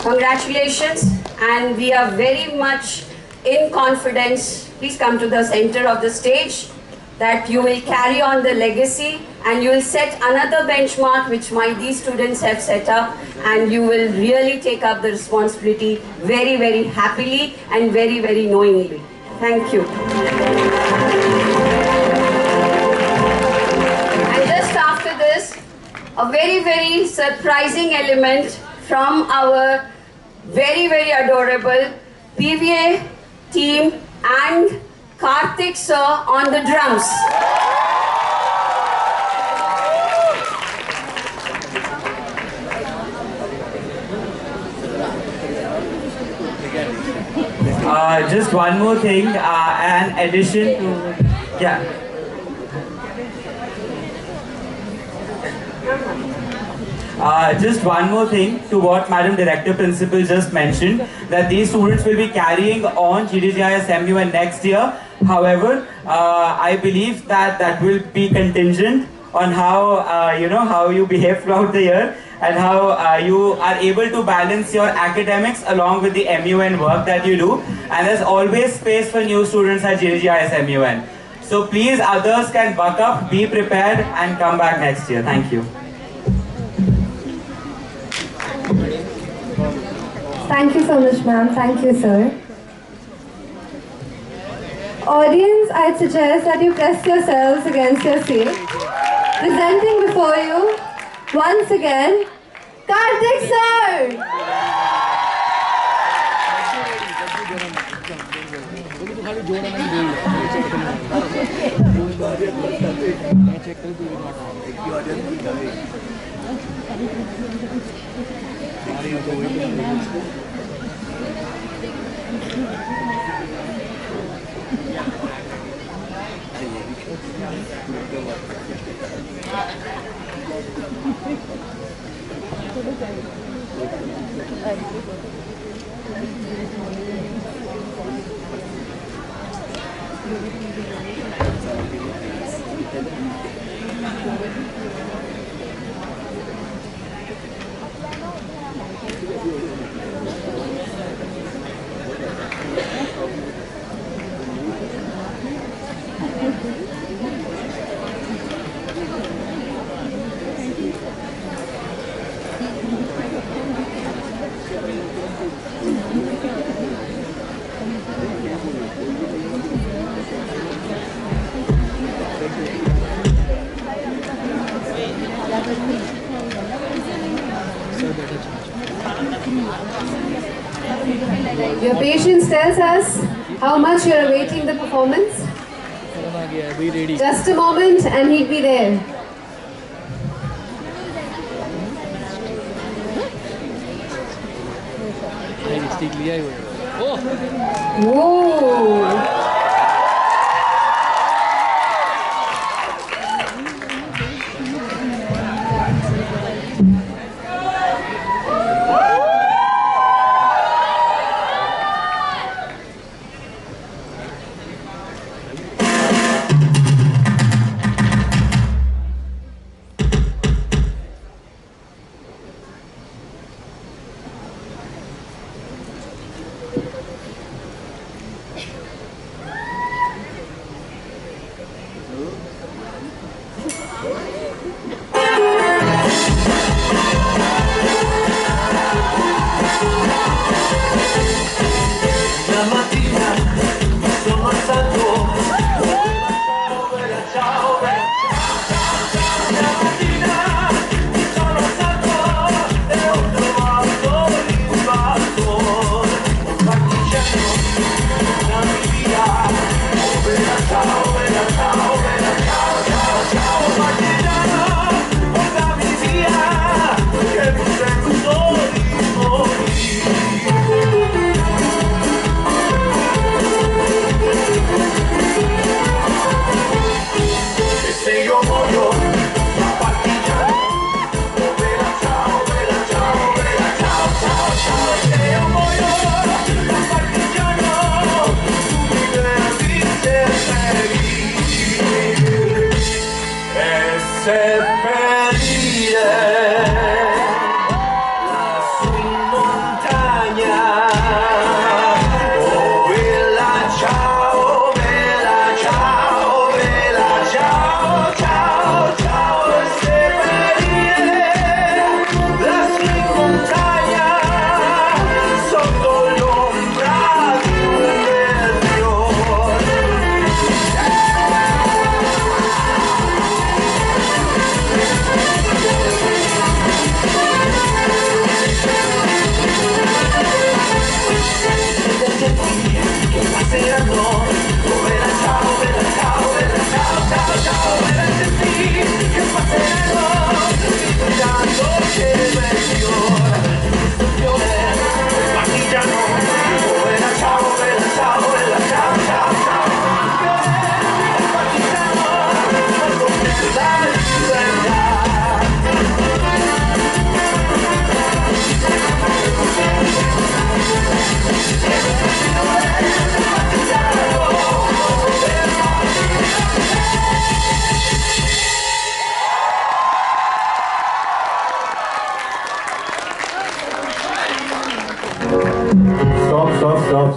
Congratulations, and we are very much in confidence. Please come to the center of the stage, that you will carry on the legacy and you will set another benchmark which these students have set up, and you will really take up the responsibility very, very happily and very, very knowingly. Thank you. And just after this, a very, very surprising element from our very, very adorable PVA team and Karthik sir on the drums. Just one more thing, an addition to, just one more thing to what Madam Director Principal just mentioned, that these students will be carrying on GDGIS MUN next year. However, I believe that that will be contingent on how how you behave throughout the year, and how you are able to balance your academics along with the MUN work that you do. And there's always space for new students at GDGIS MUN. So please, others can buck up, be prepared, and come back next year. Thank you. Thank you so much, ma'am. Thank you, sir. Audience, I'd suggest that you press yourselves against your seat. Presenting before you, once again, Karthik sir! Your patience tells us how much you're awaiting the performance. Just a moment and he'll be there. Whoa!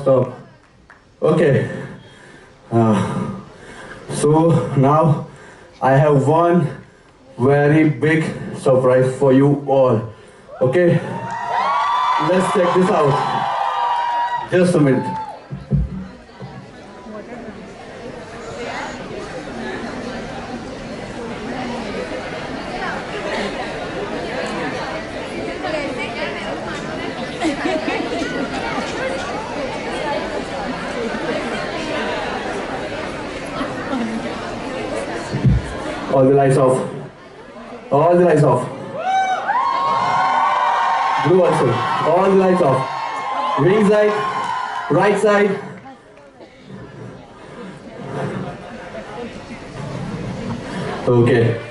Stop. Okay. So now I have one very big surprise for you all. Okay? Let's check this out. Just a minute. All the lights off. All the lights off. Blue also. All the lights off. Ring side. Right side. Okay.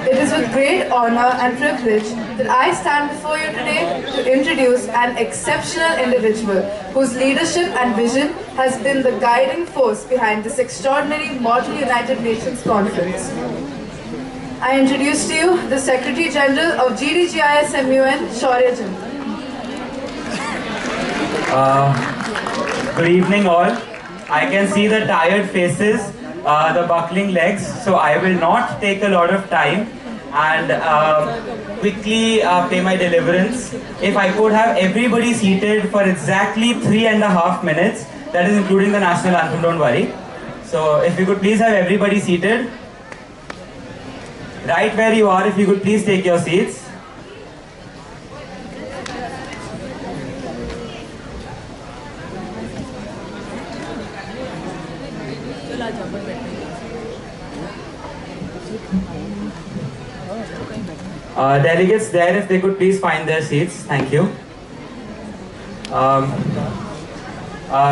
It is with great honor and privilege that I stand before you today to introduce an exceptional individual whose leadership and vision has been the guiding force behind this extraordinary Model United Nations Conference. I introduce to you the Secretary General of GDGIS MUN, Shaurya Ji. Good evening all. I can see the tired faces, the buckling legs, so I will not take a lot of time and quickly pay my deliverance. If I could have everybody seated for exactly 3.5 minutes, that is including the national anthem, don't worry. So if you could please have everybody seated. Right where you are, if you could please take your seats. Delegates there, if they could please find their seats. Thank you.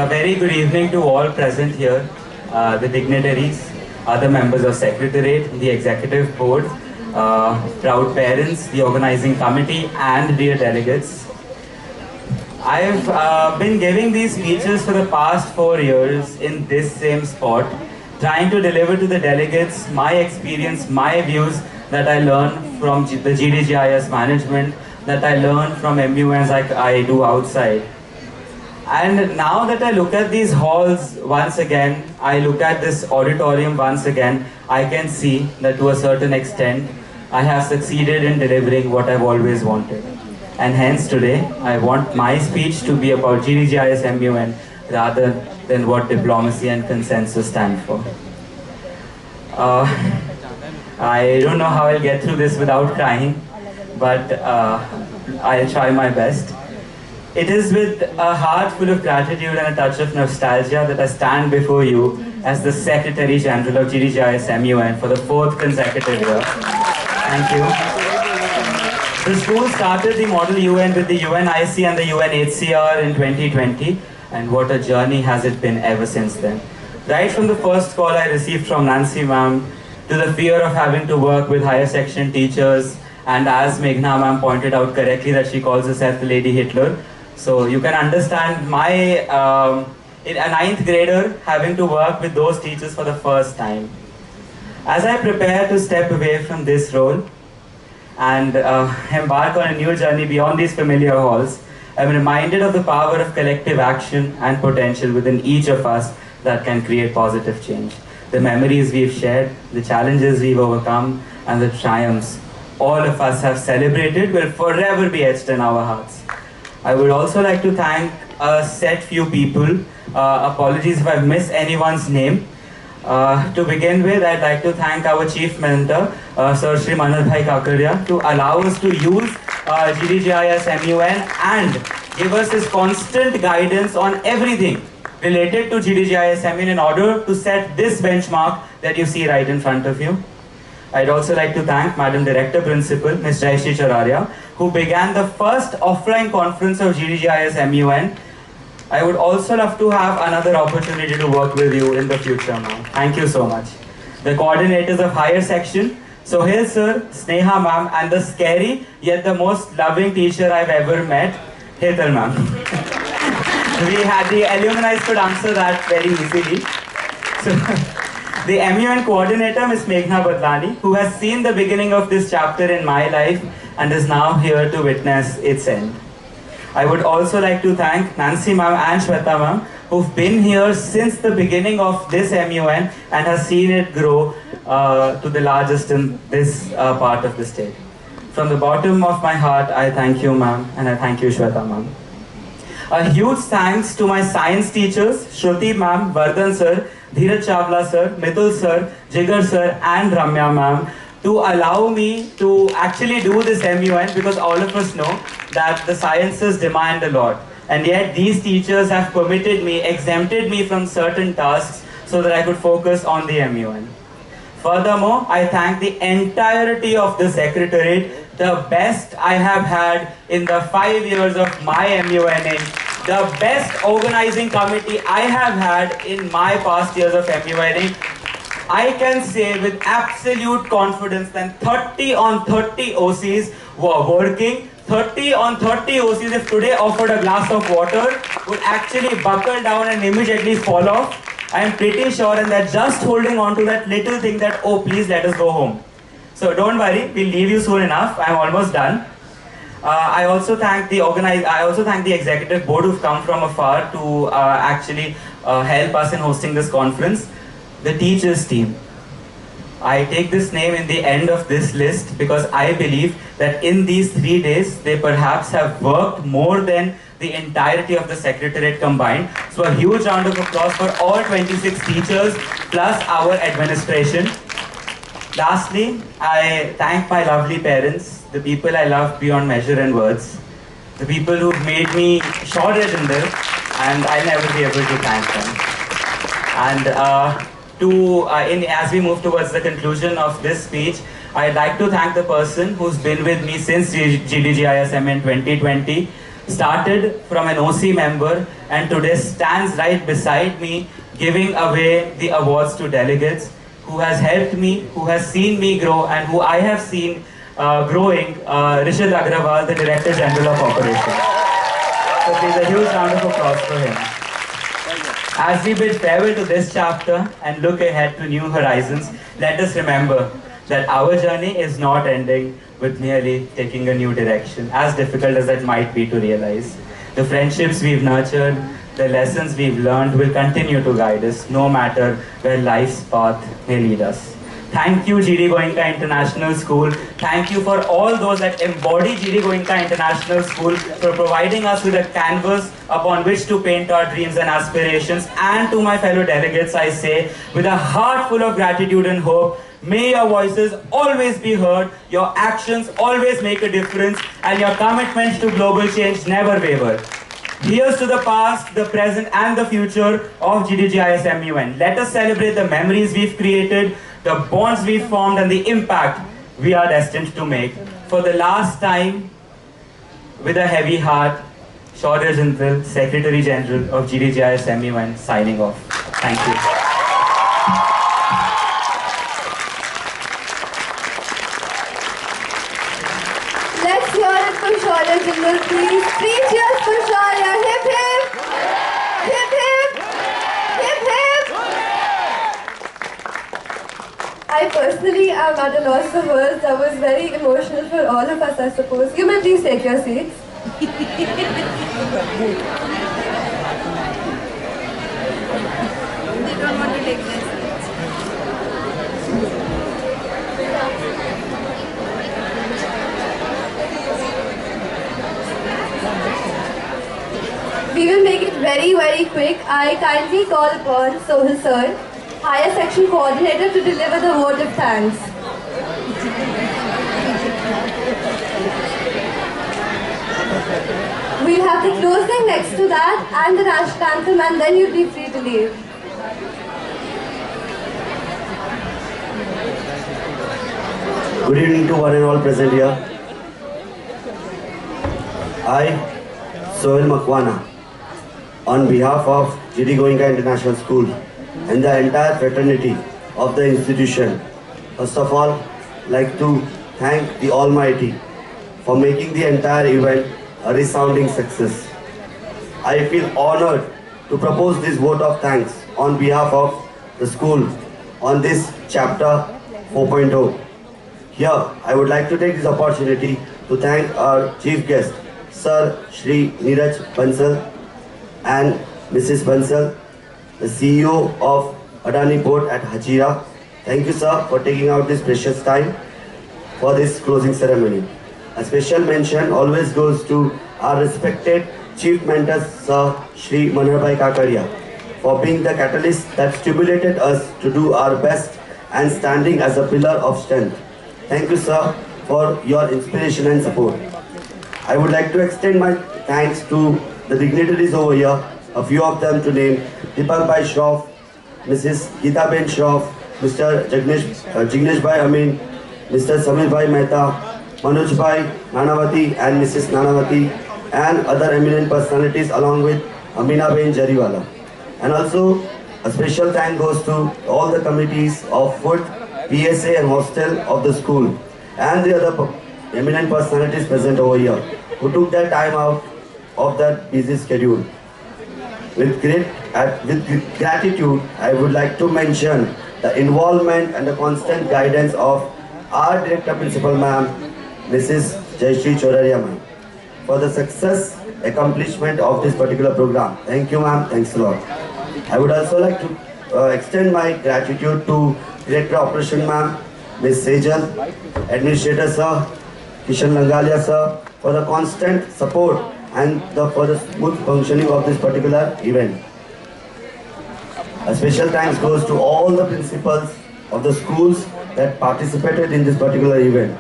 Very good evening to all present here, the dignitaries, other members of Secretariat, the Executive Board, proud parents, the organizing committee, and dear delegates. I've been giving these speeches for the past 4 years in this same spot, trying to deliver to the delegates my experience, my views that I learn from the GDGIS management, that I learn from MUNs like I do outside. And now that I look at these halls once again, I look at this auditorium once again, I can see that to a certain extent, I have succeeded in delivering what I've always wanted. And hence today, I want my speech to be about GDGIS MUN rather than what diplomacy and consensus stand for. I don't know how I'll get through this without crying, but I'll try my best. It is with a heart full of gratitude and a touch of nostalgia that I stand before you as the Secretary General of GDGIS MUN for the 4th consecutive year. Thank you. The school started the Model UN with the UNIC and the UNHCR in 2020, and what a journey has it been ever since then. Right from the first call I received from Nancy ma'am, to the fear of having to work with higher section teachers, and as Meghna ma'am pointed out correctly that she calls herself the Lady Hitler. So you can understand my, a 9th grader having to work with those teachers for the first time. As I prepare to step away from this role and embark on a new journey beyond these familiar halls, I'm reminded of the power of collective action and potential within each of us that can create positive change. The memories we've shared, the challenges we've overcome, and the triumphs all of us have celebrated will forever be etched in our hearts. I would also like to thank a set few people. Apologies if I've missed anyone's name. To begin with, I'd like to thank our Chief Mentor, Sir Shri Manoj Bhai Kakaria, to allow us to use GDGIS MUN and give us his constant guidance on everything related to GDGIS MUN in order to set this benchmark that you see right in front of you. I'd also like to thank Madam Director Principal, Ms. Jayashree Chararia, who began the first offline conference of GDGIS MUN. I would also love to have another opportunity to work with you in the future, ma'am. Thank you so much. The coordinators of higher section, Sohail sir, Sneha ma'am, and the scary yet the most loving teacher I've ever met, Hetal ma'am. We had the alumni could answer that very easily. So, the MUN coordinator, Ms. Meghna Badlani, who has seen the beginning of this chapter in my life and is now here to witness its end. I would also like to thank Nancy ma'am and Shweta ma'am, who've been here since the beginning of this MUN and has seen it grow to the largest in this part of the state. From the bottom of my heart, I thank you ma'am, and I thank you Shweta ma'am. A huge thanks to my science teachers, Shruti ma'am, Vardhan sir, Dheeraj Chawla sir, Mitul sir, Jigar sir, and Ramya ma'am, to allow me to actually do this MUN, because all of us know that the sciences demand a lot. And yet these teachers have permitted me, exempted me from certain tasks so that I could focus on the MUN. Furthermore, I thank the entirety of the Secretariat, the best I have had in the 5 years of my MUNing, the best organizing committee I have had in my past years of MUNing. I can say with absolute confidence that 30 on 30 OCs were working. 30 on 30 OCs, if today offered a glass of water, would actually buckle down and immediately fall off. I am pretty sure, and they're just holding on to that little thing that, oh, please let us go home. So don't worry, we'll leave you soon enough. I'm almost done. I also thank the executive board who've come from afar to actually help us in hosting this conference. The teachers team. I take this name in the end of this list because I believe that in these 3 days, they perhaps have worked more than the entirety of the Secretariat combined. So a huge round of applause for all 26 teachers plus our administration. Lastly, I thank my lovely parents, the people I love beyond measure and words, the people who've made me Shaurya, and I'll never be able to thank them. And as we move towards the conclusion of this speech, I'd like to thank the person who's been with me since GDGIS MUN 2020, started from an OC member and today stands right beside me giving away the awards to delegates, who has helped me, who has seen me grow, and who I have seen growing, Rishad Agrawal, the Director General of Operations. So please a huge round of applause for him. As we bid farewell to this chapter and look ahead to new horizons, let us remember that our journey is not ending with merely taking a new direction, as difficult as that might be to realize. The friendships we've nurtured, the lessons we've learned will continue to guide us, no matter where life's path may lead us. Thank you, G.D.Goenka International School. Thank you for all those that embody G.D.Goenka International School for providing us with a canvas upon which to paint our dreams and aspirations. And to my fellow delegates, I say, with a heart full of gratitude and hope, may your voices always be heard, your actions always make a difference, and your commitments to global change never waver. Here's to the past, the present and the future of GDGIS MUN. Let us celebrate the memories we've created, the bonds we've formed and the impact we are destined to make. For the last time, with a heavy heart, Shaurya Jindal, Secretary General of GDGIS MUN, signing off. Thank you. Let's hear it for Shaurya Jindal, please. 3 cheers for Shaurya. Hip hip! Hip hip! Hip hip! I personally am at a loss for words. That was very emotional for all of us, I suppose. You may please take your seats. They don't want to take their seats. We will make it very, very quick. I kindly call upon Sohil Sir, Higher Section Coordinator, to deliver the vote of thanks. We'll have the closing next to that and the national anthem, and then you'll be free to leave. Good evening to one and all present here. I, Sohil Makwana, on behalf of G.D.Goenka International School and the entire fraternity of the institution, first of all, like to thank the Almighty for making the entire event a resounding success. I feel honored to propose this vote of thanks on behalf of the school on this chapter 4.0. Here, I would like to take this opportunity to thank our chief guest, Sir Shri Neeraj Bansal and Mrs. Bansal, the CEO of Adani Port at Hachira. Thank you, sir, for taking out this precious time for this closing ceremony. A special mention always goes to our respected chief mentor, Sir Shri Manarbhai Kakaria, for being the catalyst that stimulated us to do our best and standing as a pillar of strength. Thank you, sir, for your inspiration and support. I would like to extend my thanks to the dignitaries over here, a few of them to name: Deepak Bhai Shroff, Mrs. Geeta Ben Shroff, Mr. Jignesh Bhai Amin, Mr. Samir Bhai Mehta, Manoj Bhai Nanavati and Mrs. Nanavati, and other eminent personalities along with Amina Ben Jariwala. And also a special thank goes to all the committees of food, PSA and hostel of the school and the other eminent personalities present over here who took their time out of that busy schedule. With gratitude, I would like to mention the involvement and the constant guidance of our Director Principal Ma'am, Mrs. Jayashree Choraria Ma'am, for the success accomplishment of this particular program. Thank you, ma'am. Thanks a lot. I would also like to extend my gratitude to Director Operation Ma'am, Ms. Sejal, Administrator Sir, Kishan Langalia Sir, for the constant support and for the smooth functioning of this particular event. A special thanks goes to all the principals of the schools that participated in this particular event.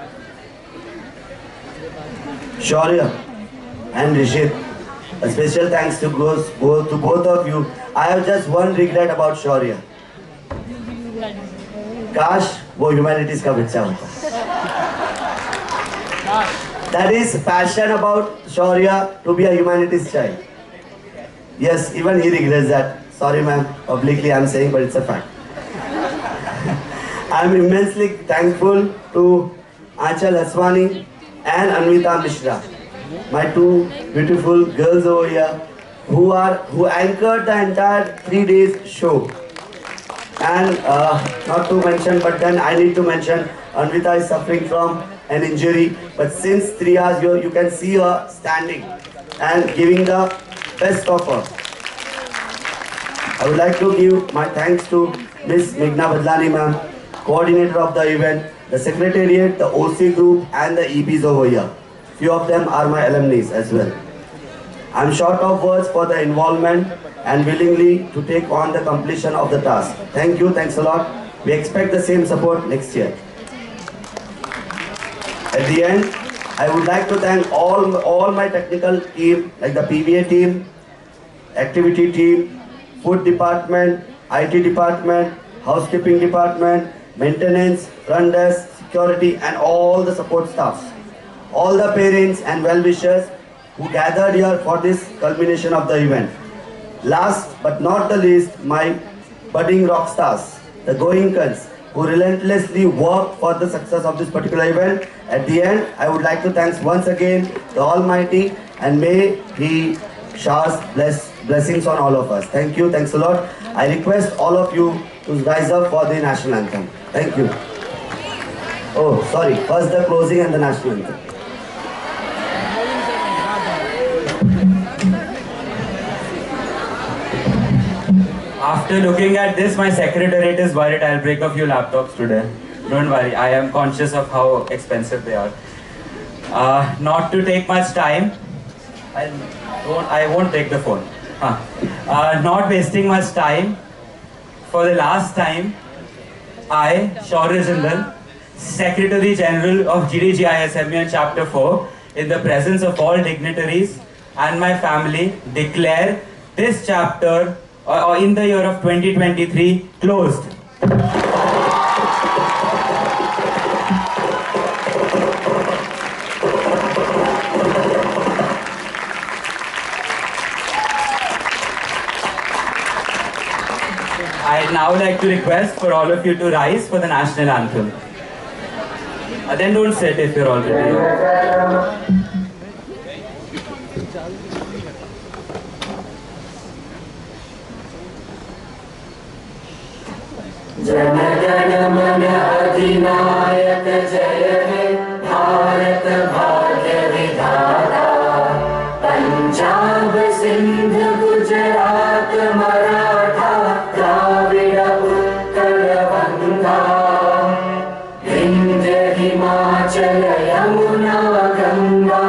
Shaurya and Rishit, a special thanks goes to both of you. I have just one regret about Shaurya. काश वो humanities का बच्चा होता. That is passion about Shaurya to be a humanities child. Yes, even he regrets that. Sorry ma'am, publicly I'm saying, but it's a fact. I'm immensely thankful to Aanchal Haswani and Anvita Mishra, my two beautiful girls over here who anchored the entire 3 days show. And not to mention, but then I need to mention, Anvita is suffering from an injury, but since 3 hours you can see her standing and giving the best of her. I would like to give my thanks to Miss Meghna Badlani ma'am, coordinator of the event, the secretariat, the OC group and the EBs over here. Few of them are my alumni as well. I'm short of words for the involvement and willingly to take on the completion of the task. Thank you, thanks a lot. We expect the same support next year. At the end, I would like to thank all my technical team, like the PVA team, activity team, food department, IT department, housekeeping department, maintenance, front desk, security, and all the support staffs. All the parents and well-wishers who gathered here for this culmination of the event. Last but not the least, my budding rock stars, the Goenkans, who relentlessly worked for the success of this particular event. At the end, I would like to thank once again the Almighty, and may He showers blessings on all of us. Thank you, thanks a lot. I request all of you to rise up for the national anthem. Thank you. Oh, sorry, first the closing and the national anthem. After looking at this, my secretariat is worried I'll break a few laptops today. Don't worry, I am conscious of how expensive they are. Not to take much time, I won't take the phone. Not wasting much time, for the last time, I, Shaurya Jindal, Secretary General of GDGIS MUN Chapter 4, in the presence of all dignitaries and my family, declare this chapter in the year of 2023 closed. I'd now like to request for all of you to rise for the national anthem. Then don't sit if you're already here. Jana Gana मन अधिनायक जय हे भारत भाग्य विधाता पंजाब सिंध गुजरात मराठा द्राविड़ उत्कल बंगा विंध्य हिमाचल यमुना गंगा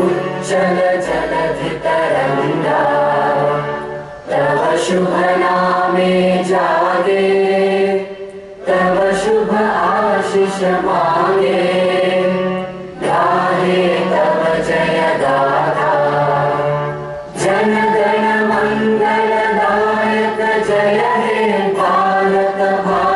उच्चल जलधि तरंगा तव शुभ नामे जागे तव शुभ आशीष मांगे गाहे तव जय गाथा जन गण मंगल दायक जय हे भारत भाग्य